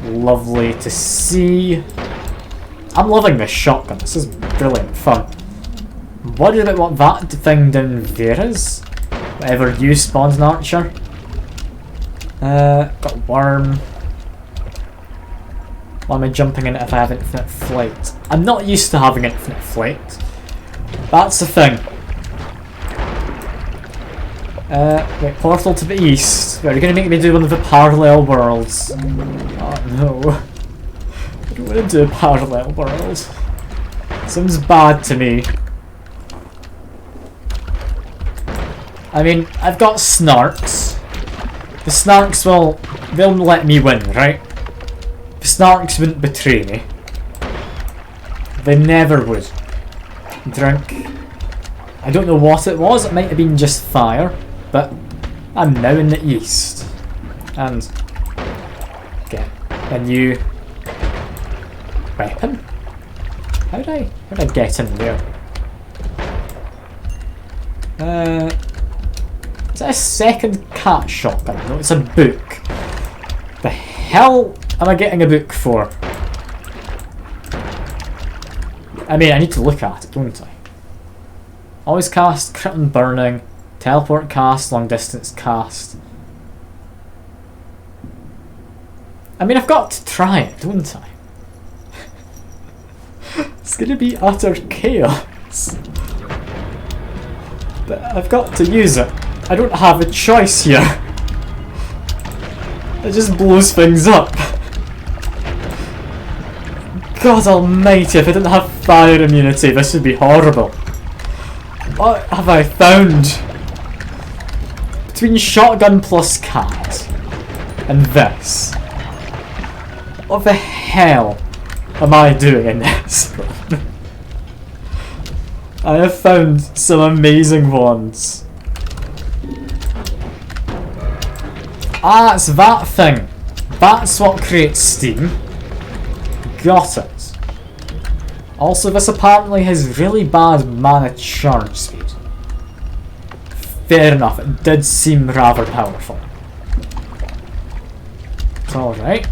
Speaker 1: Lovely to see. I'm loving this shotgun. This is brilliant fun. I'm worried about what that thing down there is. Whatever you spawned an archer. Got a worm. Why am I jumping in if I have infinite flight? I'm not used to having infinite flight. That's the thing. Wait, portal to the east. Are you going to make me do one of the parallel worlds? Oh no. I don't want to do a parallel world. Seems bad to me. I mean, I've got snarks. The snarks they'll let me win, right? The snarks wouldn't betray me. They never would. Drink. I don't know what it was, it might have been just fire, but I'm now in the east. And get a new weapon? How'd I get in there? Is that a second cat shotgun? No, it's a book. The hell am I getting a book for? I mean, I need to look at it, don't I? Always cast, crit and burning, teleport cast, long distance cast. I mean, I've got to try it, don't I? It's gonna be utter chaos. But I've got to use it. I don't have a choice here. It just blows things up. God almighty, if I didn't have fire immunity, this would be horrible. What have I found? Between shotgun plus cat and this. What the hell am I doing in this? I have found some amazing ones. Ah, it's that thing. That's what creates steam. Got it. Also, this apparently has really bad mana charge speed. Fair enough, it did seem rather powerful. It's alright.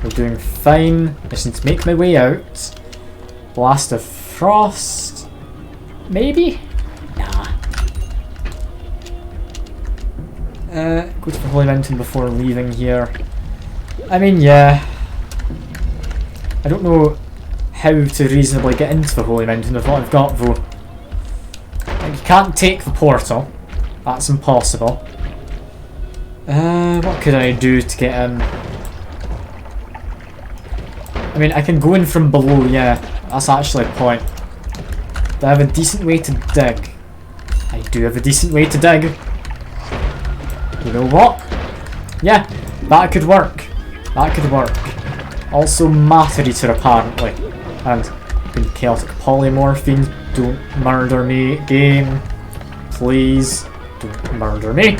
Speaker 1: We're doing fine. I just need to make my way out. Blast of Frost. Maybe? Nah. Go to the Holy Mountain before leaving here. I mean, yeah. I don't know how to reasonably get into the Holy Mountain with what I've got, though. Like, you can't take the portal. That's impossible. What could I do to get in? I mean, I can go in from below, yeah. That's actually a point. Do I have a decent way to dig? I do have a decent way to dig. You know what? Yeah, that could work. That could work. Also Matter Eater apparently. And Fucking chaotic polymorphine, don't murder me, game. Please, don't murder me.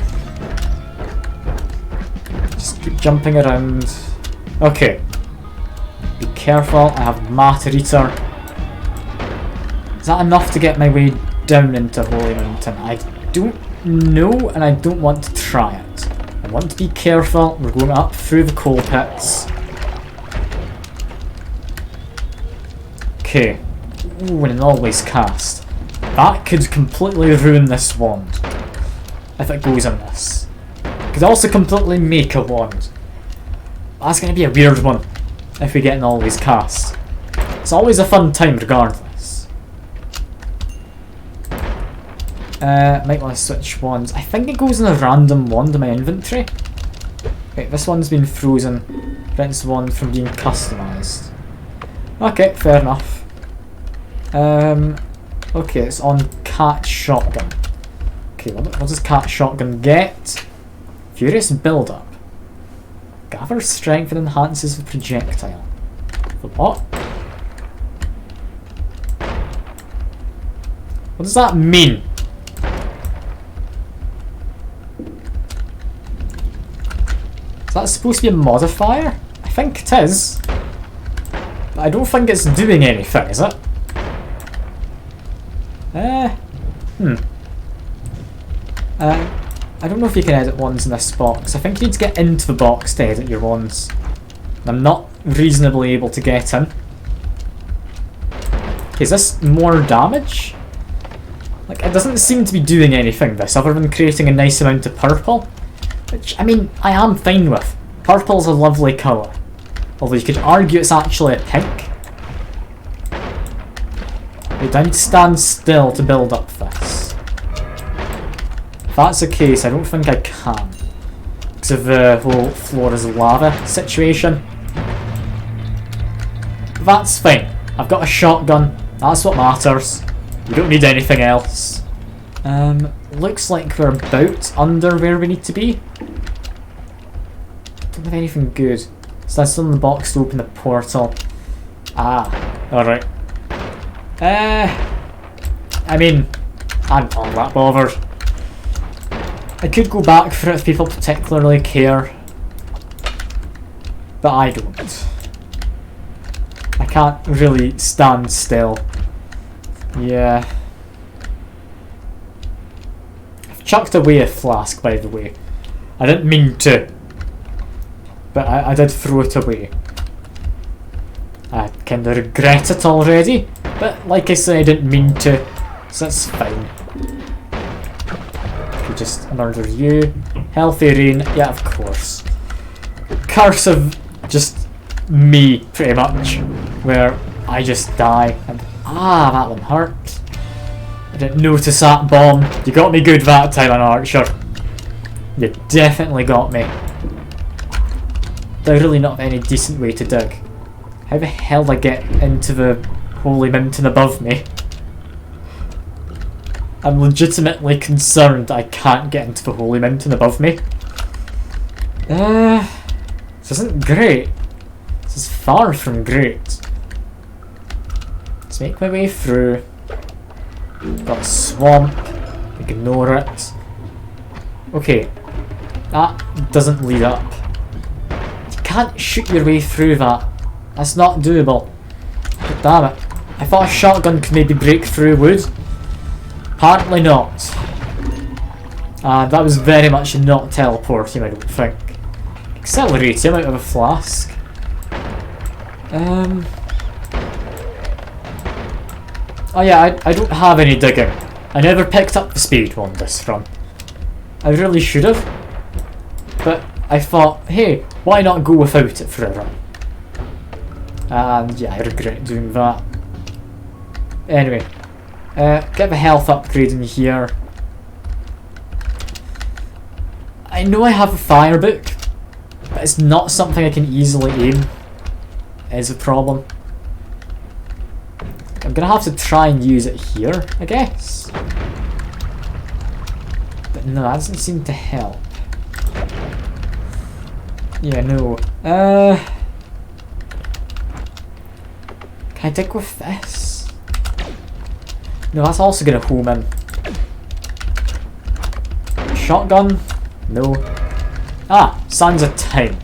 Speaker 1: Just keep jumping around. Okay. Be careful, I have Matter Eater. Is that enough to get my way down into Holy Mountain? I don't know, and I don't want to try it. I want to be careful. We're going up through the coal pits. Okay. Ooh, and an always cast. That could completely ruin this wand. If it goes on this. Could also completely make a wand. That's going to be a weird one. If we get an always cast. It's always a fun time regardless. Might want to switch wands. I think it goes in a random wand in my inventory. Okay, this one's been frozen. Prevents the wand from being customised. Okay, fair enough. Okay, it's on Cat Shotgun. Okay, what does Cat Shotgun get? Furious Build-Up. Gathers strength and enhances the projectile. For what? What does that mean? Is that supposed to be a modifier? I think it is. But I don't think it's doing anything, is it? I don't know if you can edit wands in this box. I think you need to get into the box to edit your wands. I'm not reasonably able to get in. Okay, is this more damage? Like, it doesn't seem to be doing anything, this, other than creating a nice amount of purple. Which, I mean, I am fine with. Purple's a lovely colour. Although you could argue it's actually a pink. We don't stand still to build up this. If that's the case, I don't think I can. Because of the whole floor is lava situation. That's fine. I've got a shotgun. That's what matters. We don't need anything else. Looks like we're about under where we need to be. Don't have anything good. So that's still in the box to open the portal. Ah, alright. I mean, I'm not that bothered. I could go back for it if people particularly care. But I don't. I can't really stand still. Yeah. I've chucked away a flask, by the way. I didn't mean to. But I did throw it away. I kinda regret it already. But like I say, I didn't mean to. So that's fine. Could just murder you. Healthy rain, yeah, of course. Curse of just me, pretty much. Where I just die. And that one hurt. I didn't notice that bomb. You got me good that time, an archer. You definitely got me. There's really not any decent way to dig. How the hell do I get into the holy mountain above me? I'm legitimately concerned I can't get into the holy mountain above me. This isn't great. This is far from great. Let's make my way through. Got a swamp. Ignore it. Okay. That doesn't lead up. You can't shoot your way through that. That's not doable. But damn it. I thought a shotgun could maybe break through wood. Apparently not. That was very much not teleporting, I don't think. Accelerating out of a flask. Oh yeah, I don't have any digging. I never picked up the speed one this run. I really should have. But I thought, hey, why not go without it for a run? And yeah, I regret doing that. Anyway, get the health upgrade in here. I know I have a fire book, but it's not something I can easily aim. Is a problem. I'm gonna have to try and use it here, I guess. But no, that doesn't seem to help. Yeah, no. Can I dig with this? No, that's also gonna home in. Shotgun? No. Ah, Sands of Time.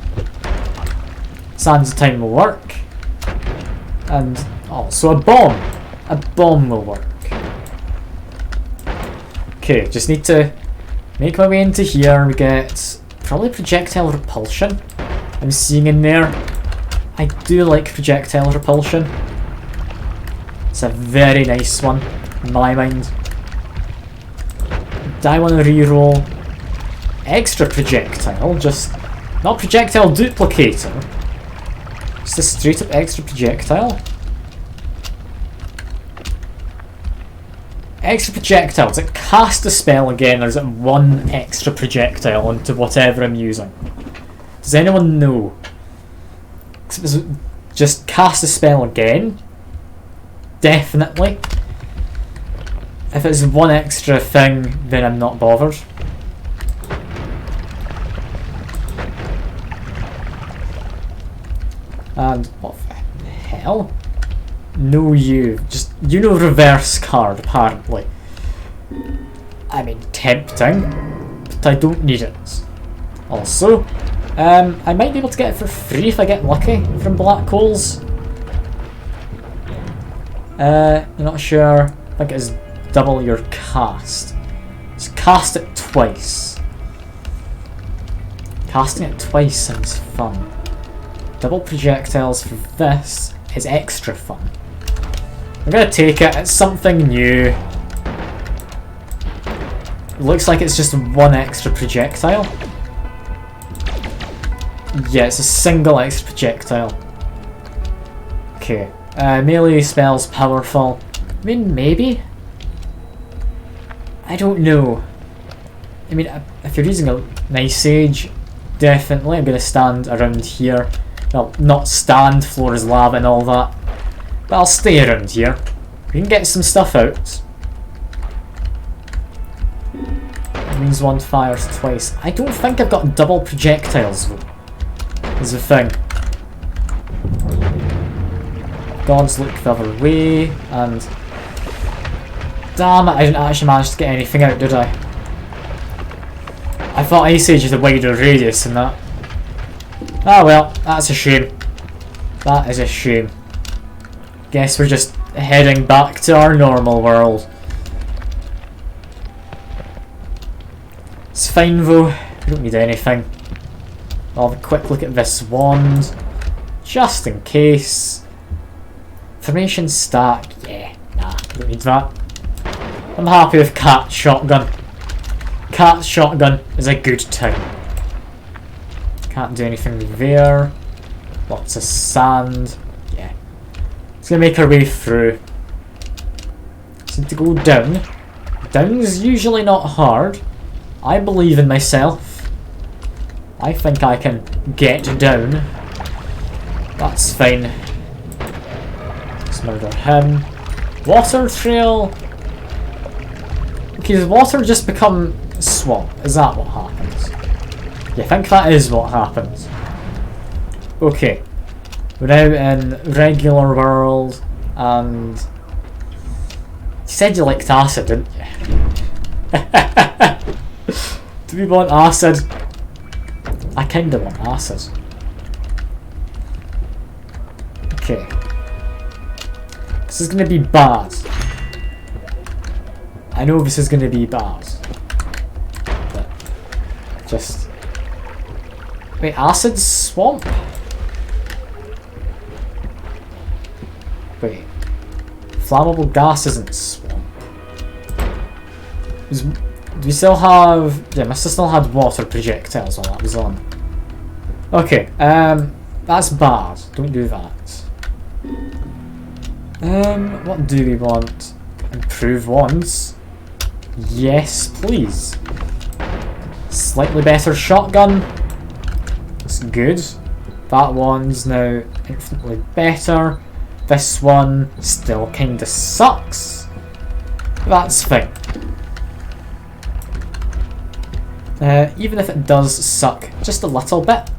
Speaker 1: Sands of Time will work. And also a bomb. A bomb will work. Okay, just need to make my way into here. We get probably projectile repulsion. I'm seeing in there. I do like projectile repulsion. It's a very nice one, in my mind. Do I want to reroll extra projectile? Just not projectile duplicator. Just a straight up extra projectile. Extra projectile. Does it cast a spell again, or is it one extra projectile onto whatever I'm using? Does anyone know? Just cast a spell again? Definitely. If it's one extra thing, then I'm not bothered. And what the hell? No, you know reverse card apparently. I mean, tempting, but I don't need it. Also, I might be able to get it for free if I get lucky from black holes. You're not sure. I think it's double your cast. Just cast it twice. Casting it twice sounds fun. Double projectiles for this is extra fun. I'm gonna take it. It's something new. It looks like it's just one extra projectile. Yeah, it's a single extra projectile. Okay. Melee spells powerful. I mean, maybe? I don't know. I mean, if you're using a nice sage, definitely I'm going to stand around here. Well, not stand, floor is lava and all that. But I'll stay around here. We can get some stuff out. That means one fires twice. I don't think I've got double projectiles though. Is the thing. Gods look the other way, and damn it, I didn't actually manage to get anything out, did I? I thought Ice Age had a wider radius than that. Ah well, that's a shame. That is a shame. Guess we're just heading back to our normal world. It's fine though, we don't need anything. I'll have a quick look at this wand, just in case. Formation stack, yeah, nah, don't need that. I'm happy with cat shotgun. Cat shotgun is a good time. Can't do anything there. Lots of sand, yeah. It's gonna make our way through. Just need to go down. Down is usually not hard. I believe in myself. I think I can get down. That's fine. Murder him. Water trail. Okay, does water just become swamp? Is that what happens? Yeah, I think that is what happens. Okay. We're now in regular world, and you said you liked acid, didn't you? Do we want acid? I kinda want acid. Okay. This is gonna be bad. I know this is gonna be bad. But just wait, acid swamp? Wait. Flammable gas isn't swamp. Do we still have, yeah, must have still had water projectiles while that was on. Okay, that's bad. Don't do that. What do we want? Improve wands? Yes, please. Slightly better shotgun. That's good. That one's now infinitely better. This one still kinda sucks. That's fine. Even if it does suck just a little bit,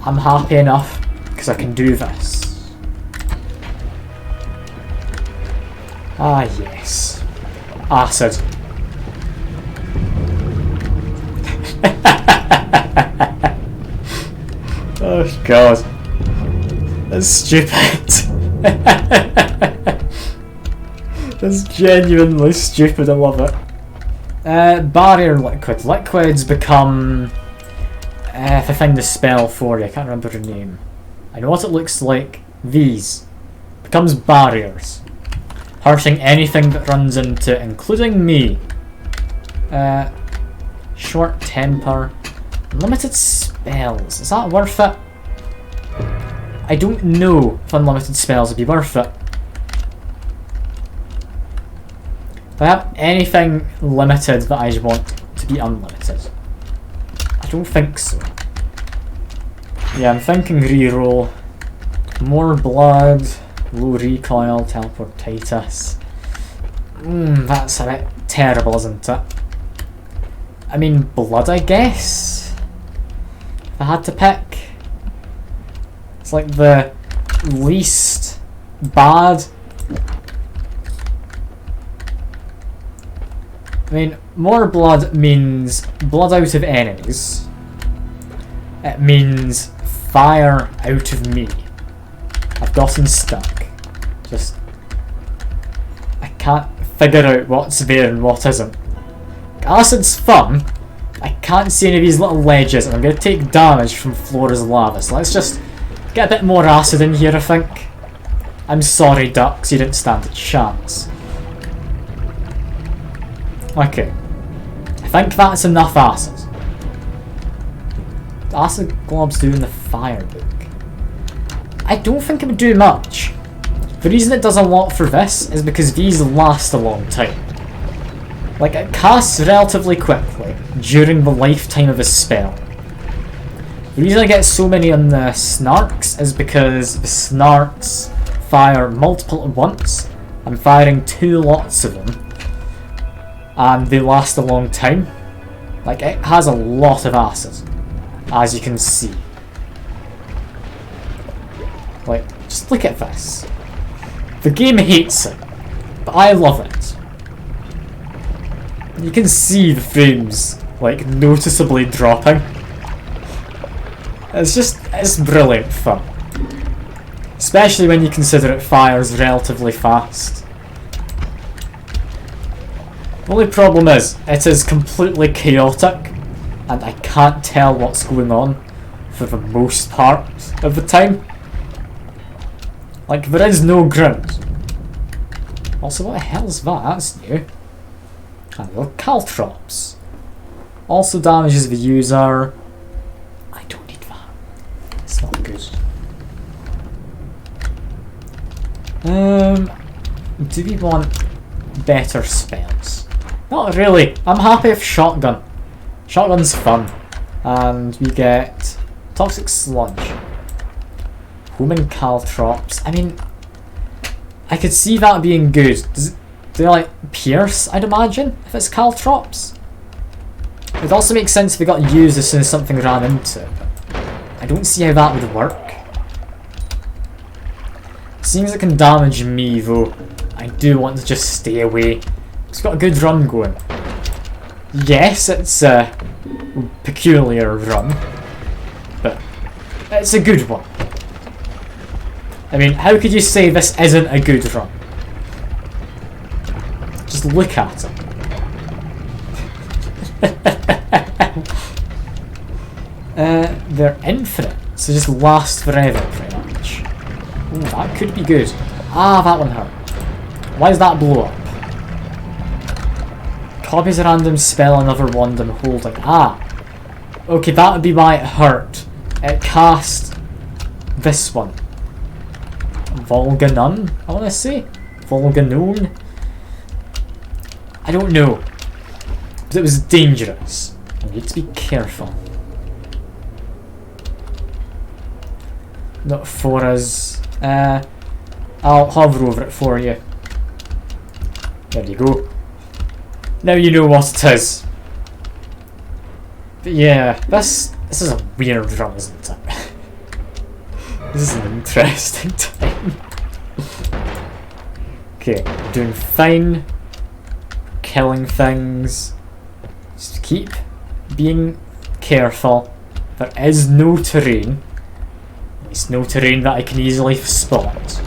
Speaker 1: I'm happy enough because I can do this. Ah, yes. Acid. Oh, God. That's stupid. That's genuinely stupid, I love it. Barrier liquid. Liquids become... if I find the spell for you, I can't remember her name. I know what it looks like. These. Becomes barriers. Hurting anything that runs into it, including me. Short temper. Limited spells. Is that worth it? I don't know if unlimited spells would be worth it. If I have anything limited that I want to be unlimited. I don't think so. Yeah, I'm thinking reroll. More blood, low recoil, teleportitis. That's a bit terrible, isn't it? I mean, blood, I guess? If I had to pick. It's like the least bad. I mean, more blood means blood out of enemies. It means fire out of me. I've gotten stuck. Just... I can't figure out what's there and what isn't. Acid's fun. I can't see any of these little ledges and I'm going to take damage from Flora's lava. So let's just get a bit more acid in here, I think. I'm sorry, ducks, you didn't stand a chance. Okay. I think that's enough acid. The acid glob's doing the fire book. I don't think it would do much. The reason it does a lot for this is because these last a long time. Like, it casts relatively quickly during the lifetime of a spell. The reason I get so many on the snarks is because the snarks fire multiple at once. I'm firing 2 lots of them. And they last a long time. Like, it has a lot of acid, as you can see. Like, just look at this. The game hates it, but I love it. You can see the frames, like, noticeably dropping. It's brilliant fun. Especially when you consider it fires relatively fast. The only problem is, it is completely chaotic, and I can't tell what's going on for the most part of the time. Like, there is no ground. Also, what the hell's that? That's new. And they're caltrops. Also damages the user. I don't need that. It's not good. Do we want better spells? Not really. I'm happy with shotgun. Shotgun's fun. And we get toxic sludge. Human caltrops. I mean, I could see that being good. Do they like pierce, I'd imagine, if it's caltrops? It would also make sense if they got used as soon as something ran into it. I don't see how that would work. Seems it can damage me though. I do want to just stay away. It's got a good run going. Yes, it's a peculiar run, but it's a good one. I mean, how could you say this isn't a good run? Just look at it. They're infinite, so just last forever, pretty much. Ooh, that could be good. Ah, that one hurt. Why does that blow up? Copies a random spell, another wand I'm holding. Ah! Okay, that would be why it hurt. It cast this one. Volganun, I want to say? Volganun? I don't know. But it was dangerous. I need to be careful. Not for us. I'll hover over it for you. There you go. Now you know what it is. But yeah, this is a weird run, isn't it? This is an interesting time. Okay, doing fine. Killing things. Just keep being careful. There is no terrain. It's no terrain that I can easily spot.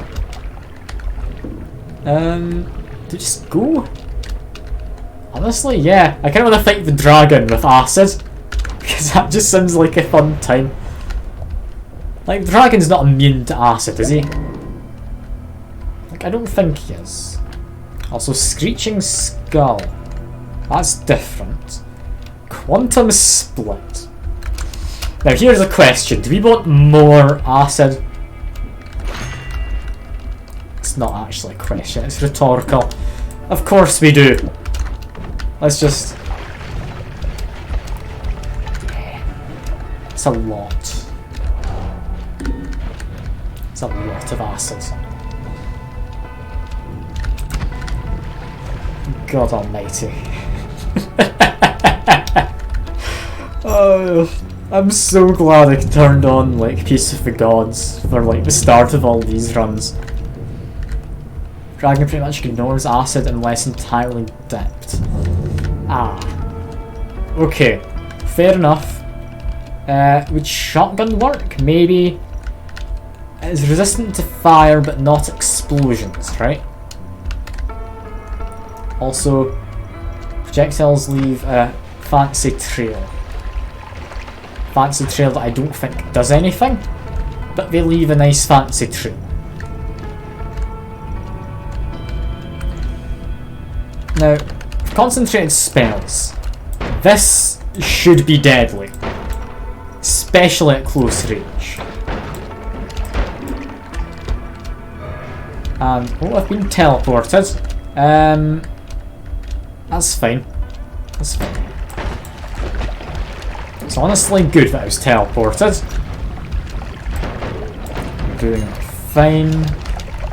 Speaker 1: To just go? Honestly, yeah. I kind of want to fight the dragon with acid. Because that just sounds like a fun time. Like, the dragon's not immune to acid, is he? Like, I don't think he is. Also, Screeching Skull. That's different. Quantum Split. Now, here's a question. Do we want more acid? It's not actually a question, it's rhetorical. Of course we do. Let's just... It's a lot. It's a lot of acid. God almighty. Oh, I'm so glad I turned on like Peace of the Gods for like the start of all these runs. Dragon pretty much ignores acid unless entirely dipped. Ah. Okay. Fair enough. Would shotgun work? Maybe. It's resistant to fire but not explosions, right? Also, projectiles leave a fancy trail. Fancy trail that I don't think does anything, but they leave a nice fancy trail. Now, concentrated spells. This should be deadly, especially at close range. And oh, I've been teleported. That's fine. That's fine. It's honestly good that I was teleported. I'm doing fine.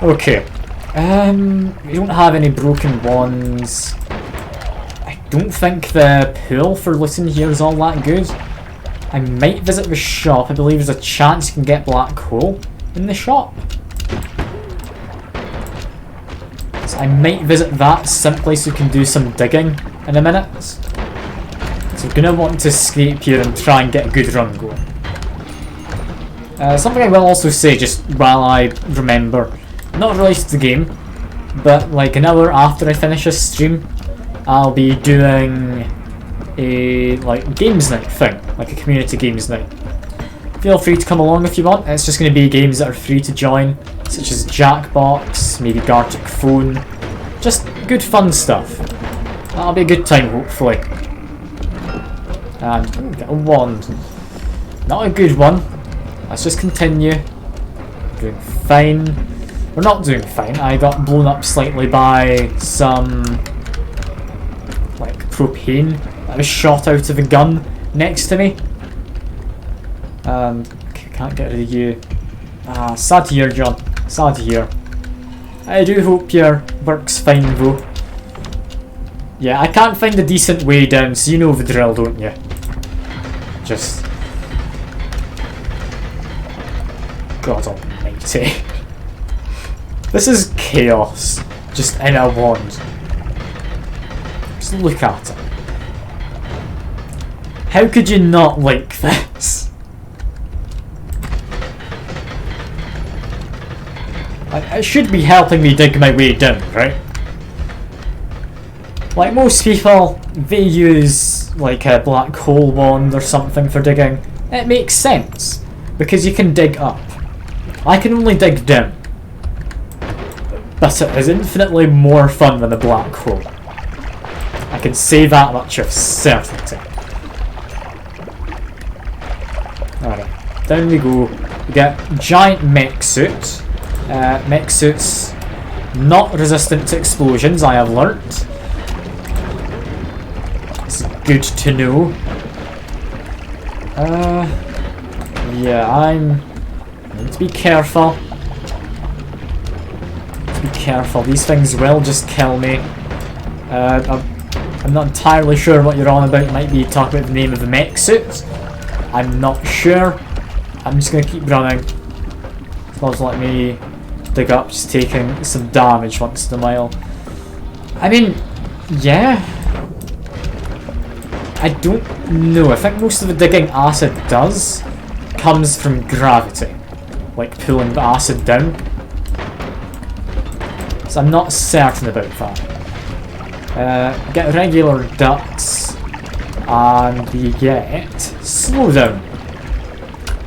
Speaker 1: Okay. We don't have any broken wands. I don't think the pool for looting here is all that good. I might visit the shop. I believe there's a chance you can get black coal in the shop. So I might visit that simply so we can do some digging in a minute. So I'm going to want to escape here and try and get a good run going. Something I will also say just while I remember, not related to the game, but like an hour after I finish this stream, I'll be doing a like games night thing, like a community games night. Feel free to come along if you want. It's just going to be games that are free to join, such as Jackbox, maybe Gartic Phone, just good fun stuff. That'll be a good time hopefully. And ooh, get a wand. Not a good one. Let's just continue. Doing fine. We're not doing fine. I got blown up slightly by some like propane that was shot out of a gun next to me. And can't get rid of you. Ah, sad to hear, John. Sad to hear. I do hope your work's fine though. Yeah, I can't find a decent way down, so you know the drill, don't you? Just... God almighty. This is chaos, just in a wand. Just look at it. How could you not like this? It should be helping me dig my way down, right? Like most people, they use like a black hole wand or something for digging. It makes sense, because you can dig up. I can only dig down. But it is infinitely more fun than a black hole. I can say that much of certainty. Alright, down we go. We get giant mech suit. Mech suits not resistant to explosions, I have learnt. It's good to know. Yeah, I need to be careful. Be careful, these things will just kill me. I'm not entirely sure what you're on about. You might be talking about the name of the mech suit. I'm not sure. I'm just going to keep running. Suppose let me dig up, just taking some damage once in a while. I mean, yeah. I don't know. I think most of the digging acid does comes from gravity, like pulling the acid down. So I'm not certain about that. Get regular ducts, and we get slowdown.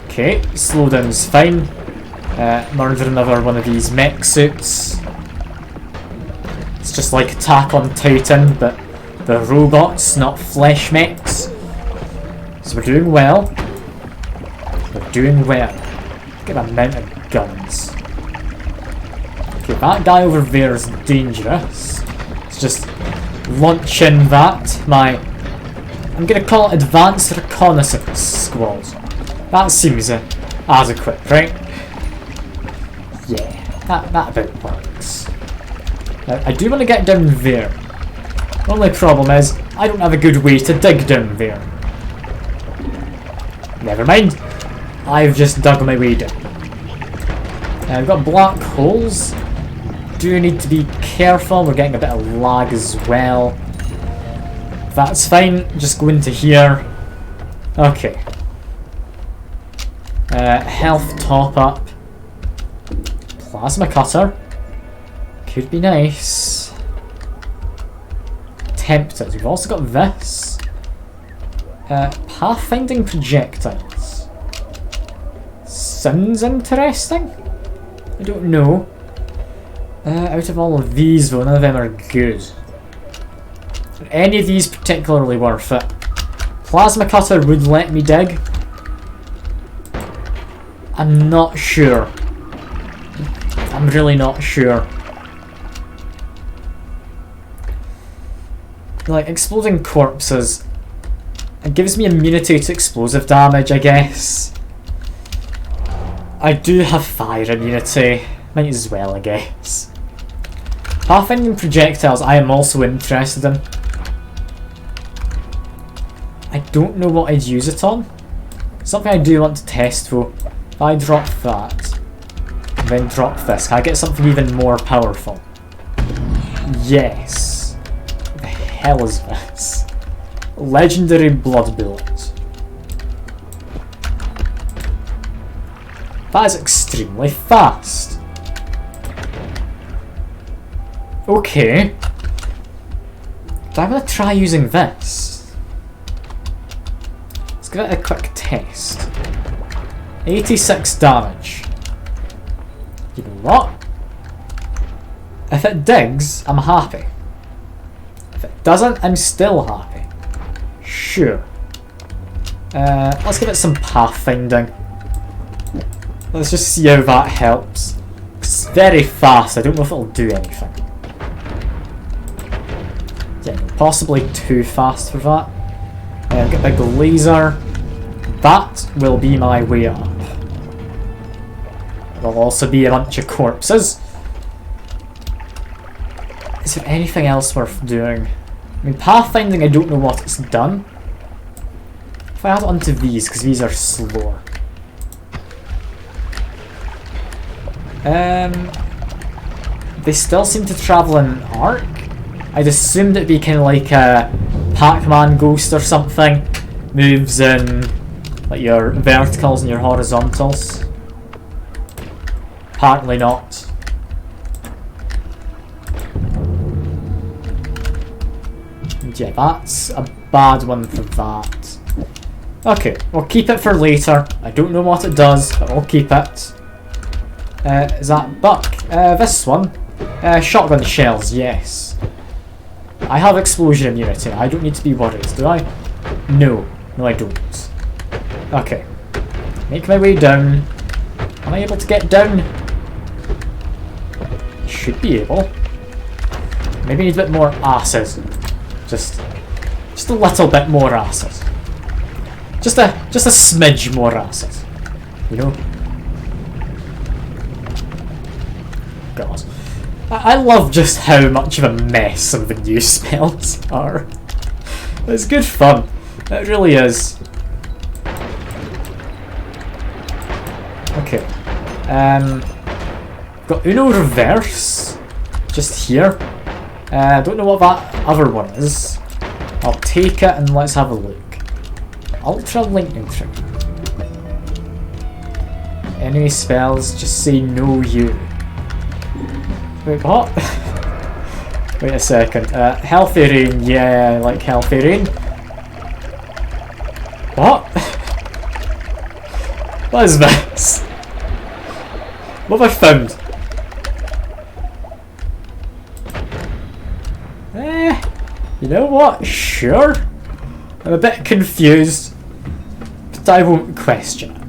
Speaker 1: Okay, slowdown's fine. Murder another one of these mech suits. It's just like Attack on Titan, but the robots, not flesh mechs. So we're doing well. We're doing well. Look at the amount of guns. Okay, that guy over there is dangerous. It's just launching that. I'm gonna call it Advanced Reconnaissance Squad. That seems adequate, right? Yeah, that about works. Now, I do want to get down there. The only problem is, I don't have a good way to dig down there. Never mind. I've just dug my way down. I've got black holes. Do need to be careful. We're getting a bit of lag as well. That's fine. Just go into here. Okay. Health top up. Plasma cutter. Could be nice. Tempted. We've also got this. Pathfinding projectiles. Sounds interesting. I don't know. Out of all of these though, none of them are good. Are any of these particularly worth it? Plasma cutter would let me dig. I'm not sure. I'm really not sure. Like, exploding corpses, it gives me immunity to explosive damage, I guess. I do have fire immunity. Might as well, I guess. Pathfinding projectiles I am also interested in. I don't know what I'd use it on. Something I do want to test though. If I drop that, and then drop this, can I get something even more powerful? Yes. What the hell is this? Legendary blood bullet. That is extremely fast. Okay. Do I want to try using this? Let's give it a quick test. 86 damage. You know what? If it digs, I'm happy. If it doesn't, I'm still happy. Sure. Let's give it some pathfinding. Let's just see how that helps. It's very fast, I don't know if it'll do anything. Yeah, possibly too fast for that. Get a big laser. That will be my way up. There'll also be a bunch of corpses. Is there anything else worth doing? I mean, pathfinding, I don't know what it's done. If I add it onto these, because these are slower. They still seem to travel in an arc. I'd assumed it'd be kind of like a Pac-Man ghost or something. Moves in like your verticals and your horizontals. Apparently not. And yeah, that's a bad one for that. Okay, we'll keep it for later. I don't know what it does, but we'll keep it. Is that buck? This one? Shotgun shells, yes. I have explosion immunity. I don't need to be worried, do I? No. No, I don't. Okay. Make my way down. Am I able to get down? Should be able. Maybe need a bit more acid. Just a little bit more acid. Just a smidge more acid. You know? God. I love just how much of a mess some of the new spells are. It's good fun. It really is. Okay. got Uno Reverse just here. I don't know what that other one is. I'll take it and let's have a look. Ultra Lightning Trick. Enemy spells just say no you. Wait, what? Wait a second. Healthy Rain, yeah, I like Healthy Rain. What? What is this? What have I found? You know what? Sure. I'm a bit confused, but I won't question it.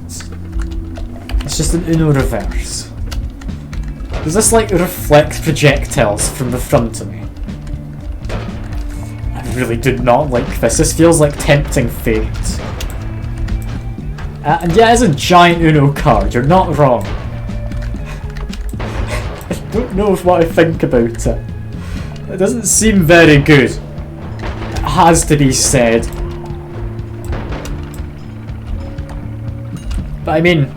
Speaker 1: It's just an Uno Reverse. Does this like reflect projectiles from the front of me? I really did not like this. This feels like tempting fate. And yeah, it's a giant Uno card. You're not wrong. I don't know what I think about it. It doesn't seem very good. It has to be said. But I mean,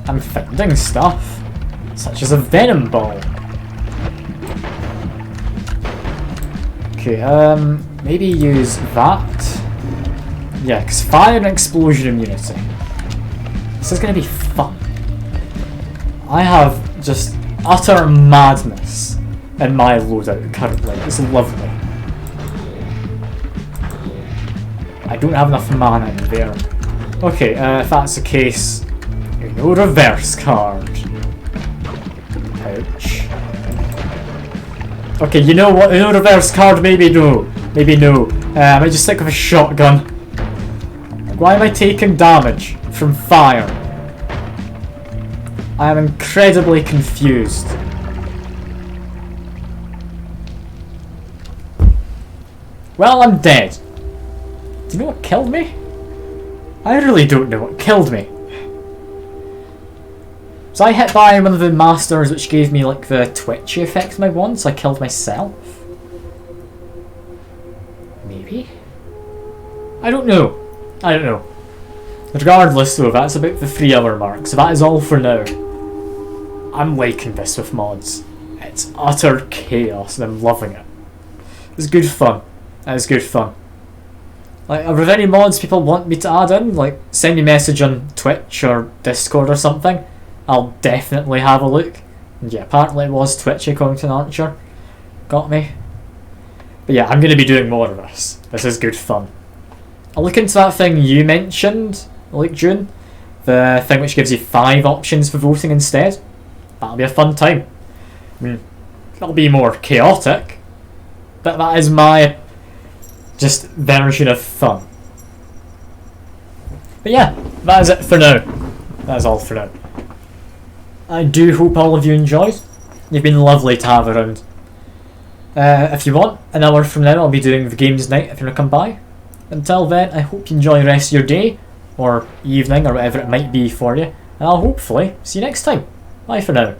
Speaker 1: I'm finding stuff, such as a Venom Ball. Okay, maybe use that. Yeah, because fire and explosion immunity. This is going to be fun. I have just utter madness in my loadout currently. It's lovely. I don't have enough mana in there. Okay, if that's the case, no reverse card. Ouch. Okay, you know what? No reverse card, maybe no. Maybe no. I might just stick with a shotgun. Why am I taking damage from fire? I am incredibly confused. Well, I'm dead. Do you know what killed me? I really don't know what killed me. Was I hit by one of the masters which gave me like the twitchy effect on my wand, so I killed myself? Maybe? I don't know. I don't know. Regardless though, that's about the 3 hour mark, so that is all for now. I'm liking this with mods. It's utter chaos and I'm loving it. It's good fun. It's good fun. Like, are there any mods people want me to add in? Like, send me a message on Twitch or Discord or something. I'll definitely have a look. And yeah, apparently it was Twitchy Content Archer. Got me. But yeah, I'm going to be doing more of this. This is good fun. I'll look into that thing you mentioned, like June. The thing which gives you 5 options for voting instead. That'll be a fun time. I mean, it'll be more chaotic. But that is my just version of fun. But yeah, that is it for now. That is all for now. I do hope all of you enjoyed. You've been lovely to have around. If you want, an hour from now I'll be doing the games night if you want to come by. Until then, I hope you enjoy the rest of your day, or evening, or whatever it might be for you. And I'll hopefully see you next time. Bye for now.